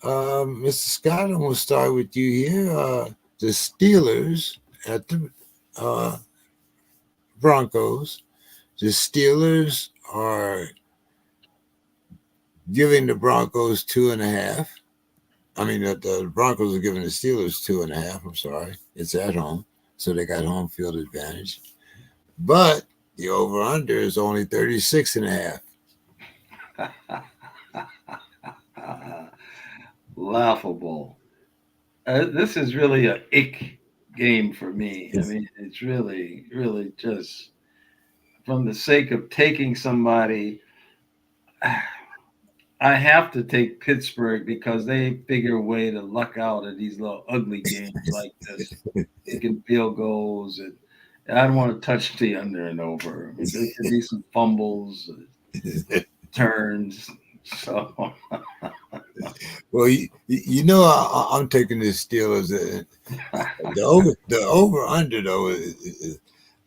Mr. Scott, I'm going to start with you here. The Steelers at the Broncos. The Steelers are giving the Broncos 2.5. I mean, the Broncos are giving the Steelers 2.5. I'm sorry. It's at home, so they got home field advantage. But the over-under is only 36.5. Laughable. This is really a ick game for me. I mean, it's really, really just from the sake of taking somebody. I have to take Pittsburgh because they figure a way to luck out at these little ugly games like this, kicking field goals, and I don't want to touch the under and over. I mean, there could be some fumbles, turns. So, well, you know, I'm taking the Steelers. The over under though.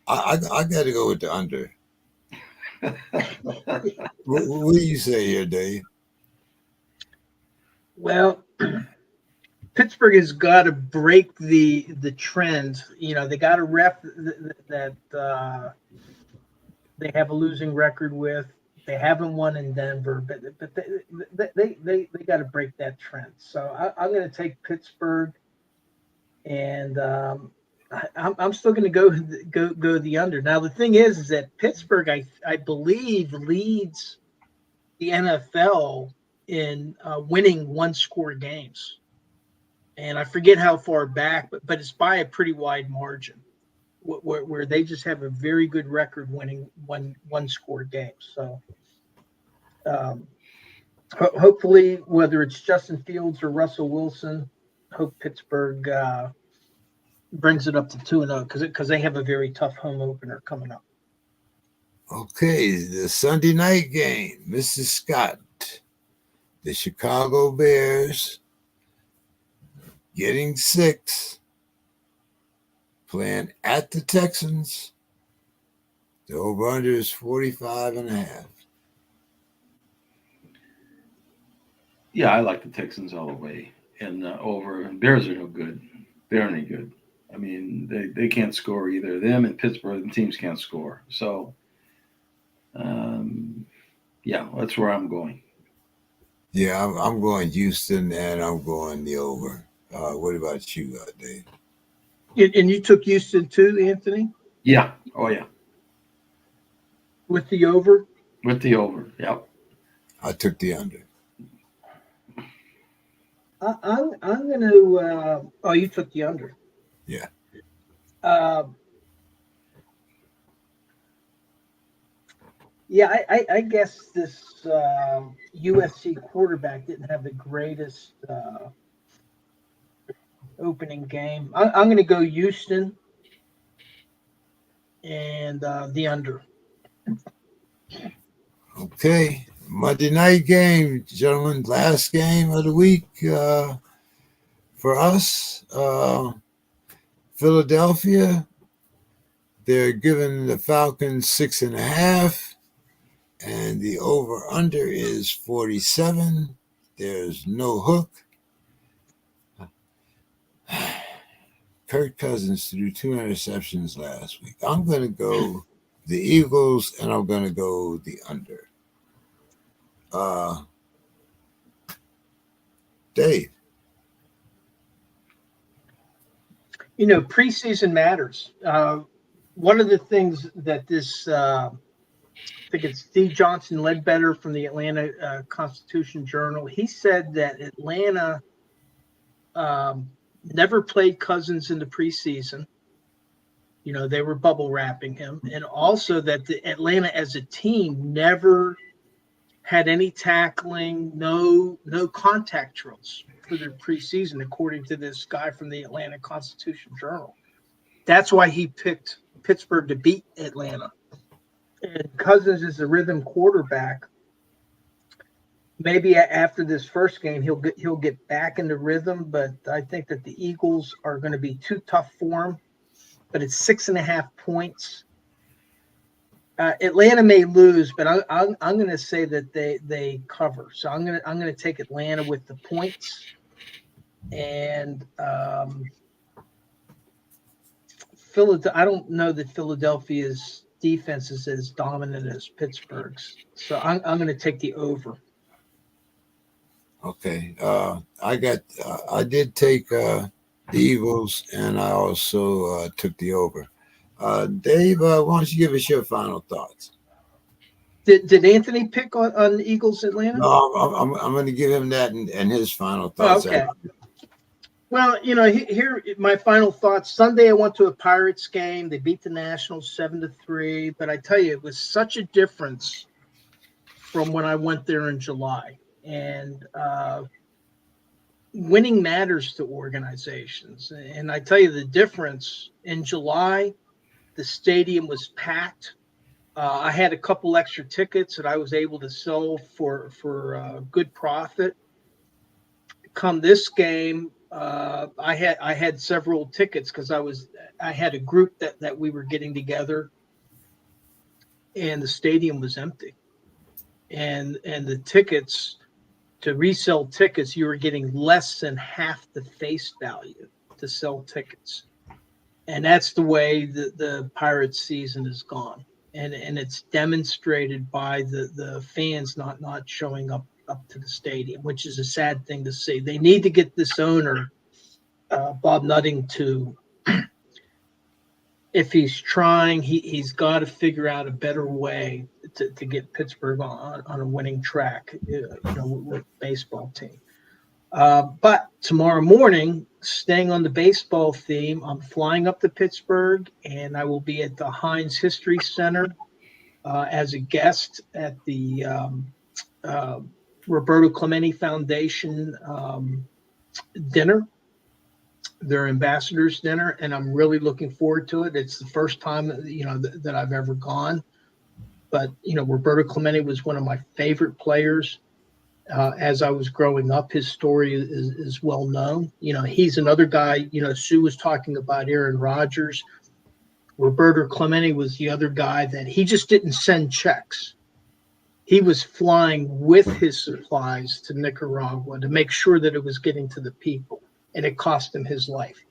I got to go with the under. What do you say here, Dave? Well, Pittsburgh has got to break the trend. You know, they got a ref that they have a losing record with. They haven't won in Denver, but they got to break that trend. So I'm going to take Pittsburgh, and I'm still going to go the under. Now the thing is that Pittsburgh, I believe, leads the NFL in winning one-score games, and I forget how far back, but it's by a pretty wide margin, where they just have a very good record winning one-score games. So hopefully, whether it's Justin Fields or Russell Wilson, hope Pittsburgh brings it up to 2-0 because they have a very tough home opener coming up. Okay, the Sunday night game, Mrs. Scott, the Chicago Bears getting 6, playing at the Texans. The over-under is 45.5. yeah, I like the Texans all the way. And over Bears are no good. They're any good. I mean, they can't score either. Them and Pittsburgh teams can't score. So, yeah, that's where I'm going. Yeah, I'm going Houston, and I'm going the over. What about you, Dave? And you took Houston too, Anthony? Yeah. Oh, yeah. With the over? With the over, yep. I took the under. I'm going to oh, you took the under. Yeah. Yeah, I guess this USC quarterback didn't have the greatest opening game. I'm going to go Houston and the under. Okay. Monday night game, gentlemen. Last game of the week for us. Philadelphia, they're giving the Falcons 6.5, and the over-under is 47. There's no hook. Kirk Cousins threw 2 interceptions last week. I'm going to go the Eagles, and I'm going to go the under. Dave. You know, preseason matters. One of the things that this, I think it's Steve Johnson Ledbetter from the Atlanta Constitution Journal, he said that Atlanta never played Cousins in the preseason. You know, they were bubble wrapping him. And also that the Atlanta as a team never had any tackling, no contact drills for their preseason, according to this guy from the Atlanta Constitution Journal. That's why he picked Pittsburgh to beat Atlanta. And Cousins is a rhythm quarterback. Maybe after this first game, he'll get back into rhythm, but I think that the Eagles are going to be too tough for him. But it's 6.5 points. Atlanta may lose, but I'm going to say that they cover. So I'm going to take Atlanta with the points, and Philadelphia. I don't know that Philadelphia's defense is as dominant as Pittsburgh's, so I'm going to take the over. Okay, I did take the Eagles, and I also took the over. Dave, why don't you give us your final thoughts? Did Anthony pick on the Eagles Atlanta? No, I'm going to give him that and his final thoughts. Oh, okay. Well, here my final thoughts. Sunday, I went to a Pirates game. They beat the Nationals 7-3. But I tell you, it was such a difference from when I went there in July. And winning matters to organizations. And I tell you, the difference in July, the stadium was packed. I had a couple extra tickets that I was able to sell for good profit. Come this game, I had several tickets because I had a group that we were getting together, and the stadium was empty, and the tickets, to resell tickets, you were getting less than half the face value to sell tickets, and that's the way the Pirates season has gone, and it's demonstrated by the fans not showing up to the stadium, which is a sad thing to see. They need to get this owner, Bob Nutting, to, if he's trying, he's got to figure out a better way to get Pittsburgh on a winning track, with baseball team. But tomorrow morning, staying on the baseball theme, I'm flying up to Pittsburgh, and I will be at the Heinz History Center as a guest at the Roberto Clemente Foundation dinner, their ambassadors dinner, and I'm really looking forward to it. It's the first time that I've ever gone, but Roberto Clemente was one of my favorite players as I was growing up. His story is well known. He's another guy. Sue was talking about Aaron Rodgers. Roberto Clemente was the other guy that he just didn't send checks. He was flying with his supplies to Nicaragua to make sure that it was getting to the people, and it cost him his life.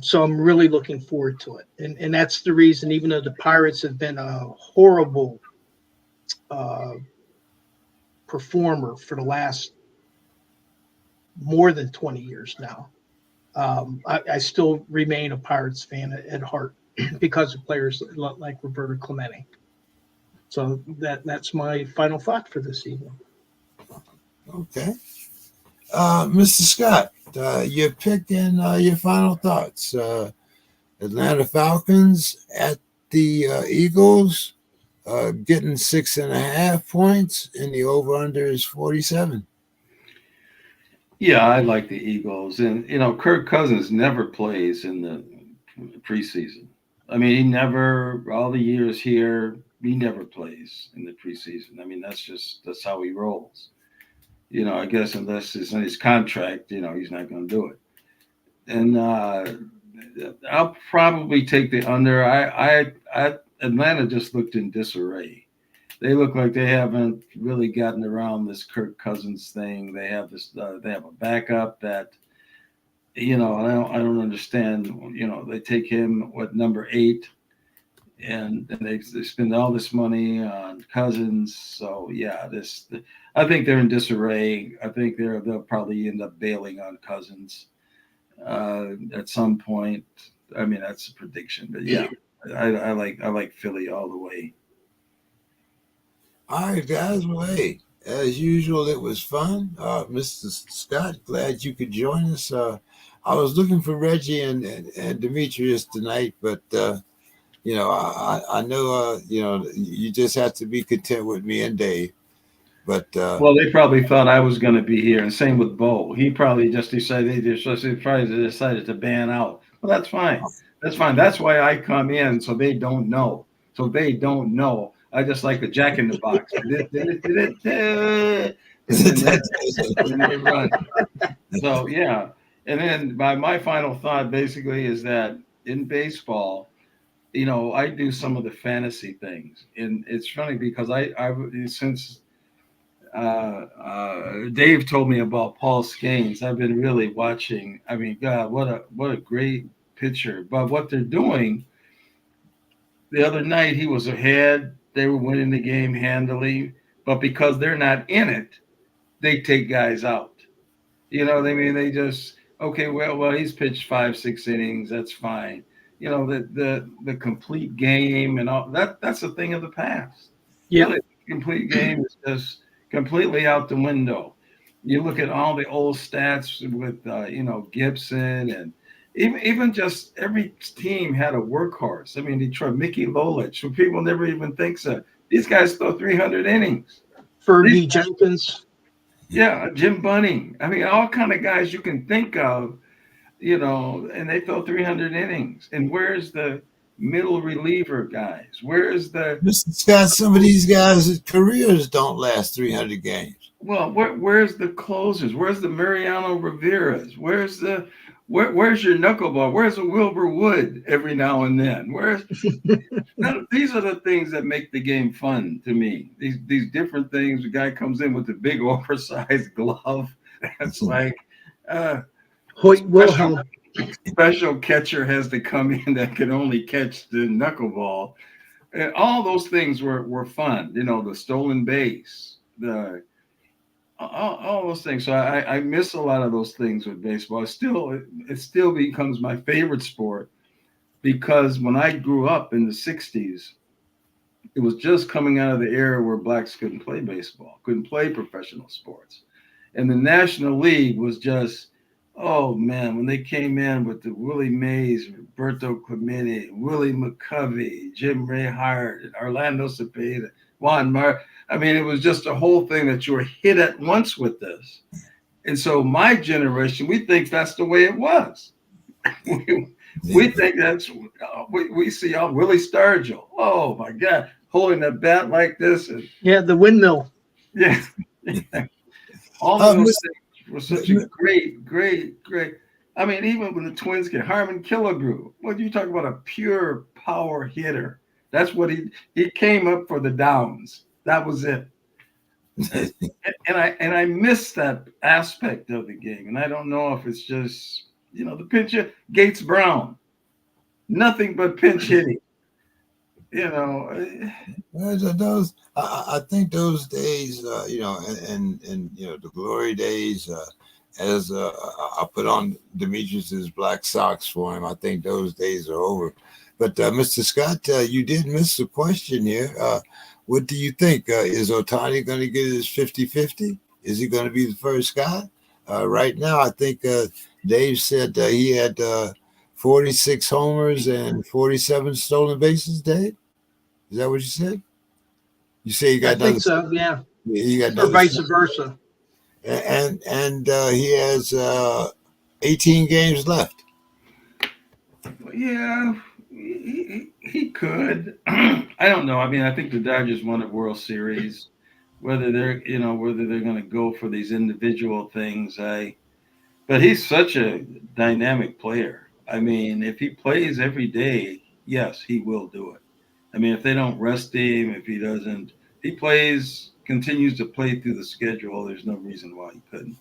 So I'm really looking forward to it. And that's the reason, even though the Pirates have been a horrible performer for the last more than 20 years now, I still remain a Pirates fan at heart because of players like Roberto Clemente. So that's my final thought for this evening. Okay. Mr. Scott, your pick and your final thoughts. Atlanta Falcons at the Eagles, getting 6.5 points, and the over-under is 47. Yeah, I like the Eagles. And, Kirk Cousins never plays in the preseason. I mean, he never, all the years here, he never plays in the preseason. I mean, that's how he rolls. I guess unless it's in his contract, he's not going to do it. And I'll probably take the under. Atlanta just looked in disarray. They look like they haven't really gotten around this Kirk Cousins thing. They have they have a backup that, I don't understand. They take him number 8. And they spend all this money on Cousins. So yeah, I think they're in disarray. I think they'll probably end up bailing on Cousins at some point. I mean, that's a prediction, but yeah, I like Philly all the way. All right, guys. Well, hey, as usual, it was fun. Mr. Scott, glad you could join us. I was looking for Reggie and Demetrius tonight, but I know, you just have to be content with me and Dave. But well, they probably thought I was going to be here, and same with Bo. He probably just decided to ban out. Well, that's fine. That's fine. That's why I come in, so they don't know. I just like a Jack in the Box. So yeah, and then my final thought basically is that in baseball, I do some of the fantasy things, and it's funny because since Dave told me about Paul Skenes, I've been really watching. I mean, God, what a great pitcher! But what they're doing, the other night he was ahead. They were winning the game handily, but because they're not in it, they take guys out. You know what I mean? They just, okay, well, he's pitched 5-6 innings. That's fine. The complete game and all that's a thing of the past. Yeah. Really, the complete game is just completely out the window. You look at all the old stats with Gibson, and even just every team had a workhorse. I mean, Detroit, Mickey Lolich, who people never even think so. These guys throw 300 innings. Fergie Jenkins. Yeah, Jim Bunning. I mean, all kind of guys you can think of, and they throw 300 innings. And where's the middle reliever guys? Where's the Mr. Scott? Some of these guys' careers don't last 300 games. Well, where's the closers? Where's the Mariano Rivera's? Where's your knuckleball? Where's the Wilbur Wood every now and then? These are the things that make the game fun to me. These different things. The guy comes in with the big oversized glove. That's like Hoyt Wilhelm. Special catcher has to come in that can only catch the knuckleball. And all those things were fun. The stolen base, all those things. So I miss a lot of those things with baseball. It still becomes my favorite sport because when I grew up in the 60s, it was just coming out of the era where blacks couldn't play baseball, couldn't play professional sports. And the National League was just, oh man, when they came in with the Willie Mays, Roberto Clemente, Willie McCovey, Jim Ray Hart, Orlando Cepeda, Juan Mar. I mean, it was just a whole thing that you were hit at once with this. And so my generation, we think that's the way it was. we think we see Willie Stargell. Oh my God, holding a bat like this. And, the windmill. Yeah. All of those things were such a great. I mean, even when the Twins get Harmon Killebrew, what you talk about, a pure power hitter. That's what he came up for the downs. That was it. and I miss that aspect of the game. And I don't know if it's just, the pincher, Gates Brown, nothing but pinch hitting. Those I think those days, and the glory days, as I put on Demetrius's black socks for him, I think those days are over. But Mr. Scott, you did miss the question here. What do you think? Is Ohtani going to get his 50-50? Is he going to be the first guy? Right now, I think Dave said he had 46 homers and 47 stolen bases, Dave? Is that what you said? You say you got I think so, yeah. He got or vice versa. And he has 18 games left. Yeah, he could. I don't know. I mean, I think the Dodgers won a World Series. Whether they're going to go for these individual things, but he's such a dynamic player. I mean, if he plays every day, yes, he will do it. I mean, if they don't rest him, if he continues to play through the schedule, there's no reason why he couldn't.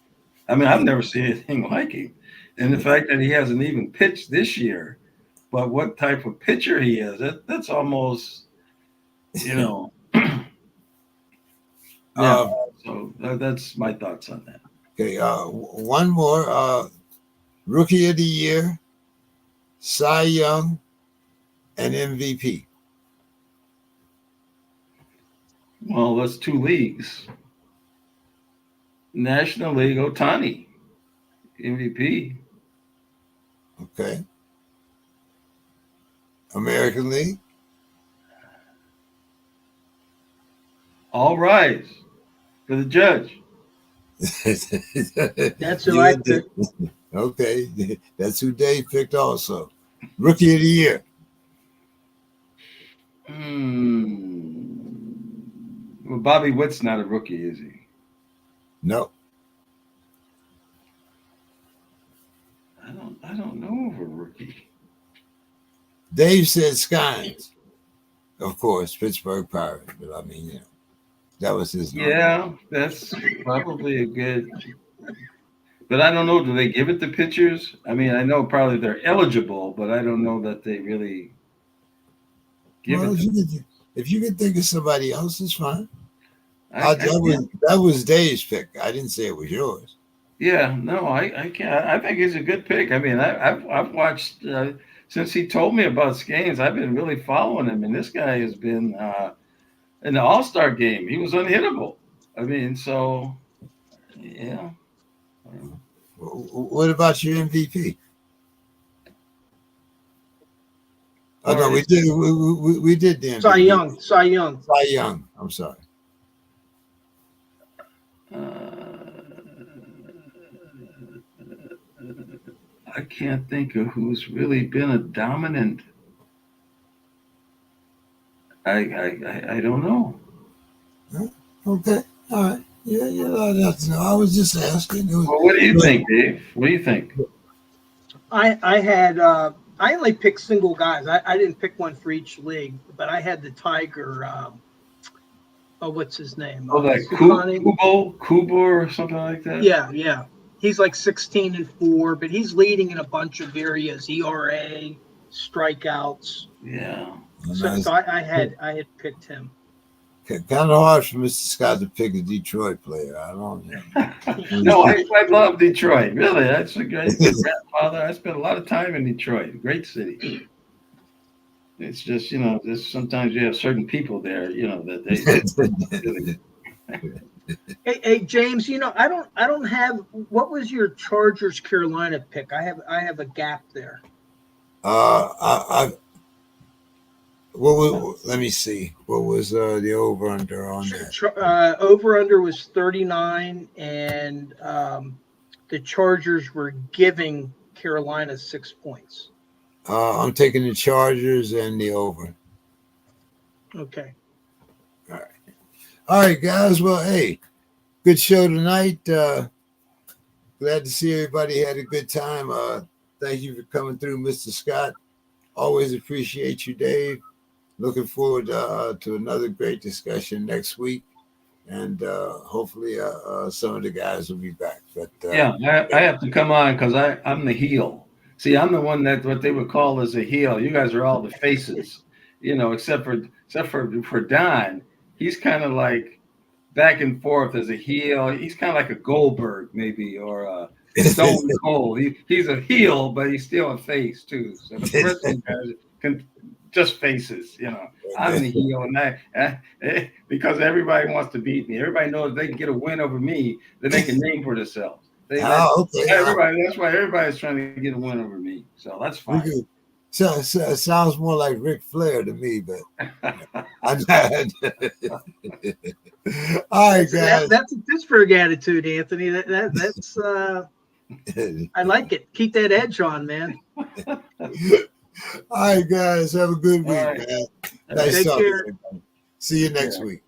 I mean, I've never seen anything like him. And the fact that he hasn't even pitched this year, but what type of pitcher he is, that's almost, Yeah. So that's my thoughts on that. Okay. One more. Rookie of the Year, Cy Young, and MVP. Well, that's two leagues. National League, Ohtani, MVP. Okay. American League. All rise for the judge. That's who I picked. Okay, that's who Dave picked also. Rookie of the Year. Well, Bobby Witt's not a rookie, is he? No. I don't know of a rookie. Dave said Skynes. Of course, Pittsburgh Pirates, but I mean, that was his name. Yeah, that's probably a good. But I don't know. Do they give it to pitchers? I mean, I know probably they're eligible, but I don't know that they really give it. If you could think of somebody else, it's fine. That was Dave's pick. I didn't say it was yours. Yeah, no, I can't. I think he's a good pick. I mean, I've watched since he told me about Skenes. I've been really following him, and this guy has been in the All-Star game. He was unhittable. I mean, so Yeah. What about your MVP? Oh no, we Alright. did. We did the MVP. Cy Young. Cy Young. Cy Young. I'm sorry. I can't think of who's really been a dominant. I don't know. Okay. All right. Yeah, you don't have to know. I was just asking. Well, what do you think, Dave? What do you think? I had I only picked single guys. I didn't pick one for each league, but I had the Tiger. What's his name? Oh, that Sukani. Kubo or something like that. Yeah. He's like 16-4, but he's leading in a bunch of areas: ERA, strikeouts. Yeah. So I had picked him. Kind of hard for Mr. Scott to pick a Detroit player. I don't know. No, I love Detroit. Really, that's a great grandfather. I spent a lot of time in Detroit. Great city. It's just, just sometimes you have certain people there, that they Hey, James, I don't have. What was your Chargers Carolina pick? I have a gap there. Let me see. What was the over under on that? Over under was 39, and the Chargers were giving Carolina 6 points. I'm taking the Chargers and the over. Okay. All right, guys. Well, hey, good show tonight. Glad to see everybody had a good time. Thank you for coming through, Mr. Scott. Always appreciate you, Dave. Looking forward to another great discussion next week. And hopefully some of the guys will be back. But I have to come on because I'm the heel. See, I'm the one that what they would call as a heel. You guys are all the faces, except for Don. He's kind of like back and forth as a heel. He's kind of like a Goldberg maybe, or a Stone Cold. He's a heel, but he's still a face too. So the wrestling guys can just faces, I'm the heel, and because everybody wants to beat me. Everybody knows they can get a win over me, then they can name for themselves. Everybody. That's why everybody's trying to get a win over me. So that's fine. So it sounds more like Ric Flair to me, but I'm not. All right, guys. That's a Pittsburgh attitude, Anthony. That's I like it. Keep that edge on, man. All right, guys. Have a good week, man. Nice talking. See you next week.